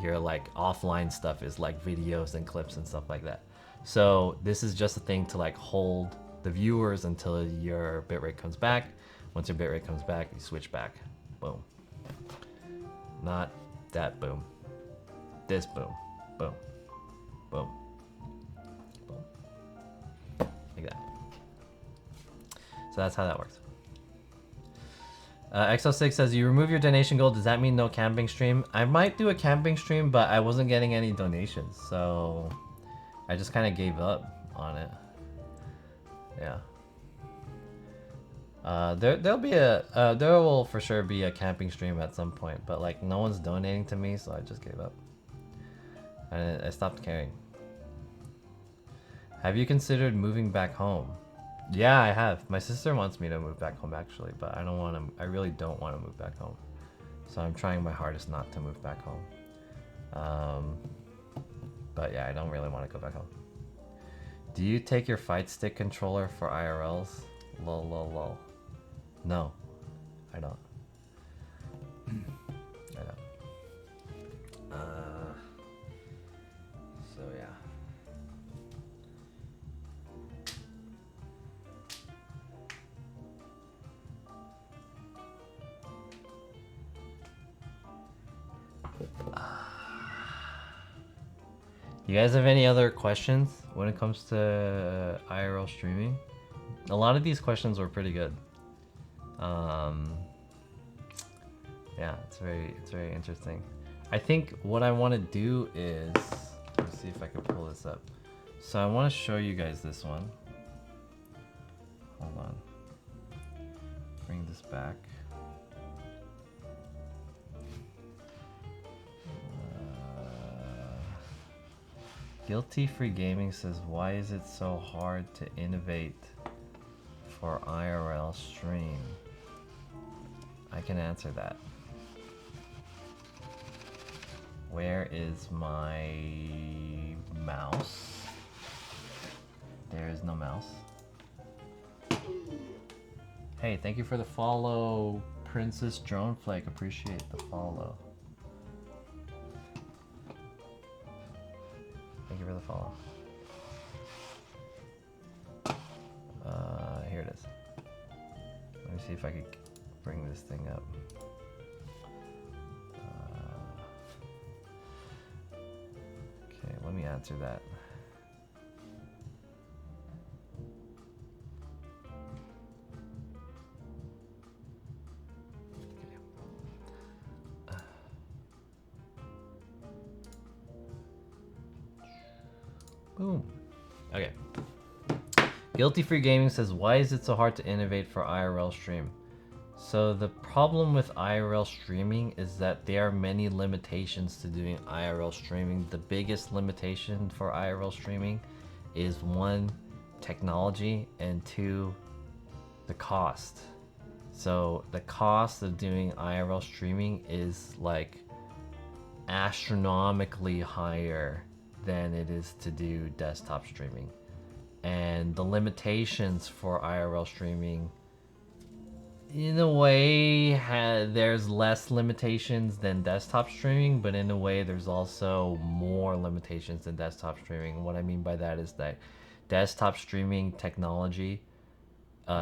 like offline stuff is, like videos and clips and stuff like that. So this is just a thing to like hold the viewers until your bitrate comes back. Once your bitrate comes back, you switch back. Boom. Not that boom. This boom. Boom. Boom. Boom. Like that. So that's how that works. XO6 says, you remove your donation goal, does that mean no camping stream? I might do a camping stream, but I wasn't getting any donations, so I just kind of gave up on it. Yeah. There'll be there will for sure be a camping stream at some point, but like no one's donating to me, so I just gave up. And I stopped caring. Have you considered moving back home? Yeah, I have. My sister wants me to move back home actually, but I don't want to. I really don't want to move back home. So I'm trying my hardest not to move back home. But yeah, I don't really want to go back home. Do you take your fight stick controller for IRLs? Lol lol lol. No, I don't. I don't. So yeah. You guys have any other questions when it comes to IRL streaming? A lot of these questions were pretty good. Yeah, it's very interesting. I think what I want to do is, let's see if I can pull this up. So I want to show you guys this one. Hold on. Bring this back. Guilty Free Gaming says, why is it so hard to innovate for IRL stream? I can answer that. Where is my mouse? There is no mouse. Hey, thank you for the follow, Princess Drone Flake. Appreciate the follow. Thank you for the follow. Here it is. Let me see if I could bring this thing up. Okay, let me answer that. Boom. Okay. Guilty Free Gaming says, why is it so hard to innovate for IRL stream? So the problem with IRL streaming is that there are many limitations to doing IRL streaming. The biggest limitation for IRL streaming is 1, technology, and 2, the cost. So the cost of doing IRL streaming is like astronomically higher than it is to do desktop streaming. And the limitations for IRL streaming, in a way, there's less limitations than desktop streaming, but in a way there's also more limitations than desktop streaming. What I mean by that is that desktop streaming technology,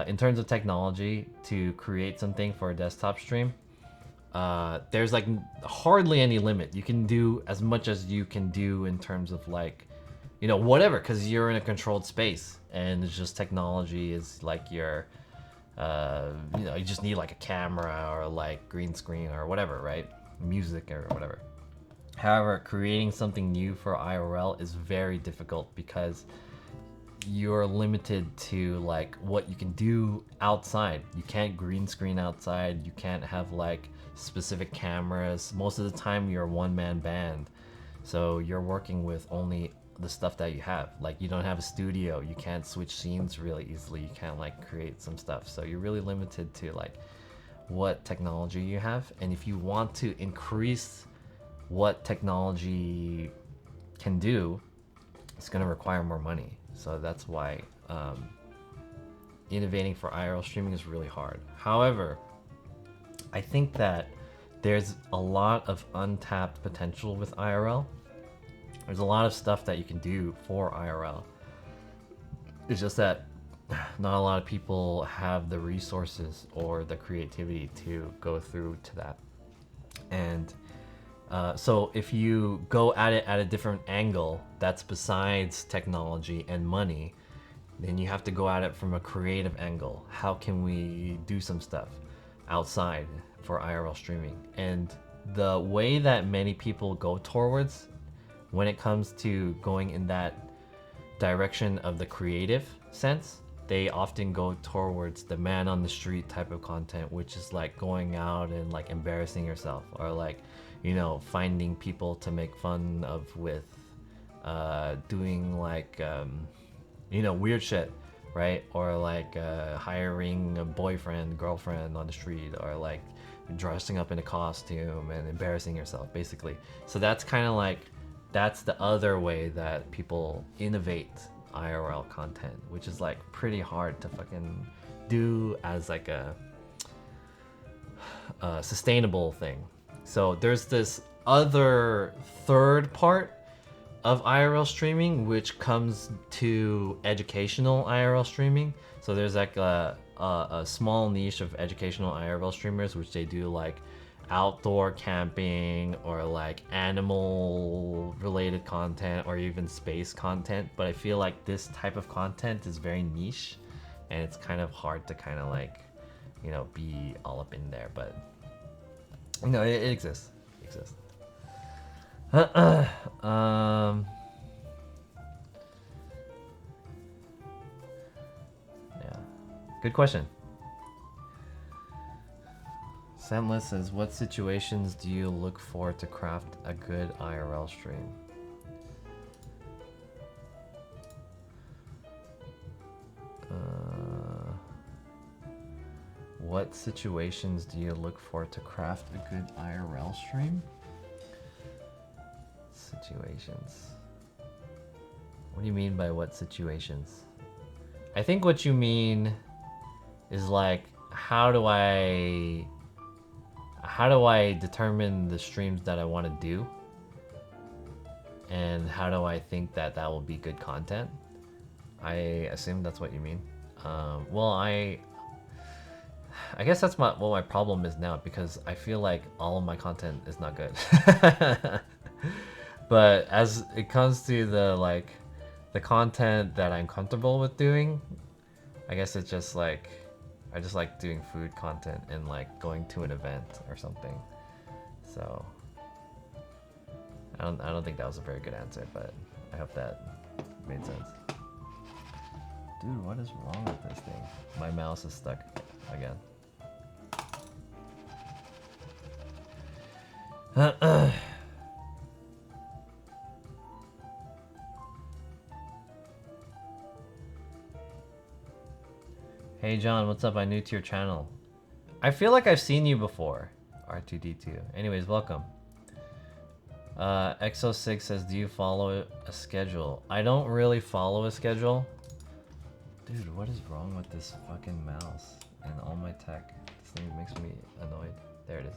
in terms of technology to create something for a desktop stream, there's like hardly any limit. You can do as much as you can do in terms of like, you know, whatever, because you're in a controlled space and it's just technology is like your, you know, you just need like a camera or like green screen or whatever, right? Music or whatever. However, creating something new for IRL is very difficult because you're limited to like what you can do outside. You can't green screen outside. You can't have like specific cameras. Most of the time you're a one-man band. So you're working with only the stuff that you have. Like you don't have a studio. You can't switch scenes really easily. You can't like create some stuff. So you're really limited to like what technology you have. And if you want to increase what technology can do, it's going to require more money. So that's why innovating for IRL streaming is really hard. However, I think that there's a lot of untapped potential with IRL. There's a lot of stuff that you can do for IRL. It's just that not a lot of people have the resources or the creativity to go through to that. And so if you go at it at a different angle that's besides technology and money, then you have to go at it from a creative angle. How can we do some stuff outside for IRL streaming? And the way that many people go towards when it comes to going in that direction of the creative sense, they often go towards the man on the street type of content, which is like going out and like embarrassing yourself, or like, you know, finding people to make fun of with doing like you know, weird shit, right? Or like hiring a boyfriend, girlfriend on the street, or like dressing up in a costume and embarrassing yourself, basically. So that's kind of like, that's the other way that people innovate IRL content, which is like pretty hard to fucking do as like a sustainable thing. So there's this other third part of IRL streaming, which comes to educational IRL streaming. So there's like a small niche of educational IRL streamers, which they do like outdoor camping or like animal related content or even space content. But I feel like this type of content is very niche and it's kind of hard to kind of like, you know, be all up in there. But you know, it exists. It exists. Yeah, good question. Scentless says, what situations do you look for to craft a good IRL stream? What situations do you look for to craft a good IRL stream? Situations. What do you mean by what situations? I think what you mean is like, how do I determine the streams that I want to do? And how do I think that that will be good content? I assume that's what you mean. Well, I guess that's what my problem is now, because I feel like all of my content is not good. But as it comes to the content that I'm comfortable with doing, I guess it's just like, I just like doing food content and like going to an event or something. So I don't think that was a very good answer, but I hope that made sense. Dude, what is wrong with this thing? My mouse is stuck again. Hey John, what's up? I'm new to your channel. I feel like I've seen you before. R2D2. Anyways, welcome. Exo6 says, do you follow a schedule? I don't really follow a schedule. Dude, what is wrong with this fucking mouse and all my tech? This thing makes me annoyed. There it is.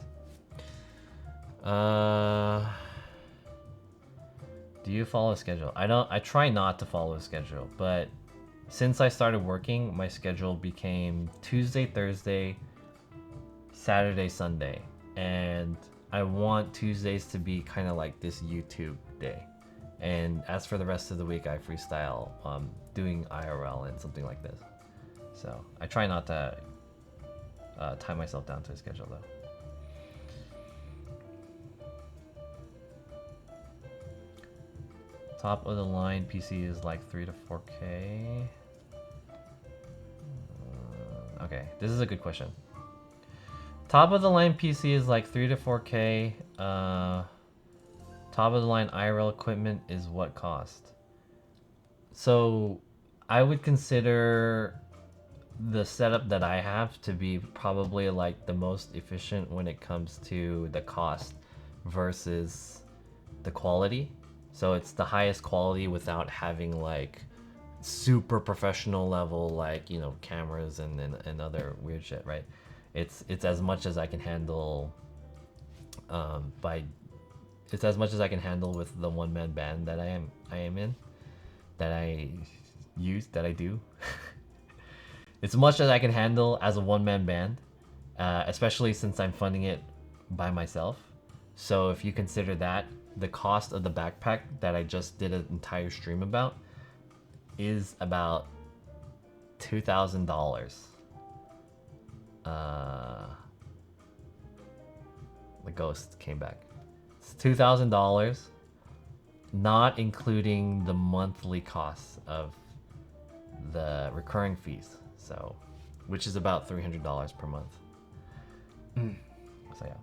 Do you follow a schedule? I don't. I try not to follow a schedule, but since I started working, my schedule became Tuesday, Thursday, Saturday, Sunday, and I want Tuesdays to be kind of like this YouTube day. And as for the rest of the week, I freestyle, doing IRL and something like this. So I try not to tie myself down to a schedule though. Top of the line PC is like 3 to 4K. Okay, this is a good question. Top of the line PC is like 3 to 4K. Top of the line IRL equipment is what cost? So I would consider the setup that I have to be probably like the most efficient when it comes to the cost versus the quality. So it's the highest quality without having like super professional level, like, you know, cameras and other weird shit, right? It's as much as I can handle it's as much as I can handle with the one-man band that I am in, that I do. It's much as I can handle as a one-man band, especially since I'm funding it by myself. So if you consider that, the cost of the backpack that I just did an entire stream about is about $2,000. The ghost came back. It's $2,000, not including the monthly costs of the recurring fees. So, which is about $300 per month. So yeah.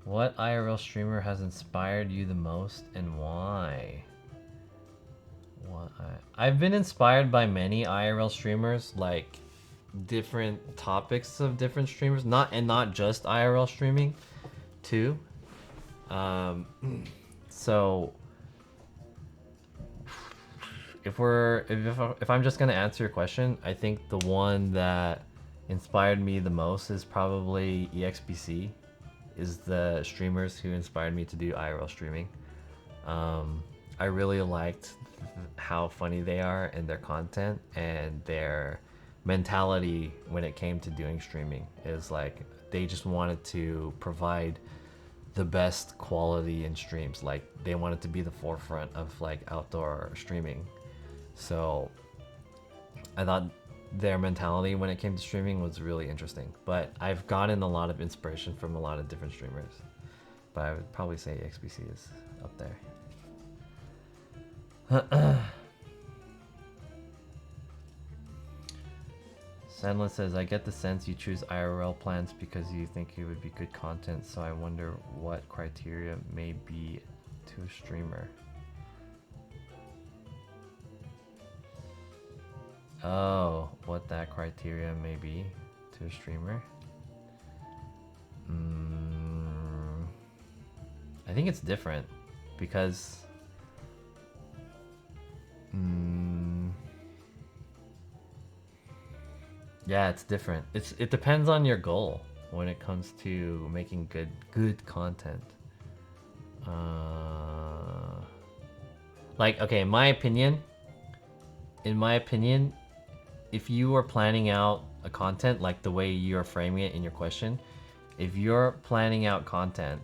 What IRL streamer has inspired you the most and why? I've been inspired by many IRL streamers, like different topics of different streamers, not just IRL streaming too. So if I'm just gonna answer your question, I think the one that inspired me the most is probably EXBC, is the streamers who inspired me to do IRL streaming. I really liked how funny they are in their content, and their mentality when it came to doing streaming is like they just wanted to provide the best quality in streams. Like they wanted to be the forefront of like outdoor streaming. So I thought their mentality when it came to streaming was really interesting. But I've gotten a lot of inspiration from a lot of different streamers. But I would probably say XBC is up there. Sandlin says, I get the sense you choose IRL plans because you think it would be good content, so I wonder what criteria may be to a streamer. Oh, what that criteria may be to a streamer? I think it's different because yeah, it's different. It depends on your goal when it comes to making good content. Like, okay, in my opinion, if you are planning out a content like the way you're framing it in your question, if you're planning out content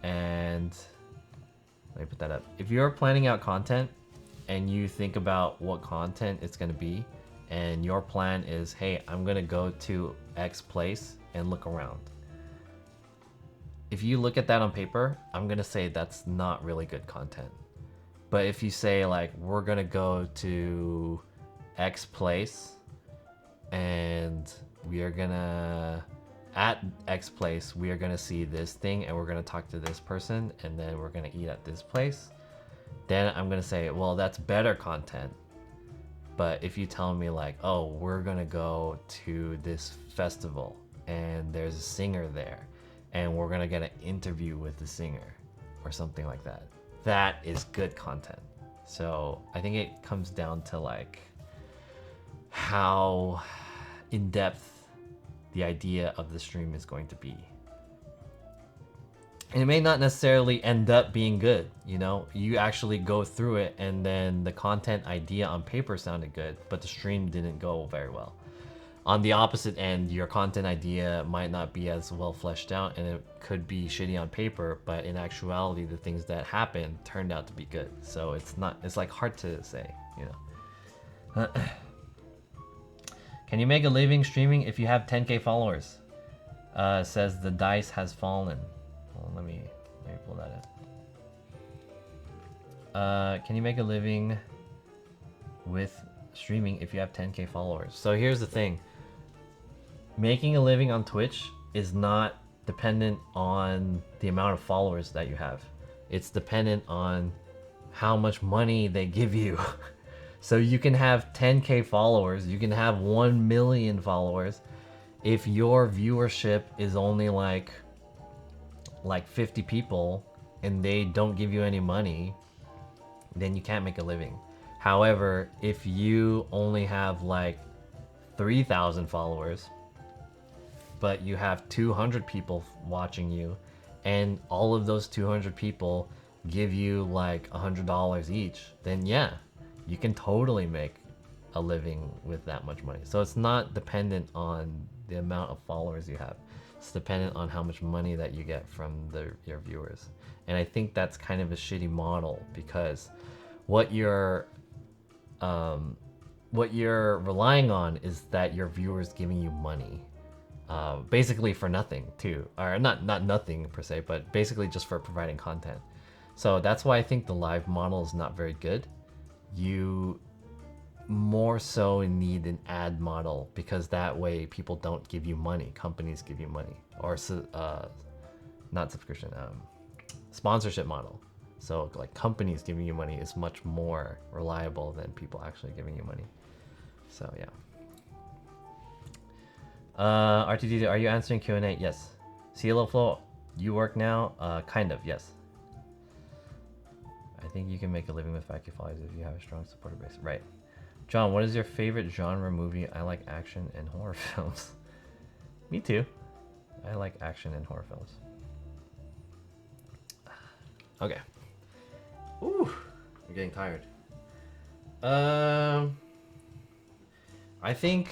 and let me put that up. If you're planning out content and you think about what content it's going to be, and your plan is, hey, I'm going to go to X place and look around. If you look at that on paper, I'm going to say that's not really good content. But if you say like, we're going to go to X place and we are going to, at X place, we are going to see this thing and we're going to talk to this person and then we're going to eat at this place, then I'm going to say, well, that's better content. But if you tell me like, oh, we're going to go to this festival and there's a singer there and we're going to get an interview with the singer or something like that, that is good content. So I think it comes down to like how in depth the idea of the stream is going to be. And it may not necessarily end up being good, you know? You actually go through it and then the content idea on paper sounded good, but the stream didn't go very well. On the opposite end, your content idea might not be as well fleshed out and it could be shitty on paper, but in actuality, the things that happened turned out to be good. So it's like hard to say, you know? Can you make a living streaming if you have 10K followers? Says the dice has fallen. Well, let me pull that up. Can you make a living with streaming if you have 10K followers? So here's the thing. Making a living on Twitch is not dependent on the amount of followers that you have. It's dependent on how much money they give you. So you can have 10K followers, you can have 1 million followers. If your viewership is only like 50 people and they don't give you any money, then you can't make a living. However, if you only have like 3,000 followers, but you have 200 people watching you, and all of those 200 people give you like $100 each, then yeah, you can totally make a living with that much money. So it's not dependent on the amount of followers you have. It's dependent on how much money that you get from your viewers. And I think that's kind of a shitty model, because what you're relying on is that your viewers giving you money, basically for nothing too, or not nothing per se, but basically just for providing content. So that's why I think the live model is not very good. You more so need an ad model, because that way people don't give you money, companies give you money, or not subscription, sponsorship model. So like companies giving you money is much more reliable than people actually giving you money. So yeah. RTD, are you answering Q&A? Yes. CLO Flow, you work now? Kind of, yes. I think you can make a living with 5K followers if you have a strong supporter base. Right. John, what is your favorite genre movie? I like action and horror films. Me too. I like action and horror films. Okay. Ooh, I'm getting tired. I think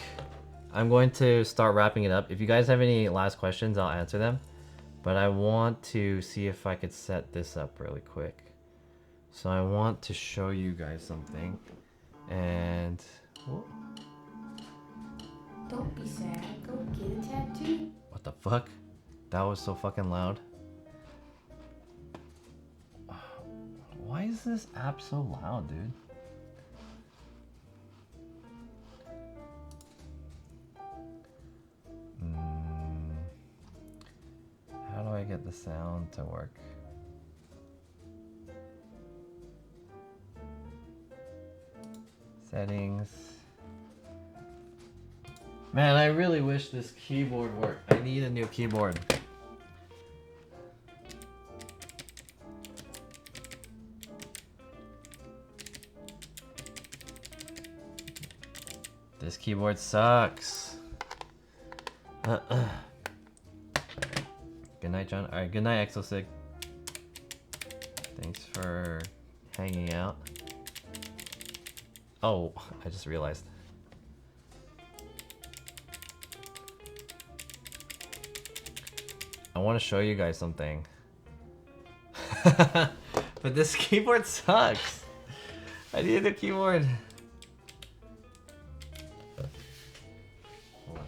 I'm going to start wrapping it up. If you guys have any last questions, I'll answer them. But I want to see if I could set this up really quick. So I want to show you guys something. And... whoa. Don't be sad. Go get a tattoo. What the fuck? That was so fucking loud. Why is this app so loud, dude? How do I get the sound to work? Settings. Man, I really wish this keyboard worked. I need a new keyboard. This keyboard sucks. Good night, John. Alright, good night, Exosig. Thanks for hanging out. Oh, I just realized. I want to show you guys something. But this keyboard sucks. I need a new keyboard. Hold on.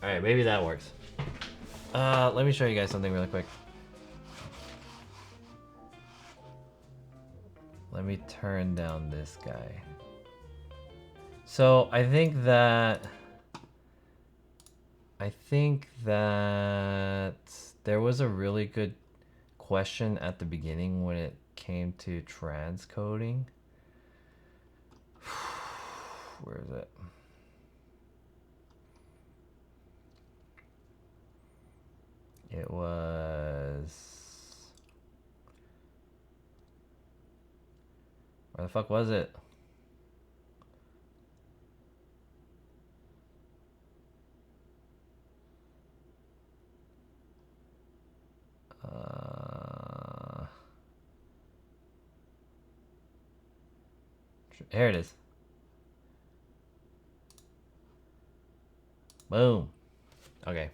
Alright, maybe that works. Let me show you guys something really quick. Let me turn down this guy. So I think that there was a really good question at the beginning when it came to transcoding. Where is it? It was... Where the fuck was it? Here it is. Boom. Okay.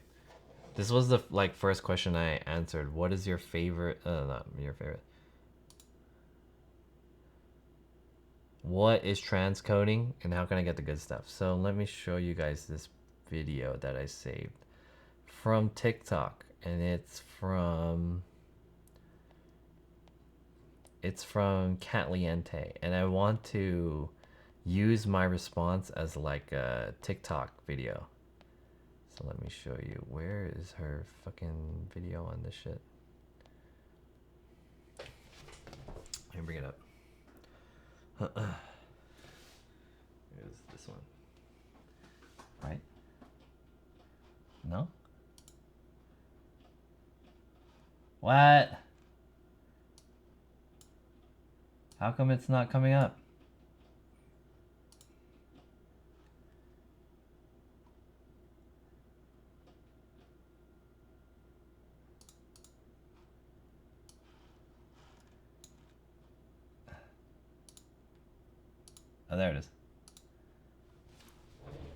This was the first question I answered. What is your favorite? Not your favorite. What is transcoding and how can I get the good stuff? So let me show you guys this video that I saved from TikTok, and it's from Catliente, and I want to use my response as like a TikTok video. So let me show you. Where is her fucking video on this shit? Let me bring it up. Here's this one. Right? No? What? How come it's not coming up? Oh, there it is.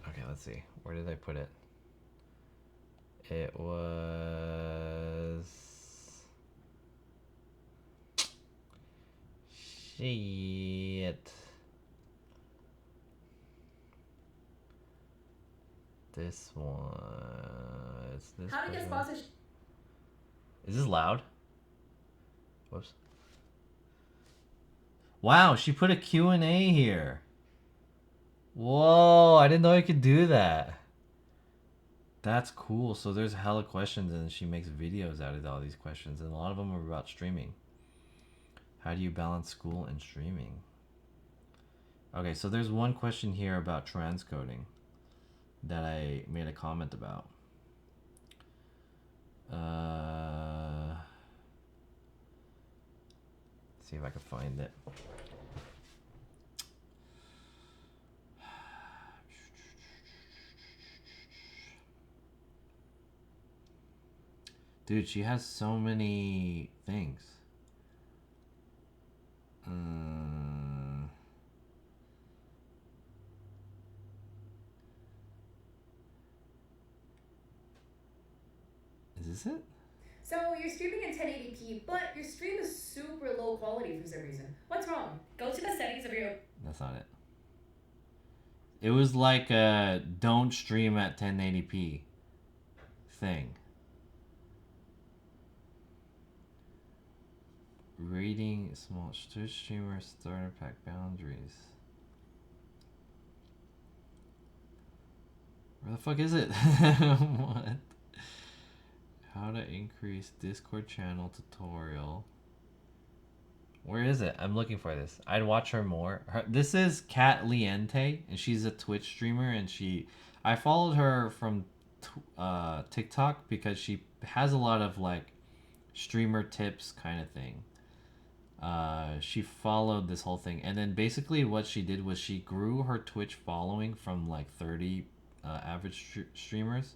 Okay, let's see. Where did I put it? It was... Shit. This one... It's this How to get person. sponsorship? Is this loud? Whoops. Wow, she put a Q&A here. Whoa, I didn't know you could do that. That's cool. So there's hella questions and she makes videos out of all these questions, and a lot of them are about streaming. How do you balance school and streaming? Okay, so there's one question here about transcoding that I made a comment about. See if I can find it. Dude, she has so many things. Is this it? So you're streaming in 1080p, but your stream is super low quality for some reason. What's wrong? Go to the settings of your... That's not it. It was like a don't stream at 1080p thing. Reading small Twitch streamer starter pack boundaries. Where the fuck is it? What? How to increase Discord channel tutorial. Where is it? I'm looking for this. I'd watch her more. This is Catliente, and she's a Twitch streamer, and I followed her from TikTok because she has a lot of like streamer tips kind of thing. She followed this whole thing, and then basically what she did was she grew her Twitch following from like 30 average viewers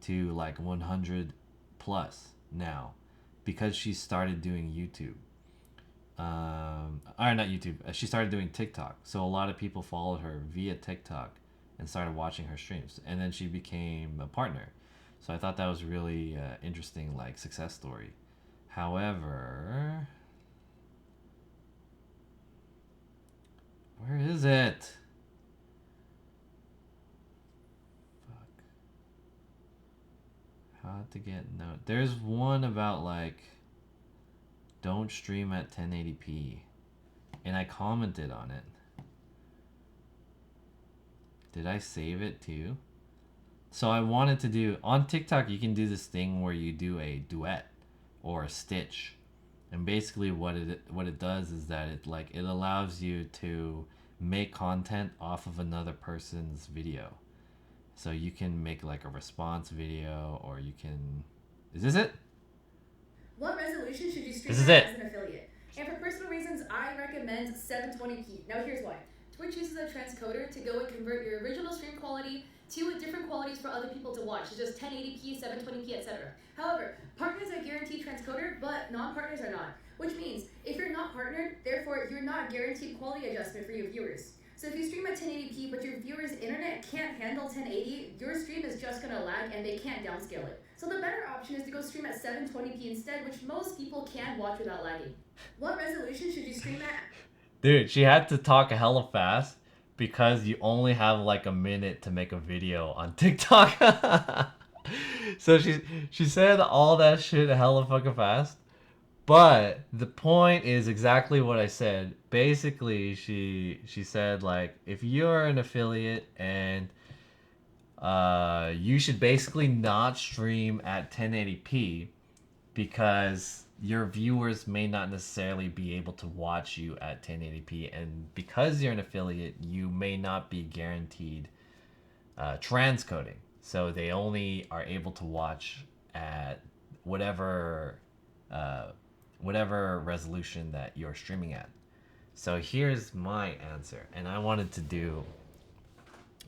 to like 100 plus now, because she started doing YouTube. Or not YouTube. She started doing TikTok. So a lot of people followed her via TikTok and started watching her streams, and then she became a partner. So I thought that was really interesting, like success story. However, where is it? Fuck. How to get no. There's one about like don't stream at 1080p, and I commented on it. Did I save it too? So I wanted to do on TikTok. You can do this thing where you do a duet. or Stitch. And basically what it does is that it allows you to make content off of another person's video. So you can make like a response video, or you can... Is this it? What resolution should you stream This is at it. as an affiliate? And for personal reasons, I recommend 720p. Now here's why. Twitch uses a transcoder to go and convert your original stream quality to different qualities for other people to watch, such as 1080p, 720p, etc. However, partners are guaranteed transcoder, but non-partners are not. Which means, if you're not partnered, therefore you're not guaranteed quality adjustment for your viewers. So if you stream at 1080p, but your viewers' internet can't handle 1080, your stream is just gonna lag and they can't downscale it. So the better option is to go stream at 720p instead, which most people can watch without lagging. What resolution should you stream at? Dude, she had to talk hella fast because you only have like a minute to make a video on TikTok. So she said all that shit hella fucking fast. But the point is exactly what I said. Basically, she said like, if you're an affiliate and you should basically not stream at 1080p because your viewers may not necessarily be able to watch you at 1080p, and because you're an affiliate, you may not be guaranteed transcoding. So they only are able to watch at whatever resolution that you're streaming at. So here's my answer, and I wanted to do...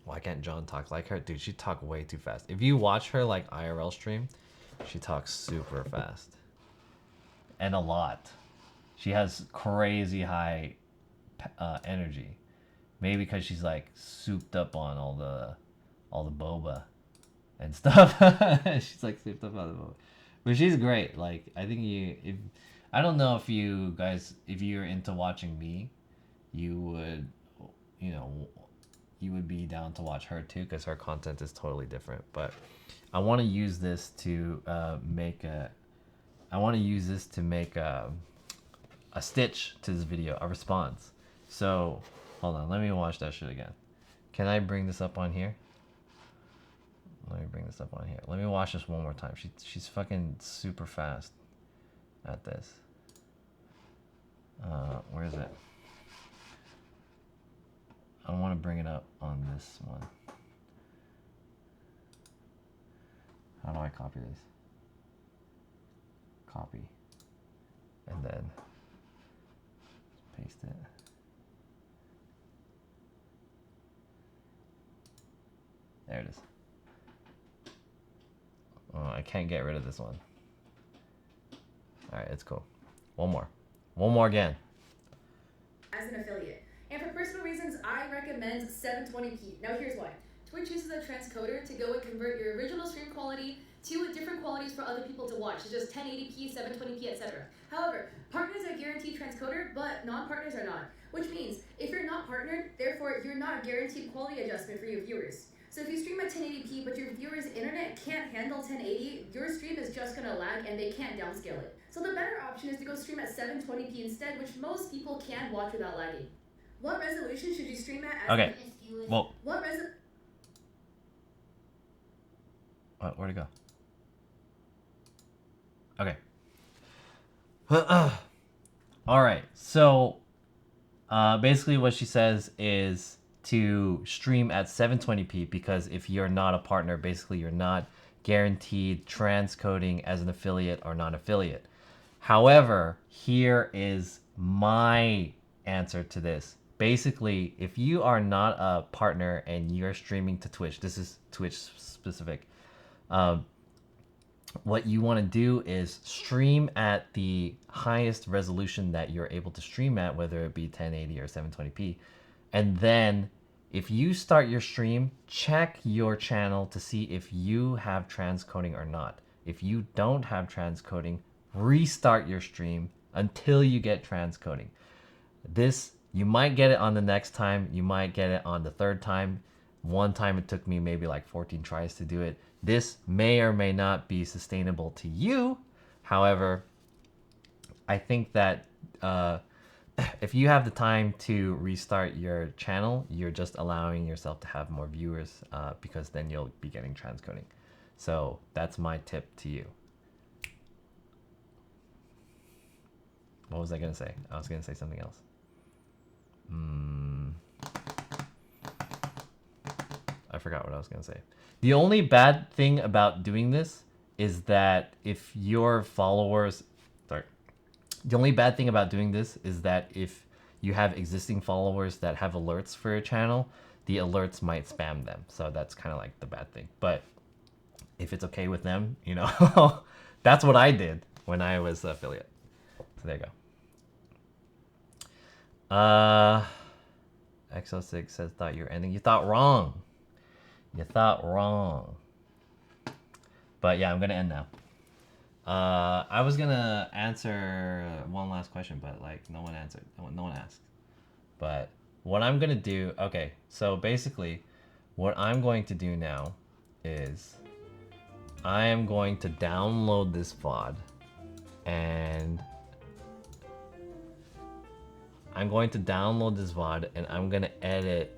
Why can't John talk like her? Dude, she talk way too fast. If you watch her like IRL stream, she talks super fast. And a lot. She has crazy high energy. Maybe because she's like souped up on all the boba and stuff. She's like souped up on the boba. But she's great. Like, I think I don't know if you guys, if you're into watching me, you would, you would be down to watch her too, because her content is totally different. But I want to use this to make a Stitch to this video, a response. So hold on, let me watch that shit again. Can I bring this up on here? Let me bring this up on here. Let me watch this one more time. She's fucking super fast at this. Where is it? I want to bring it up on this one. How do I copy this? Copy. And then paste it. There it is. Oh, I can't get rid of this one. Alright, it's cool. One more. One more again. As an affiliate. And for personal reasons, I recommend 720p. Now here's why. Twitch uses a transcoder to go and convert your original stream quality to different qualities for other people to watch, such as 1080p, 720p, etc. However, partners are guaranteed transcoder, but non-partners are not. Which means, if you're not partnered, therefore you're not guaranteed quality adjustment for your viewers. So if you stream at 1080p, but your viewers' internet can't handle 1080, your stream is just gonna lag and they can't downscale it. So the better option is to go stream at 720p instead, which most people can watch without lagging. What resolution should you stream at? Okay. Well, where'd it go? Okay. All right. So, basically, what she says is to stream at 720p, because if you're not a partner, basically you're not guaranteed transcoding as an affiliate or non-affiliate. However, here is my answer to this. Basically, if you are not a partner and you're streaming to Twitch, this is Twitch specific, what you want to do is stream at the highest resolution that you're able to stream at, whether it be 1080 or 720p. And then if you start your stream, check your channel to see if you have transcoding or not. If you don't have transcoding, restart your stream until you get transcoding. This, you might get it on the next time, you might get it on the third time. One time it took me maybe like 14 tries to do it. This may or may not be sustainable to you. However, I think that if you have the time to restart your channel, you're just allowing yourself to have more viewers, because then you'll be getting transcoding. So that's my tip to you. What was I gonna say? I was gonna say something else. I forgot what I was gonna say. The only bad thing about doing this is that if your followers, sorry, the only bad thing about doing this is that if you have existing followers that have alerts for your channel, the alerts might spam them. So that's kind of like the bad thing. But if it's okay with them, you know, that's what I did when I was affiliate. So there you go. XO6 says thought you were ending. You thought wrong. You thought wrong. But yeah, I'm gonna end now. I was gonna answer one last question, but like no one answered. No one asked. But what I'm gonna do, okay, so basically what I'm going to do now is I am going to download this VOD and I'm going to download this VOD and I'm gonna edit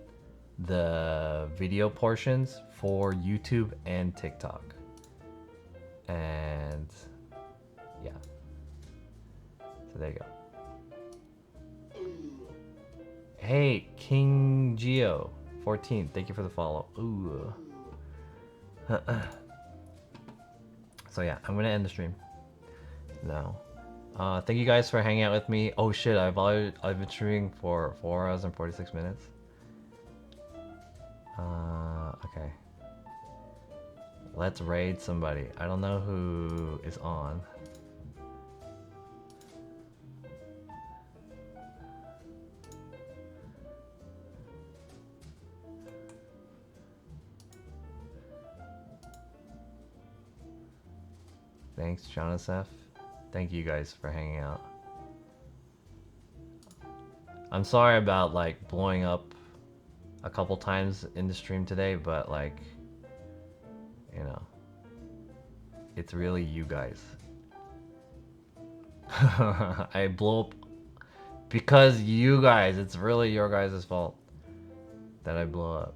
the video portions for YouTube and TikTok. And yeah. So there you go. Hey, King Geo 14, thank you for the follow. Ooh. So yeah, I'm gonna end the stream now. Thank you guys for hanging out with me. Oh shit, I've been streaming for 4 hours and 46 minutes. Okay. Let's raid somebody. I don't know who is on. Thanks, Jonasef. Thank you guys for hanging out. I'm sorry about like blowing up a couple times in the stream today, but like, you know, it's really you guys. I blow up because you guys. It's really your guys' fault that I blow up.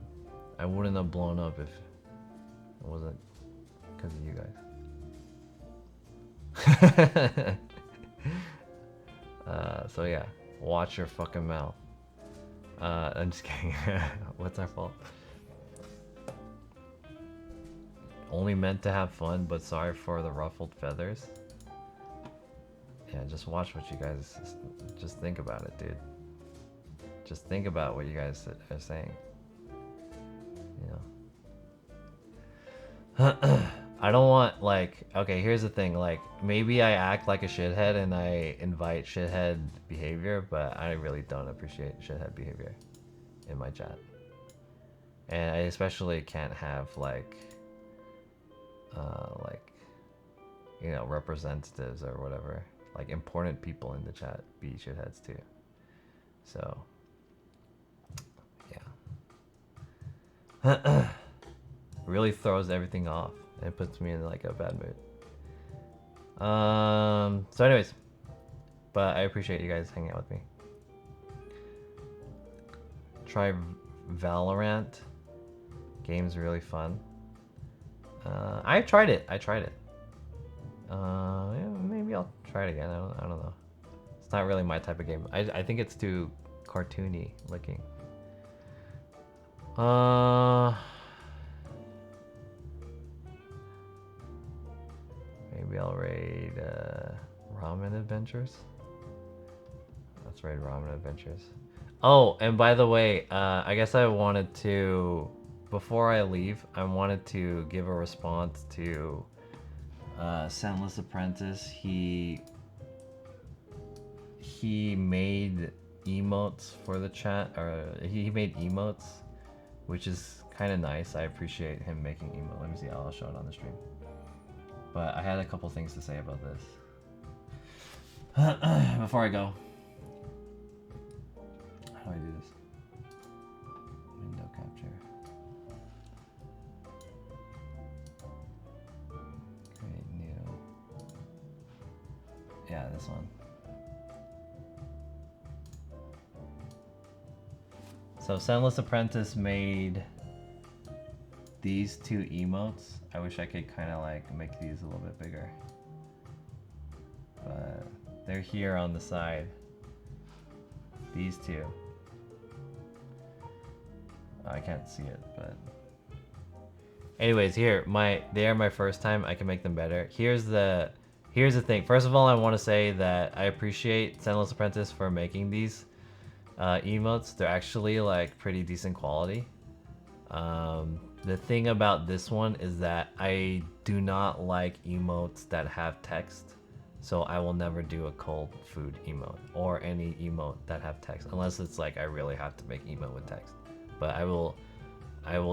I wouldn't have blown up if it wasn't because of you guys. So yeah, watch your fucking mouth. I'm just kidding. What's our fault? Only meant to have fun, but sorry for the ruffled feathers. Yeah, just watch what you guys, just think about it, dude. Just think about what you guys are saying. You know? I don't want, like, okay, here's the thing, like, maybe I act like a shithead and I invite shithead behavior, but I really don't appreciate shithead behavior in my chat. And I especially can't have, like, you know, representatives or whatever, like, important people in the chat be shitheads too. So, yeah. Really throws everything off. It puts me in like a bad mood. So anyways, but I appreciate you guys hanging out with me. Try Valorant. Game's really fun. I tried it. Yeah, maybe I'll try it again. I don't know. It's not really my type of game. I think it's too cartoony looking. Maybe I'll raid Ramen Adventures. Let's raid Ramen Adventures. Oh, and by the way, I guess I wanted to, before I leave, I wanted to give a response to Scentless Apprentice. He made emotes for the chat, or he made emotes, which is kind of nice. I appreciate him making emotes. Let me see, I'll show it on the stream. But I had a couple things to say about this. Before I go. How do I do this? Window capture. Create new. Yeah, this one. So Scentless Apprentice made these two emotes. I wish I could kind of like make these a little bit bigger, but They're here on the side. These two. I can't see it, but anyways, here they are my first time. I can make them better. Here's the thing. First of all, I want to say that I appreciate Senless Apprentice for making these emotes. They're actually like pretty decent quality. The thing about this one is that I do not like emotes that have text, so I will never do a cold food emote or any emote that have text unless it's like I really have to make emote with text. But I will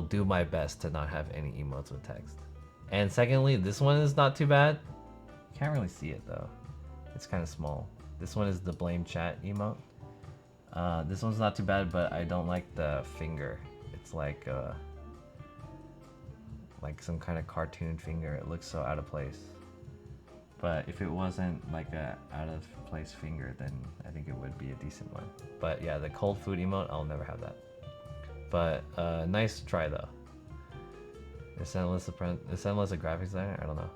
do my best to not have any emotes with text. And secondly, this one is not too bad. Can't really see it though. It's kind of small. This one is the blame chat emote. This one's not too bad, but I don't like the finger. It's like some kind of cartoon finger. It looks so out of place. But if it wasn't like a out of place finger, then I think it would be a decent one. But yeah, the cold food emote, I'll never have that. But nice to try though. Is Senless a graphics designer? I don't know.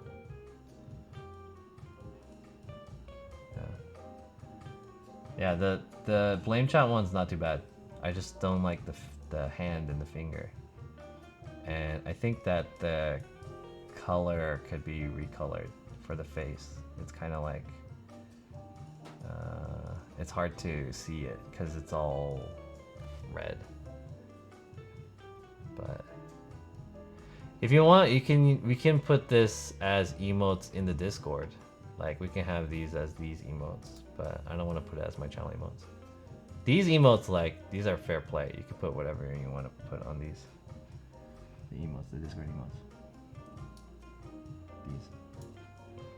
Yeah, the blame chat one's not too bad. I just don't like the hand and the finger. And I think that the color could be recolored for the face. It's kind of like it's hard to see it because it's all red. But if you want, we can put this as emotes in the Discord. Like we can have these as these emotes, but I don't want to put it as my channel emotes. These emotes, like these are fair play. You can put whatever you want to put on these. The emotes, the Discord emotes. These.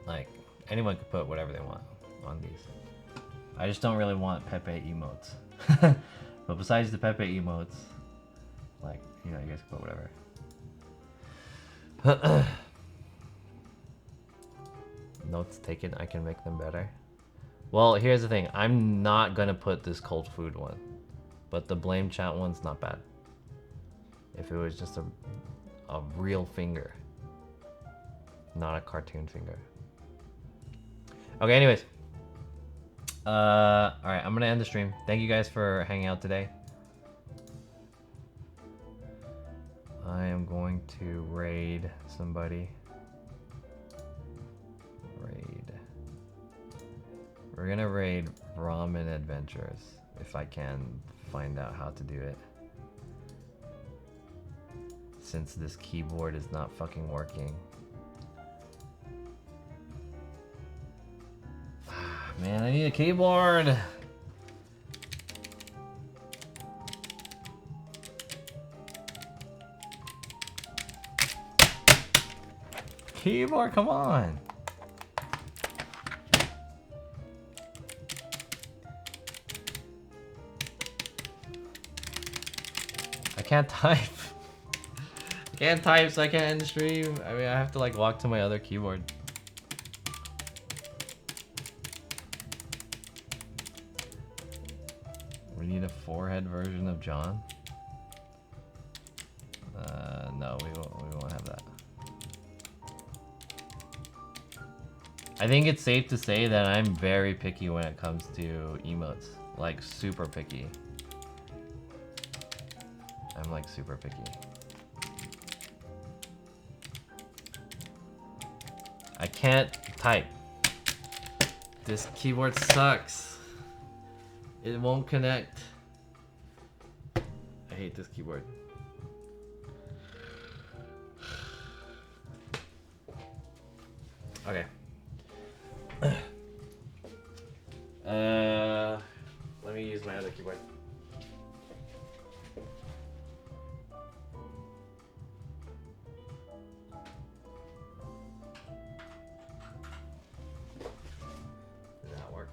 Like anyone could put whatever they want on these. I just don't really want Pepe emotes. But besides the Pepe emotes, like, you know, you guys can put whatever. Notes taken, I can make them better. Well, here's the thing. I'm not gonna put this cold food one, but the blame chat one's not bad. If it was just a real finger, not a cartoon finger. Okay, anyways. Alright, I'm gonna end the stream. Thank you guys for hanging out today. I am going to raid somebody. We're gonna raid Ramen Adventures if I can find out how to do it. Since this keyboard is not fucking working. Man, I need a keyboard! Keyboard, come on! I can't type. I can't type, so I can't end the stream. I mean, I have to like walk to my other keyboard. We need a forehead version of John. No, we won't have that. I think it's safe to say that I'm very picky when it comes to emotes. Like, super picky. I'm like super picky. I can't type. This keyboard sucks. It won't connect. I hate this keyboard. Okay. Let me use my other keyboard. Did that work?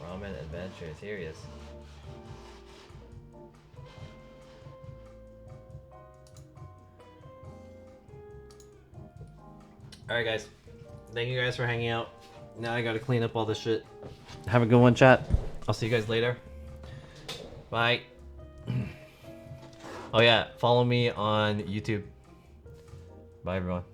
Ramen Adventures, here he is. Alright guys, thank you guys for hanging out. Now I gotta clean up all this shit. Have a good one, chat. I'll see you guys later. Bye. Oh yeah, follow me on YouTube. Bye everyone.